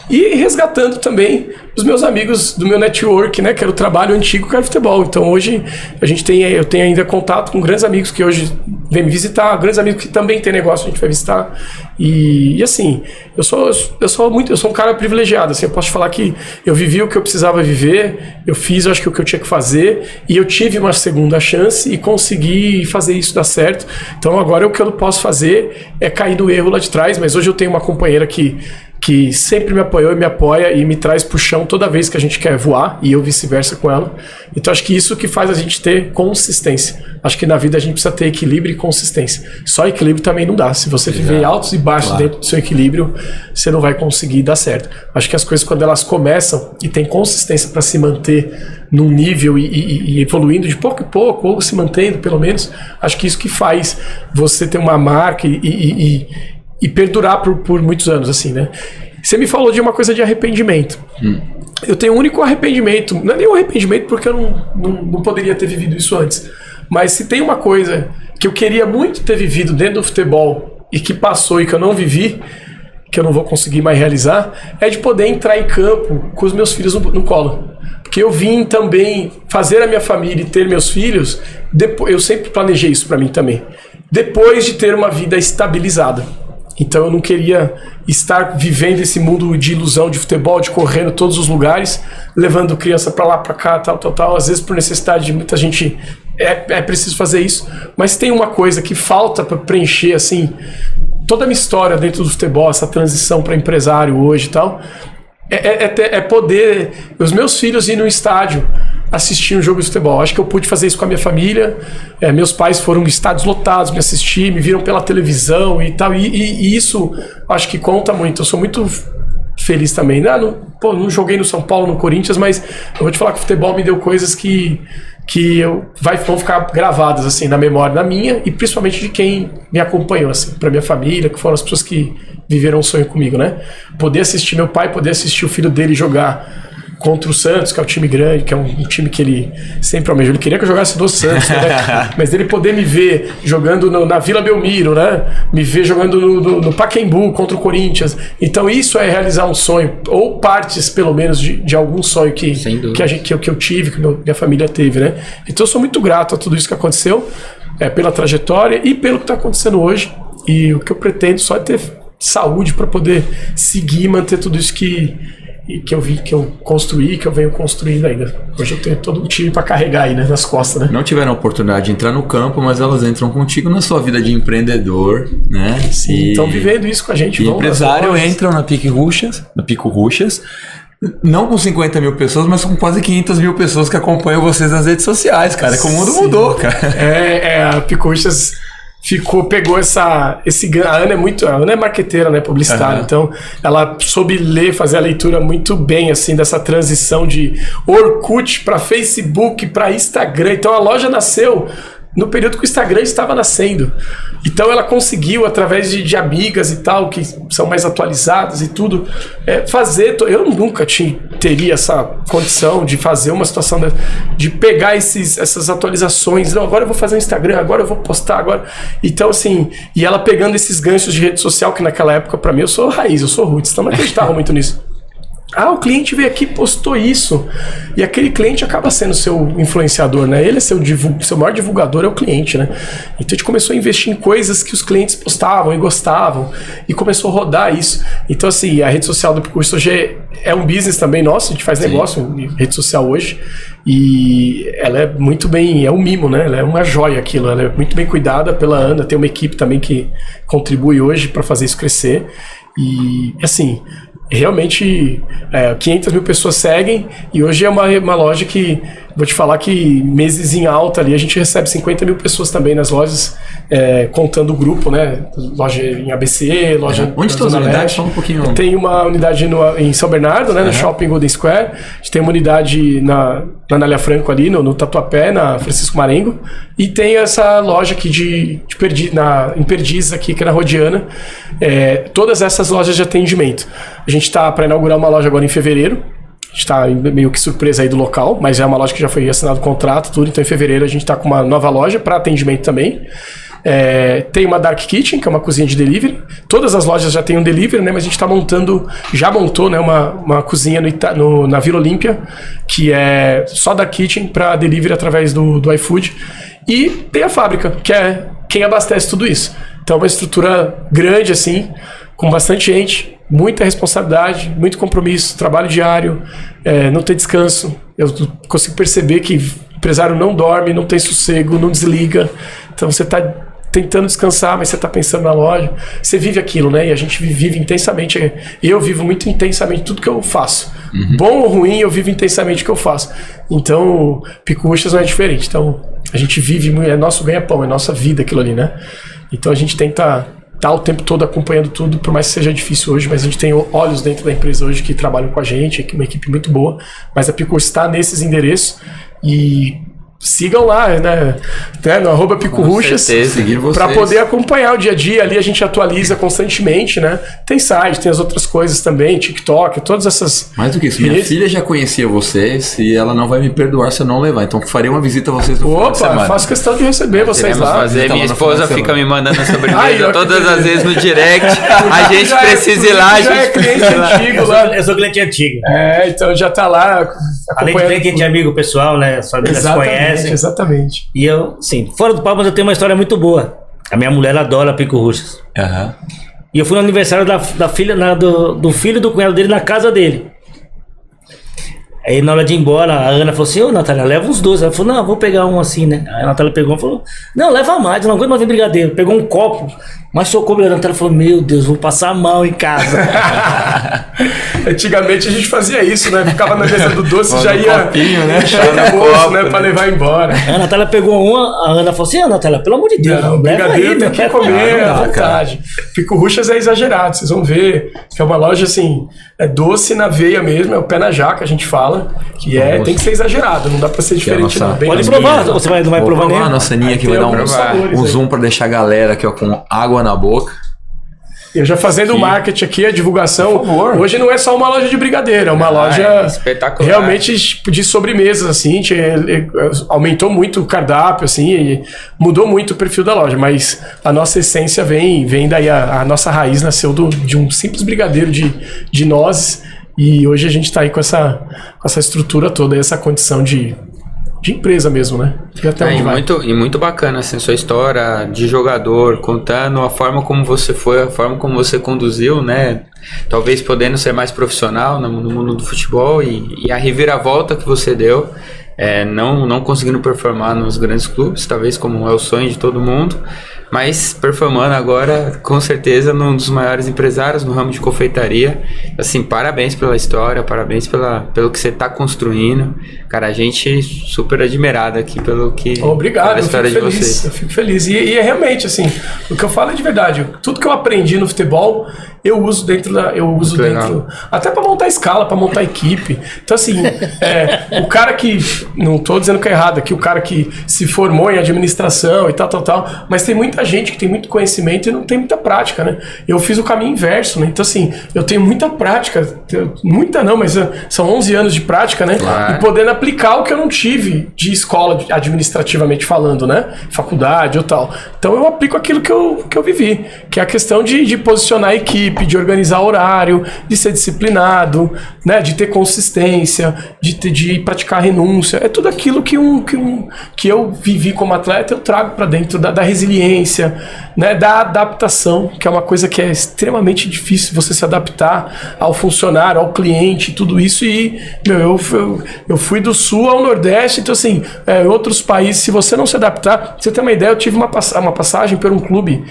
e resgatando também os meus amigos do meu network, né, que era o trabalho antigo, que era o futebol. Então hoje eu tenho ainda contato com grandes amigos que hoje vêm me visitar, grandes amigos que também têm negócio, a gente vai visitar. E assim, eu sou um cara privilegiado, assim, eu posso te falar que eu vivi o que eu precisava viver, eu fiz, eu acho que o que eu tinha que fazer, e eu tive uma segunda chance e consegui fazer isso dar certo. Então agora o que eu não posso fazer é cair no erro lá de trás, mas hoje eu tenho uma companheira que sempre me apoiou e me apoia e me traz pro chão toda vez que a gente quer voar, e eu vice-versa com ela. Então acho que isso que faz a gente ter consistência. Acho que na vida a gente precisa ter equilíbrio e consistência. Só equilíbrio também não dá. Se você viver altos e baixos dentro do seu equilíbrio, você não vai conseguir dar certo. Acho que as coisas, quando elas começam e tem consistência para se manter num nível e evoluindo de pouco em pouco, ou se mantendo pelo menos, acho que isso que faz você ter uma marca e perdurar por muitos anos, assim, né? Você me falou de uma coisa de arrependimento. Eu tenho um único arrependimento, não é nenhum arrependimento porque eu não poderia ter vivido isso antes, mas se tem uma coisa que eu queria muito ter vivido dentro do futebol e que passou e que eu não vivi, que eu não vou conseguir mais realizar, é de poder entrar em campo com os meus filhos no colo. Porque eu vim também fazer a minha família e ter meus filhos, eu sempre planejei isso para mim também, depois de ter uma vida estabilizada. Então eu não queria estar vivendo esse mundo de ilusão de futebol, de correr em todos os lugares, levando criança para lá, para cá, tal. Às vezes por necessidade de muita gente é preciso fazer isso. Mas tem uma coisa que falta para preencher, assim, toda a minha história dentro do futebol, essa transição para empresário hoje e tal, é poder os meus filhos ir no estádio assistir um jogo de futebol. Acho que eu pude fazer isso com a minha família. Meus pais foram em estádios lotados, me assistir, me viram pela televisão e tal. E isso acho que conta muito. Eu sou muito feliz também. Não joguei no São Paulo, no Corinthians, mas eu vou te falar que o futebol me deu coisas que vão ficar gravadas assim na memória da minha e principalmente de quem me acompanhou, assim, para minha família, que foram as pessoas que viveram um sonho comigo, né? Poder assistir meu pai, poder assistir o filho dele jogar contra o Santos, que é um time grande, que é um time que ele sempre almejou. Ele queria que eu jogasse do Santos, né? Mas ele poder me ver jogando na Vila Belmiro, né? Me ver jogando no Pacaembu contra o Corinthians. Então isso é realizar um sonho, ou partes, pelo menos, de algum sonho que eu tive, que minha família teve, né? Então eu sou muito grato a tudo isso que aconteceu, pela trajetória e pelo que está acontecendo hoje. E o que eu pretendo só é ter saúde para poder seguir e manter tudo isso que eu construí, que eu venho construindo ainda. Hoje eu tenho todo um time para carregar aí, né, nas costas, né? Não tiveram a oportunidade de entrar no campo, mas elas entram contigo na sua vida de empreendedor, né? Sim, estão vivendo isso com a gente. E empresário entram na Pico Ruchas, não com 50 mil pessoas, mas com quase 500 mil pessoas que acompanham vocês nas redes sociais, cara. Que o mundo mudou, cara. A Pico Ruchas pegou a Ana é marqueteira, né, publicitária, então ela soube fazer a leitura muito bem, assim, dessa transição de Orkut para Facebook, para Instagram. Então a loja nasceu no período que o Instagram estava nascendo. Então ela conseguiu, através de amigas e tal, que são mais atualizadas e tudo, fazer... Eu nunca teria essa condição de fazer uma situação de pegar essas atualizações. Não, agora eu vou fazer um Instagram, agora eu vou postar, agora... Então, assim, e ela pegando esses ganchos de rede social, que naquela época, pra mim, eu sou raiz, eu sou roots, então não acreditava muito nisso. O cliente veio aqui e postou isso. E aquele cliente acaba sendo seu influenciador, né? Ele é seu maior divulgador, é o cliente, né? Então a gente começou a investir em coisas que os clientes postavam e gostavam. E começou a rodar isso. Então, assim, a rede social do Pico Ruchas hoje é um business também nosso. A gente faz negócio em rede social hoje. E ela é muito bem... É um mimo, né? Ela é uma joia aquilo. Ela é muito bem cuidada pela Ana. Tem uma equipe também que contribui hoje para fazer isso crescer. E, assim... Realmente 500 mil pessoas seguem e hoje é uma loja que, vou te falar que meses em alta ali, a gente recebe 50 mil pessoas também nas lojas, contando o grupo, né? Loja em ABC, loja... Onde estão as unidades? Fala um pouquinho. Tem uma unidade em São Bernardo, né? No Shopping Golden Square. A gente tem uma unidade na Anália Franco ali, no Tatuapé, na Francisco Marengo. E tem essa loja aqui em Perdizes aqui, que é na Rodiana. Todas essas lojas de atendimento. A gente está para inaugurar uma loja agora em fevereiro. A gente está meio que surpresa aí do local, mas é uma loja que já foi assinado o contrato, tudo. Então em fevereiro a gente está com uma nova loja para atendimento também. Tem uma Dark Kitchen, que é uma cozinha de delivery. Todas as lojas já têm um delivery, né? Mas a gente está já montou, né, uma cozinha na Vila Olímpia, que é só Dark Kitchen para delivery através do iFood. E tem a fábrica, que é quem abastece tudo isso. Então é uma estrutura grande, assim, com bastante gente, muita responsabilidade, muito compromisso, trabalho diário, não tem descanso. Eu consigo perceber que o empresário não dorme, não tem sossego, não desliga. Então você está tentando descansar, mas você está pensando na loja. Você vive aquilo, né? E a gente vive intensamente. Eu vivo muito intensamente tudo que eu faço. Bom ou ruim, eu vivo intensamente o que eu faço. Então, Pico Ruchas não é diferente. Então, a gente vive, é nosso ganha-pão, é nossa vida aquilo ali, né? Então, a gente tenta estar o tempo todo acompanhando tudo, por mais que seja difícil hoje, mas a gente tem olhos dentro da empresa hoje que trabalham com a gente, uma equipe muito boa, mas a Pico Ruchas está nesses endereços e sigam lá, né? No @Pico Ruchas, para poder acompanhar o dia a dia. Ali a gente atualiza constantemente, né? Tem site, tem as outras coisas também, TikTok, todas essas... Mais do que isso, minha filha já conhecia vocês e ela não vai me perdoar se eu não levar, então farei uma visita a vocês no final de semana. Faço questão de receber vocês lá. Minha esposa fica me mandando sobremesa todas as vezes no direct. A gente precisa ir lá. Já é cliente antigo lá. Eu sou cliente antigo. Então já tá lá. Além de cliente amigo pessoal, né? Só eles conhecem. Exatamente. E eu, sim, fora do palco, mas eu tenho uma história muito boa. A minha mulher adora Pico Ruchas. E eu fui no aniversário da filha, do filho do cunhado dele na casa dele. Aí na hora de ir embora, a Ana falou assim, ô Natália, leva uns dois. Ela falou, não, vou pegar um assim, né? Aí a Natália pegou e falou, não, leva mais, eu não aguento mais ver brigadeiro. Pegou um copo, mas socou a Natália falou, meu Deus, vou passar mal em casa. Antigamente a gente fazia isso, né? Ficava na mesa do doce, já ia copinho, né? no bolso, né? Pra levar embora. Aí a Natália pegou uma, a Ana falou assim, Natália, pelo amor de Deus, não, leva aí, brigadeiro tem meu, que comer à vontade. Pico Ruchas é exagerado, vocês vão ver que é uma loja assim, é doce na veia mesmo, é o pé na jaca, a gente fala, que tem que ser exagerado, não dá pra ser diferente não. Pode provar, você não vai provar nem? A nossa Aninha aqui vai dar um zoom pra deixar a galera aqui ó, com água na boca. Eu já fazendo o marketing aqui, a divulgação, hoje não é só uma loja de brigadeiro, é uma loja espetacular. Realmente de sobremesas, assim, aumentou muito o cardápio, assim, e mudou muito o perfil da loja, mas a nossa essência vem daí, a nossa raiz nasceu de um simples brigadeiro de nozes, e hoje a gente tá aí com essa estrutura toda, essa condição de empresa mesmo, né? E muito bacana assim, sua história de jogador, contando a forma como você foi, a forma como você conduziu, né? Talvez podendo ser mais profissional no mundo do futebol e a reviravolta que você deu, não conseguindo performar nos grandes clubes, talvez como é o sonho de todo mundo, mas performando agora, com certeza, num dos maiores empresários no ramo de confeitaria. Assim, parabéns pela história, parabéns pelo que você está construindo. Cara, a gente super admirado aqui pelo que... Obrigado, eu fico feliz. E é realmente, assim, o que eu falo é de verdade. Tudo que eu aprendi no futebol, eu uso dentro até para montar escala, para montar equipe. Então, assim, o cara que... Não tô dizendo que é errado aqui, o cara que se formou em administração e tal, mas tem muita gente que tem muito conhecimento e não tem muita prática, né? Eu fiz o caminho inverso, né? Então, assim, eu tenho muita prática, muita não, mas são 11 anos de prática, né? Claro. E podendo aplicar o que eu não tive de escola, administrativamente falando, né? Faculdade ou tal. Então, eu aplico aquilo que eu vivi, que é a questão de posicionar a equipe, de organizar horário, de ser disciplinado, né? De ter consistência, de praticar renúncia. É tudo aquilo que eu vivi como atleta, eu trago para dentro da resiliência, né, da adaptação, que é uma coisa que é extremamente difícil você se adaptar ao funcionário, ao cliente, tudo isso. E eu fui do sul ao nordeste, então assim, em outros países, se você não se adaptar, pra você ter uma ideia, eu tive uma passagem por um clube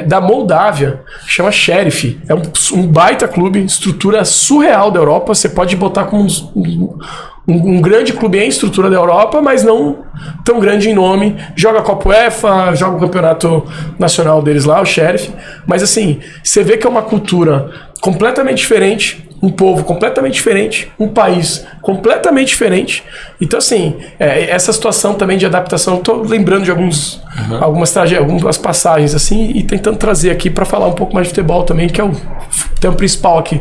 da Moldávia, que chama Sheriff, é um baita clube, estrutura surreal da Europa, você pode botar como um grande clube em estrutura da Europa, mas não tão grande em nome. Joga a Copa UEFA, joga o campeonato nacional deles lá, o Sheriff. Mas assim, você vê que é uma cultura completamente diferente, um povo completamente diferente, um país completamente diferente. Então assim, essa situação também de adaptação, eu tô lembrando de algumas passagens assim e tentando trazer aqui para falar um pouco mais de futebol também, que é o tema principal aqui.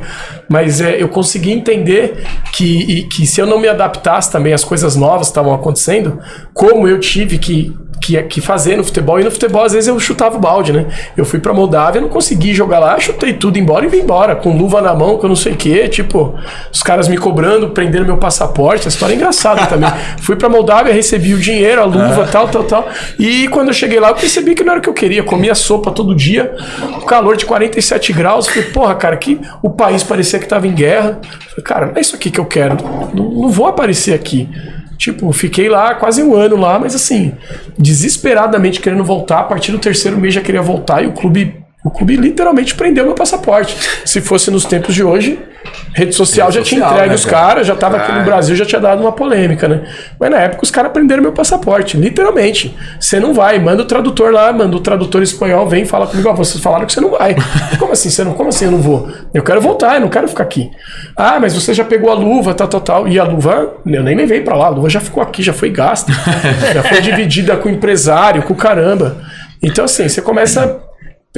Mas eu consegui entender que se eu não me adaptasse também às coisas novas que estavam acontecendo, como eu tive que fazer no futebol, e no futebol às vezes eu chutava o balde, né? Eu fui pra Moldávia, não consegui jogar lá, chutei tudo embora e vim embora, com luva na mão, com não sei o que, tipo, os caras me cobrando, prendendo meu passaporte, a história é engraçada também. Fui pra Moldávia, recebi o dinheiro, a luva, tal, e quando eu cheguei lá eu percebi que não era o que eu queria, comia sopa todo dia, um calor de 47 graus, falei, porra, cara, que o país parecia que tava em guerra. Falei, cara, não é isso aqui que eu quero, não vou aparecer aqui. Tipo, fiquei lá quase um ano lá, mas assim, desesperadamente querendo voltar. A partir do 3º mês já queria voltar e o clube literalmente prendeu meu passaporte. Se fosse nos tempos de hoje, rede social já tinha entregue, né, os caras, já tava aqui no Brasil, já tinha dado uma polêmica, né? Mas na época os caras prenderam meu passaporte, literalmente. Você não vai, manda o tradutor lá, manda o tradutor espanhol, vem, fala comigo, vocês falaram que você não vai. Como assim eu não vou? Eu quero voltar, eu não quero ficar aqui. Ah, mas você já pegou a luva, tal. E a luva, eu nem levei pra lá, a luva já ficou aqui, já foi gasta. Já foi dividida com o empresário, com o caramba. Então assim, você começa a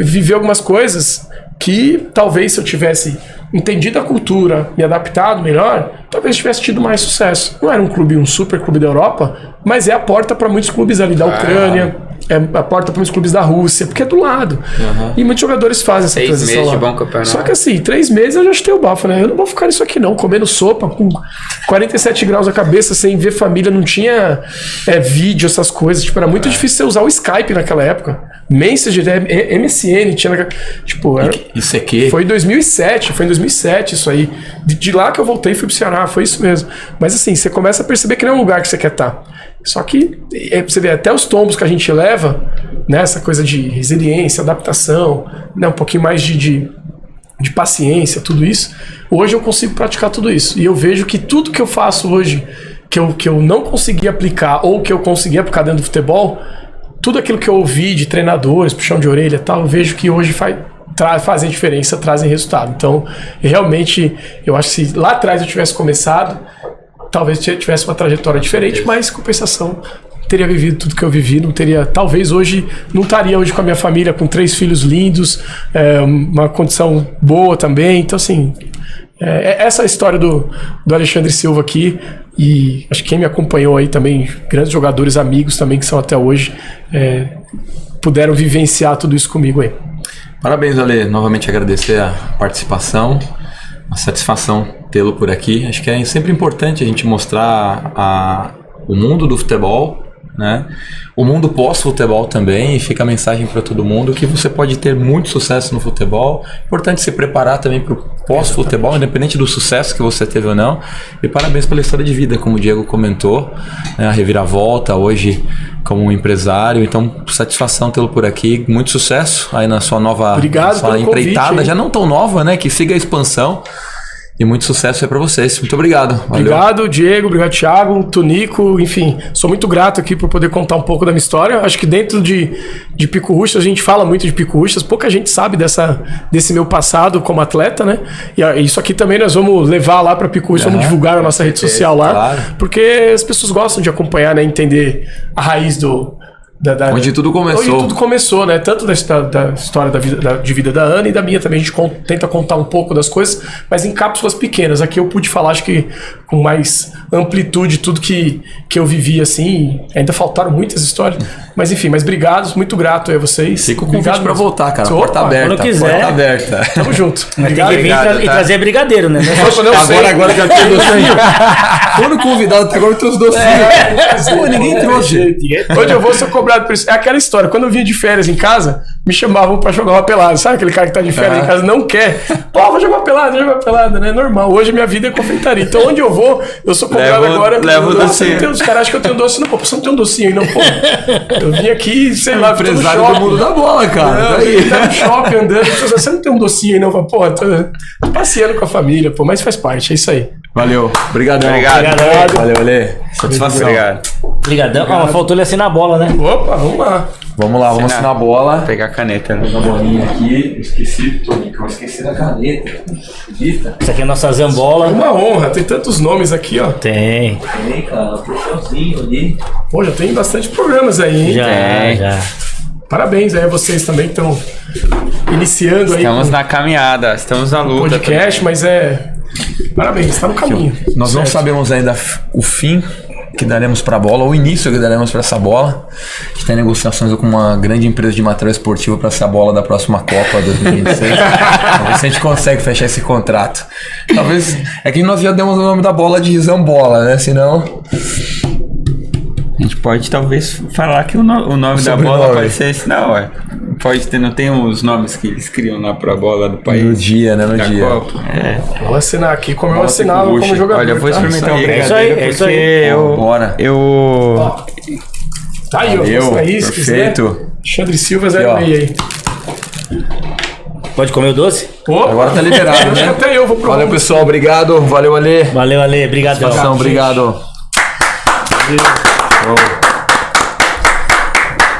viver algumas coisas que talvez se eu tivesse entendido a cultura, me adaptado melhor, talvez tivesse tido mais sucesso. Não era um super clube da Europa, mas é a porta para muitos clubes ali da Ucrânia, é a porta para muitos clubes da Rússia, porque é do lado. E muitos jogadores fazem essa transição 6 meses lá. De bom campeonato. Só que assim, 3 meses eu já chutei o bafo, né? Eu não vou ficar nisso aqui não, comendo sopa com 47 graus na cabeça, sem ver família, não tinha vídeo, essas coisas. Tipo, era muito difícil você usar o Skype naquela época. Messenger, MSN, tinha... Tipo, Isso aqui. Foi em 2007 isso aí. De lá que eu voltei e fui pro Ceará, foi isso mesmo. Mas assim, você começa a perceber que não é um lugar que você quer estar. Só que, você vê, até os tombos que a gente leva, né, essa coisa de resiliência, adaptação, né, um pouquinho mais de paciência, tudo isso, hoje eu consigo praticar tudo isso. E eu vejo que tudo que eu faço hoje, que eu não consegui aplicar, ou que eu consegui aplicar dentro do futebol, tudo aquilo que eu ouvi de treinadores, puxão de orelha e tal, eu vejo que hoje fazem diferença, trazem resultado. Então, realmente, eu acho que se lá atrás eu tivesse começado, talvez tivesse uma trajetória diferente, mas compensação, teria vivido tudo que eu vivi, não teria, talvez hoje, não estaria hoje com a minha família, com 3 filhos lindos, uma condição boa também. Então, assim, essa é a história do Alexandre Silva aqui, e acho que quem me acompanhou aí também, grandes jogadores, amigos também, que são até hoje, puderam vivenciar tudo isso comigo aí. Parabéns, Ale. Novamente agradecer a participação, uma satisfação tê-lo por aqui. Acho que é sempre importante a gente mostrar o mundo do futebol, né? O mundo pós-futebol também, e fica a mensagem para todo mundo que você pode ter muito sucesso no futebol. Importante se preparar também para o pós-futebol, independente do sucesso que você teve ou não. E parabéns pela história de vida, como o Diego comentou, né? A reviravolta hoje como um empresário. Então, satisfação tê-lo por aqui. Muito sucesso aí na sua nova sua empreitada, convite, já não tão nova, né? Que siga a expansão. E muito sucesso aí pra vocês. Muito obrigado. Valeu. Obrigado, Diego. Obrigado, Thiago, Tunico. Enfim, sou muito grato aqui por poder contar um pouco da minha história. Acho que dentro de Pico Ruxas, a gente fala muito de Pico Ruxas. Pouca gente sabe desse meu passado como atleta, né? E isso aqui também nós vamos levar lá pra Pico Ruxas, vamos divulgar na nossa rede social lá. Claro. Porque as pessoas gostam de acompanhar, né? Entender a raiz onde tudo começou. Onde tudo começou, né? Tanto da história de vida da Ana e da minha também. A gente tenta contar um pouco das coisas, mas em cápsulas pequenas. Aqui eu pude falar, acho que com mais amplitude, tudo que eu vivi, assim. Ainda faltaram muitas histórias. Mas enfim, obrigado, muito grato aí a vocês. Fica o convite pra voltar, cara. Porta aberta. Quando quiser. Porta aberta. Tamo junto. Mas tem que vir e trazer brigadeiro, né? Agora já tem docinho. Quando convidado até agora tem os docinhos. Pô, ninguém trouxe. Onde eu vou, sou cobrado por isso. É aquela história. Quando eu vinha de férias em casa, me chamavam pra jogar uma pelada. Sabe aquele cara que tá de férias em casa não quer? Pô, vou jogar uma pelada, né? Normal. Hoje minha vida é confeitaria. Então onde eu vou, eu sou cobrado agora. Levo o docinho. Os caras acham que eu tenho doce. Não, pô, você não tem um docinho aí, não, pô. Eu vim aqui, sei lá, empresário do mundo da bola, cara. Tá no shopping andando. Você não tem um docinho aí, não? Pô, tô passeando com a família, pô, mas faz parte, é isso aí. Valeu. Obrigado. Valeu, Ale. Satisfação. Obrigadão. Mas faltou ele assinar a bola, né? Opa, vamos lá. Vamos assinar a bola. Vou pegar a caneta. Pegar a bolinha aqui. Esqueci, Tonico. Eu esqueci da caneta. Acredita? Isso aqui é a nossa zambola. Uma honra. Tem tantos nomes aqui, ó. Tem, cara. Puxãozinho ali. Pô, já tem bastante programas aí, hein? Já. Parabéns aí a vocês também que estão iniciando aí. Estamos na caminhada. Estamos na luta. Podcast, mas parabéns, tá no caminho. Nós não sabemos ainda o fim que daremos para a bola, ou o início que daremos para essa bola. A gente tem negociações com uma grande empresa de material esportivo para essa bola da próxima Copa 2026. Talvez se a gente consegue fechar esse contrato. Talvez. É que nós já demos o nome da bola de Zambola, né? Senão. A gente pode talvez falar que o nome da bola pode ser esse, não, ué. Pode ter, não tem os nomes que eles criam lá pra bola do país. No dia, né? No dia. Copa. Vou assinar aqui como eu assinava como jogador. Olha, eu vou experimentar um brigadeiro. É isso aí. Bora. Tá aí, ó. Aí, se quiser. Alexandre Silva 06 aí. Pode comer o doce? Agora tá liberado, né? Até eu vou provar. Valeu, pessoal. Obrigado. Valeu, Ale. Valeu, Ale. Obrigadão. Obrigado.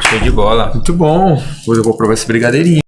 Show de bola. Muito bom. Hoje eu vou provar esse brigadeirinho.